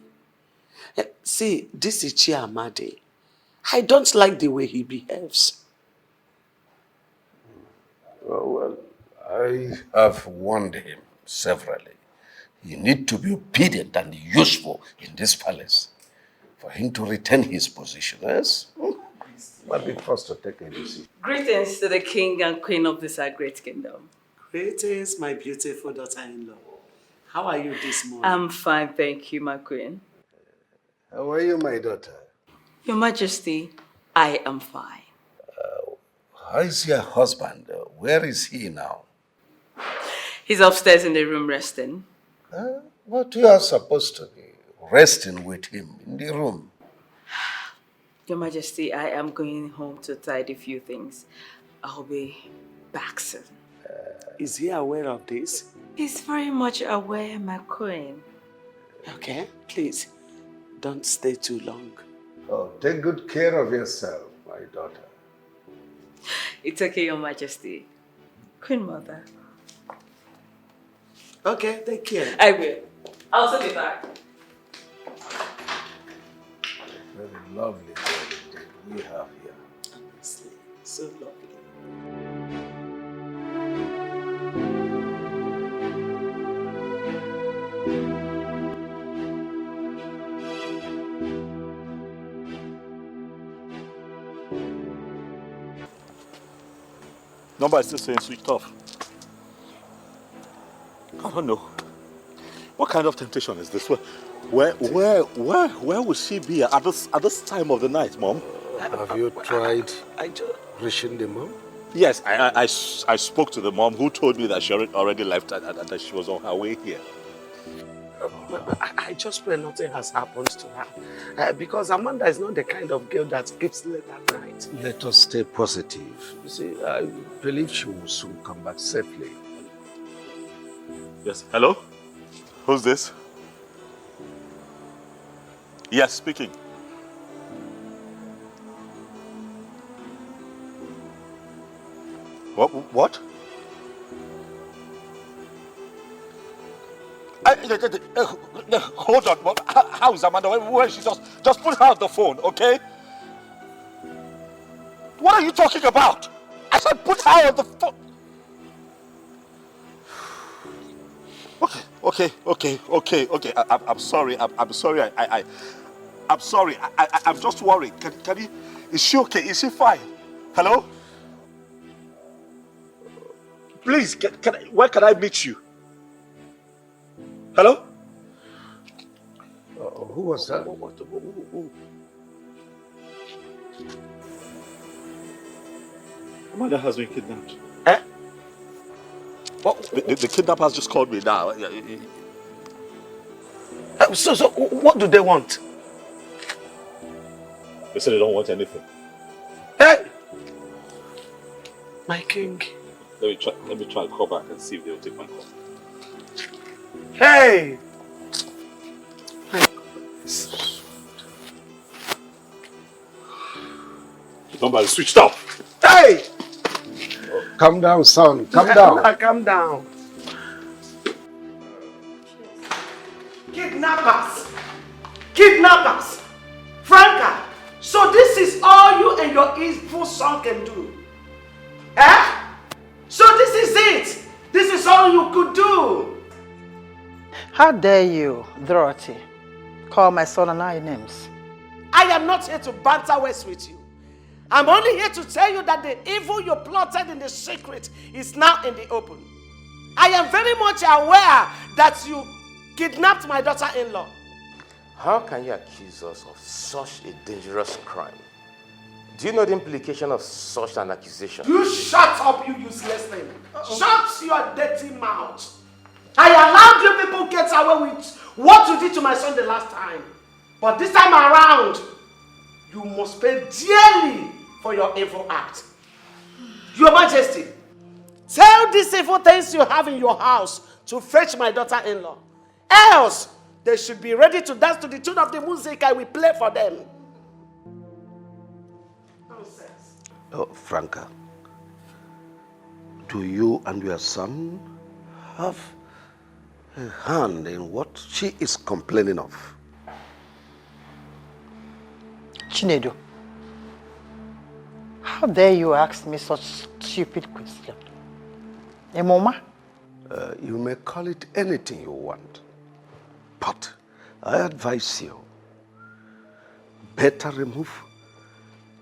see, this is Chiamade. I don't like the way he behaves. Well, I have warned him severally. You need to be obedient and useful in this palace for him to retain his position. Yes? But be forced to take a decision. Greetings to the king and queen of this our great kingdom. Greetings, my beautiful daughter-in-law. How are you this morning? I'm fine, thank you, my queen. How are you, my daughter? Your Majesty, I am fine. How is your husband? Where is he now? He's upstairs in the room resting. But you are supposed to be resting with him in the room. Your Majesty, I am going home to tidy a few things. I'll be back soon. Is he aware of this? He's very much aware, my queen. Okay, please, don't stay too long. Oh, take good care of yourself, my daughter. It's okay, Your Majesty. Queen Mother. Okay, take care. I will. I'll soon be back. Very lovely day we have here. Honestly, so lovely. Number is still saying switched off. I don't know. What kind of temptation is this? Where would she be at this time of the night, Mom? Have you tried reaching the mom? Yes, I spoke to the mom who told me that she already left and that she was on her way here. I just pray nothing has happened to her. Because Amanda is not the kind of girl that sleeps late at night. Let us stay positive. You see, I believe she will soon come back safely. Yes, hello? Who's this? Yes, speaking. What? Hold on. How is Amanda? Where is she? Just put her on the phone, okay? What are you talking about? I said put her on the phone. Okay. I'm sorry. I'm sorry. I'm sorry. I'm just worried. Can you? Is she okay? Is she fine? Hello? Please, where can I meet you? Hello? Who was that? Amanda has been kidnapped. Eh? The kidnappers just called me now. So what do they want? They said they don't want anything. Hey! My king. Let me try and call back and see if they'll take my call. Hey! The number is switched off. Hey! Calm down, son. Calm down. Calm down. Kidnappers! Kidnappers! Franca, so this is all you and your evil son can do? Eh? So this is it? This is all you could do? How dare you, Dorothy, call my son and I names? I am not here to banter words with you. I'm only here to tell you that the evil you plotted in the secret is now in the open. I am very much aware that you kidnapped my daughter-in-law. How can you accuse us of such a dangerous crime? Do you know the implication of such an accusation? You shut up, you useless thing. Shut your dirty mouth. I allowed you people to get away with what you did to my son the last time. But this time around, you must pay dearly for your evil act. Your Majesty, tell these evil things you have in your house to fetch my daughter-in-law. Else, they should be ready to dance to the tune of the music I will play for them. Oh, Franca, do you and your son have a hand in what she is complaining of? Chinedu, how dare you ask me such stupid question? Emoma? You may call it anything you want, but I advise you, better remove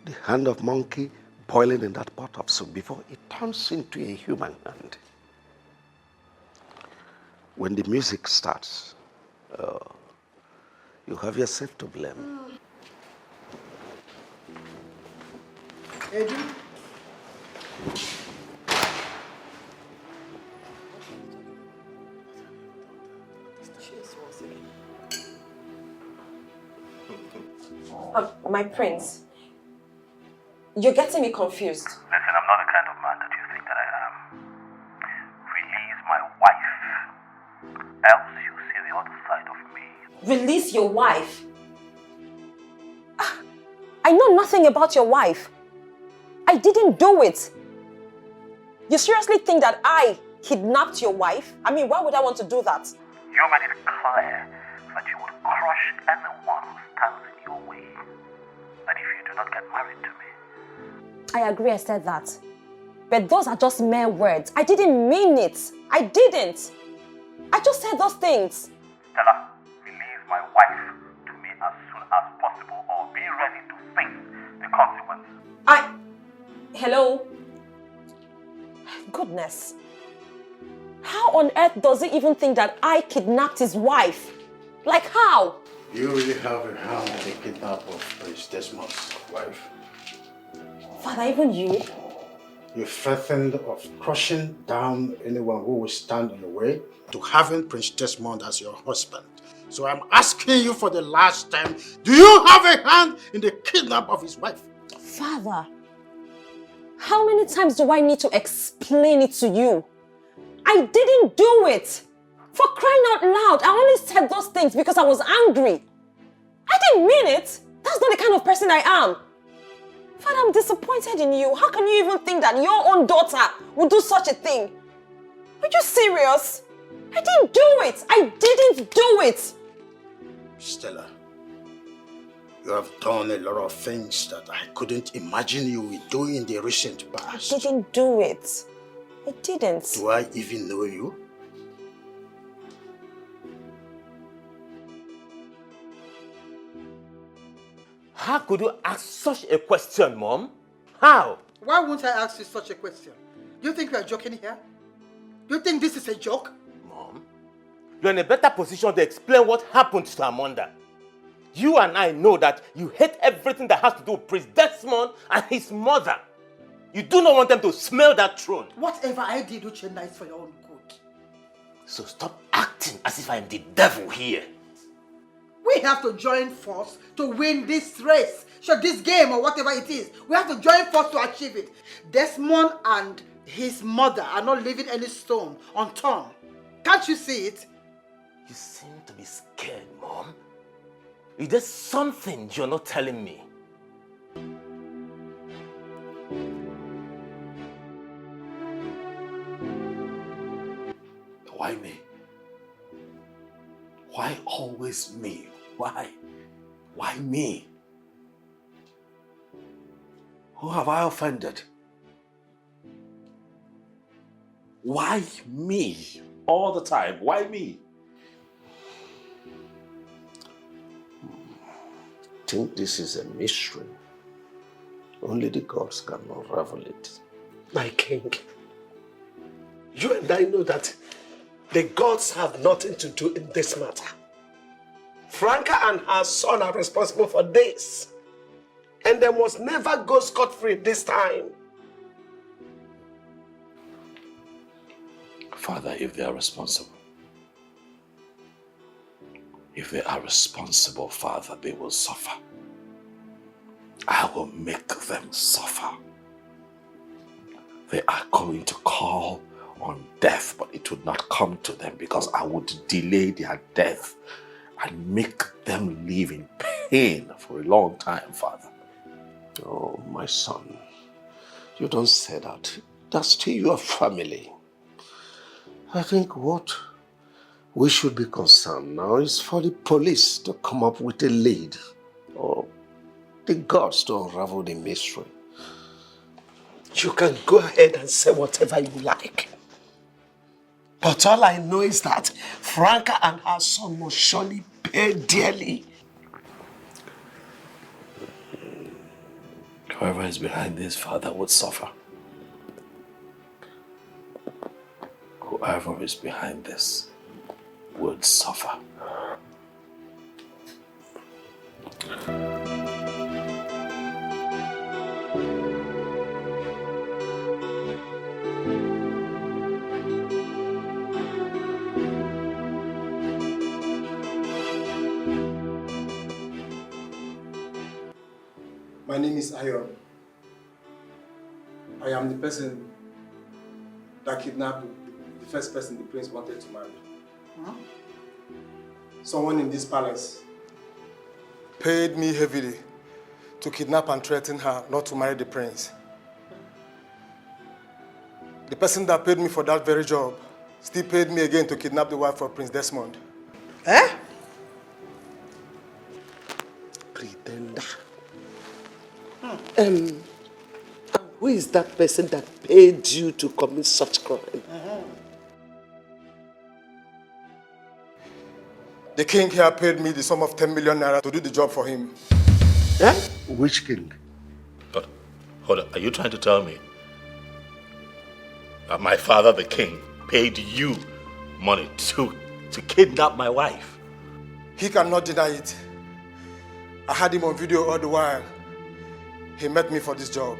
the hand of monkey boiling in that pot of soup before it turns into a human hand. When the music starts, you have yourself to blame. Edu? My prince, you're getting me confused. Listen, I'm not the kind of man that you think that I am. Release my wife, else you see the other side of me. Release your wife? I know nothing about your wife. I didn't do it. You seriously think that I kidnapped your wife? I mean, why would I want to do that? You made it clear that you would crush anyone who stands in your way. That if you do not get married to me. I agree I said that. But those are just mere words. I didn't mean it. I didn't. I just said those things. Stella, release my wife to me as soon as possible or be ready to face the consequences. Hello? Goodness. How on earth does he even think that I kidnapped his wife? Like how? You really have a hand in the kidnap of Prince Desmond's wife. Father, even you? You threatened of crushing down anyone who will stand on the way to having Prince Desmond as your husband. So I'm asking you for the last time, do you have a hand in the kidnap of his wife? Father, how many times do I need to explain it to you? I didn't do it. For crying out loud, I only said those things because I was angry. I didn't mean it. That's not the kind of person I am. Father, I'm disappointed in you. How can you even think that your own daughter would do such a thing? Are you serious? I didn't do it. I didn't do it. Stella, you have done a lot of things that I couldn't imagine you were doing in the recent past. I didn't do it. I didn't. Do I even know you? How could you ask such a question, Mom? How? Why won't I ask you such a question? Do you think we are joking here? Do you think this is a joke? Mom, you're in a better position to explain what happened to Amanda. You and I know that you hate everything that has to do with Prince Desmond and his mother. You do not want them to smell that throne. Whatever I did, Uchenna, is for your own good. So stop acting as if I'm the devil here. We have to join force to win this race Sure, this game or whatever it is, we have to join force to achieve it. Desmond and his mother are not leaving any stone unturned. Can't you see it? You seem to be scared, Mom. Is there something you're not telling me? Why me? Why always me? Why? Why me? Who have I offended? Why me? All the time, why me? I think this is a mystery. Only the gods can unravel it. My king, you and I know that the gods have nothing to do in this matter. Franca and her son are responsible for this. And they must never go scot-free this time. Father, if they are responsible, Father, they will suffer. I will make them suffer. They are going to call on death, but it would not come to them because I would delay their death and make them live in pain for a long time, Father. Oh, my son, you don't say that. That's still your family. I think what we should be concerned now is for the police to come up with a lead, or the gods to unravel the mystery. You can go ahead and say whatever you like. But all I know is that Franca and her son must surely pay dearly. Whoever is behind this, Father, would suffer. Whoever is behind this would suffer. My name is Ayon. I am the person that kidnapped the first person the prince wanted to marry. Huh? Someone in this palace paid me heavily to kidnap and threaten her not to marry the prince. The person that paid me for that very job still paid me again to kidnap the wife of Prince Desmond. Eh? Pretender. Who is that person that paid you to commit such crime? The king here paid me the sum of 10 million naira to do the job for him. Eh? Which king? Hold on, are you trying to tell me that my father, the king, paid you money to kidnap my wife? He cannot deny it. I had him on video all the while. He met me for this job.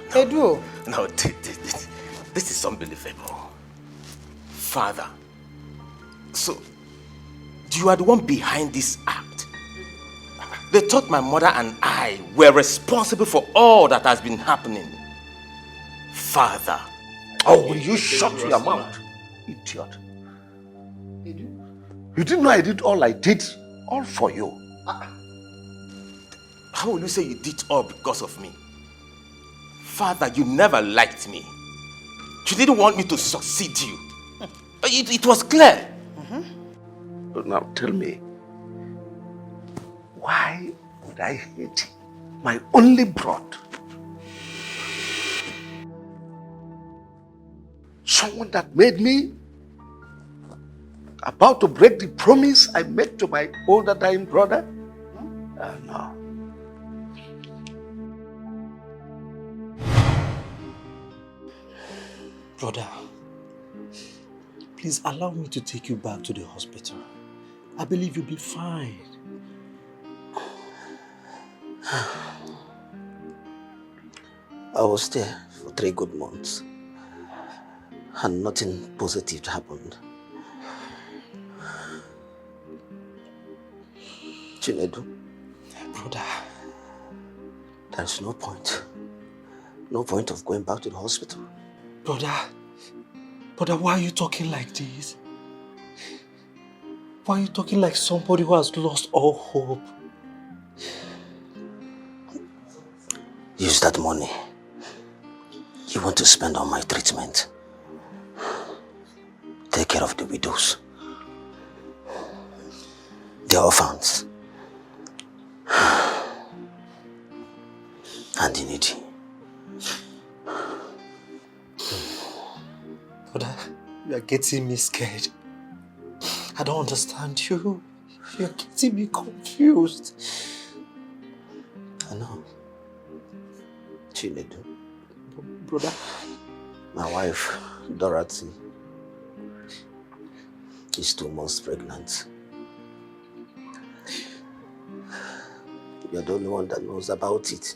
Edu. No, this is unbelievable. Father, so you are the one behind this act. They thought my mother and I were responsible for all that has been happening. Father. Oh, will you shut your mouth, idiot? You didn't know I did all I did, all for you. How will you say you did all because of me? Father, you never liked me. You didn't want me to succeed you. It was clear. But now tell me, why would I hate my only brother? Someone that made me about to break the promise I made to my older dying brother? No. Brother, please allow me to take you back to the hospital. I believe you'll be fine. I was there for 3 good months and nothing positive happened. Brother, There's no point. No point of going back to the hospital. Brother, why are you talking like this? Why are you talking like somebody who has lost all hope? Use that money you want to spend on my treatment. Take care of the widows, the orphans, and the needy. Brother, you are getting me scared. I don't understand you. You're getting me confused. I know. Chinedu. Brother. My wife, Dorothy, is 2 months pregnant. You're the only one that knows about it.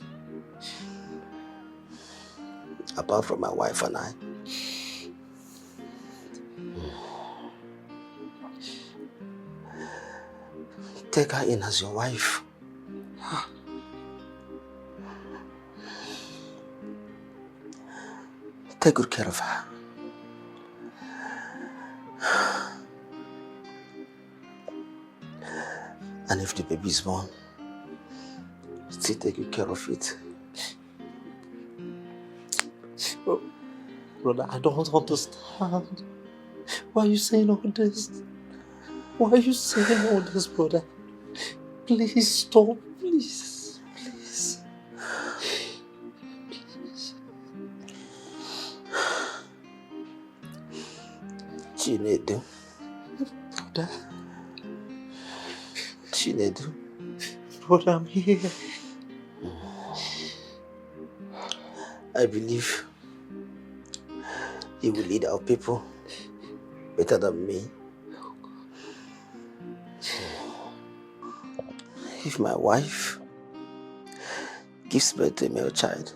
Apart from my wife and I. Take her in as your wife. Take good care of her. And if the baby is born, still take good care of it. Oh, brother, I don't understand. Why are you saying all this? Why are you saying all this, brother? Please stop, please. Please. Chinedu. Brother. Chinedu. Brother, I'm here. I believe you will lead our people better than me. If my wife gives birth to a male child,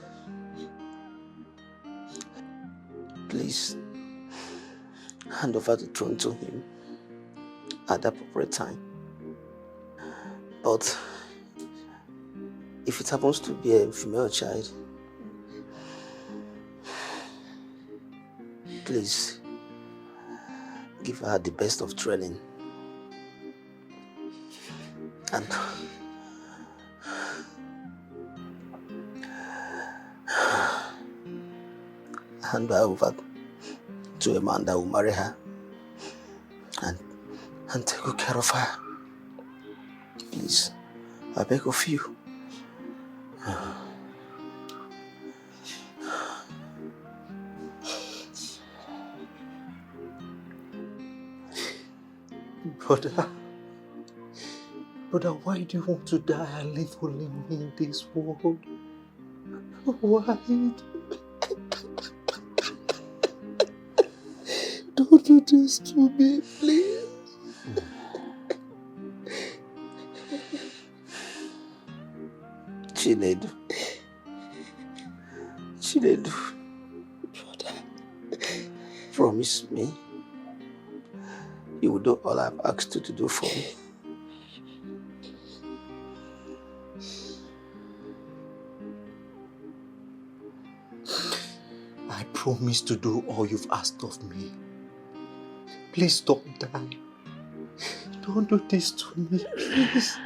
please hand over the throne to him at the appropriate time. But if it happens to be a female child, please give her the best of training and hand her over to a man that will marry her and take good care of her. Please, I beg of you. Brother, why do you want to die and leave only me in this world? Why? Don't do this to me, please. Chinedu. Chinedu. Brother, promise me you will do all I've asked you to do for me. I promise to do all you've asked of me. Please don't die. Don't do this to me, please.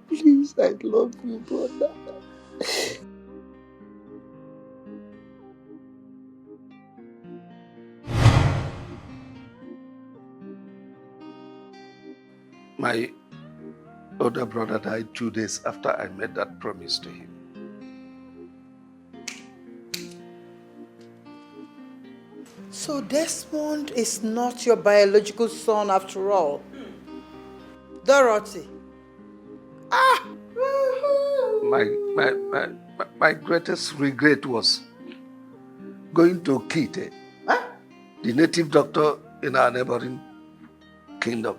Please, I love you, brother. My older brother died 2 days after I made that promise to him. So Desmond is not your biological son after all. Dorothy. My greatest regret was going to Kite, the native doctor in our neighboring kingdom,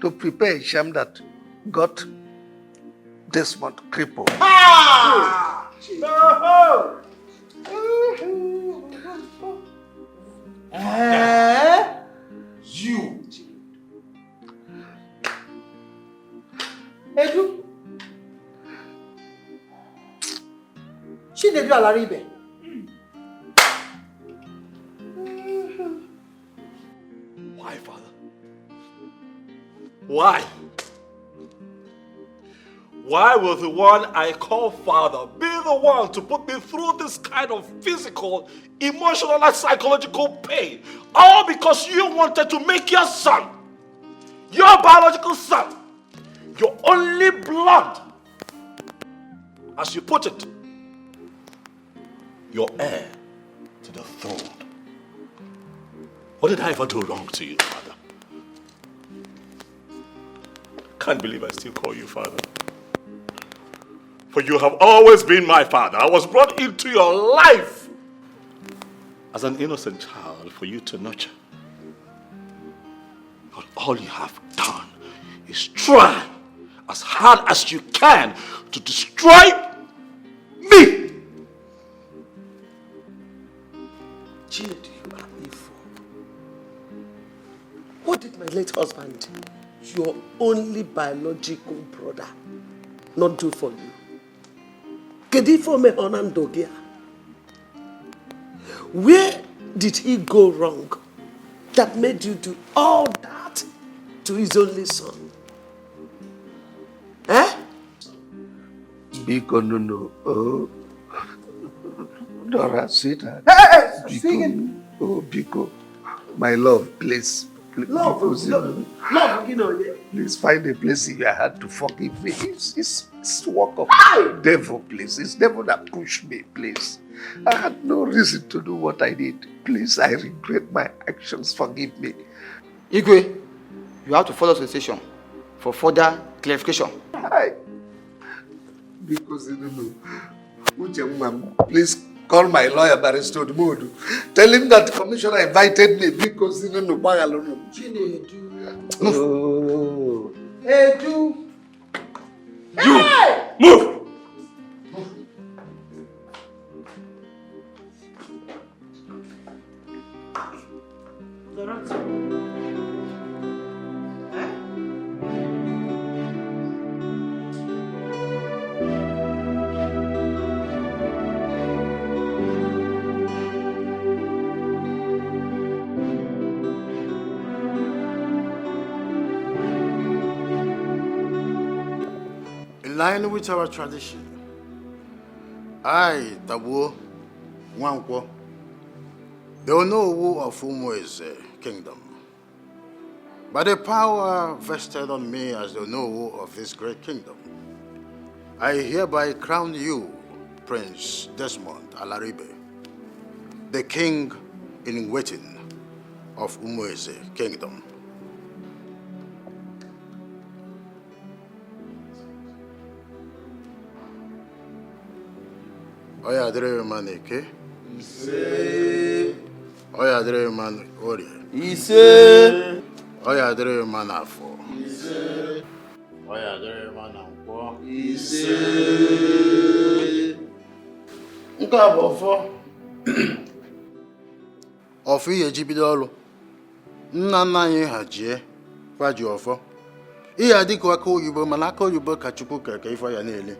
to prepare a sham that got Desmond Cripple. You. Edu. She did Alaribe. Why, Father? Why? Why will the one I call Father be the one to put me through this kind of physical, emotional, and psychological pain? All because you wanted to make your son, your biological son, your only blood, as you put it, your heir to the throne. What did I ever do wrong to you, Father? Can't believe I still call you Father. For you have always been my father. I was brought into your life as an innocent child for you to nurture. But all you have done is try as hard as you can to destroy me. Child, you are evil. What did my late husband, your only biological brother, not do for you? Where did he go wrong that made you do all that to his only son? Eh? Biko, no. Oh. Dora, sweetheart. Hey, singing. Oh, Biko. My love, please. Love, please find a place in your heart to forgive me. It's work of devil, please. It's devil that pushed me, please. I had no reason to do what I did. Please, I regret my actions. Forgive me. Igwe, you have to follow the station for further clarification. Hi. Because you don't know. Please call my lawyer, Barrister Modu. Tell him that the commissioner invited me because he didn't know. Oh. Edu. You! Hey! Move! In line with our tradition, I, Tabu, Wankwo, the Onowu of Umueze kingdom, by the power vested on me as the Onowu of this great kingdom, I hereby crown you, Prince Desmond Alaribe, the king in waiting of Umueze kingdom. Oya dere man eke. Ise. Oya dere man orie. Ise. Oya dere man afo. Ise. Oya dere man ankwo. Ise. Nke a bụ ọfọ. Ọfọ ihe ji bido ọrụ. Nna nna anyị ha jie kwa ji ọfọ. Ihe adịghị aka oyibo mana aka oyibo ka Chukwu keke ife ya na-ele.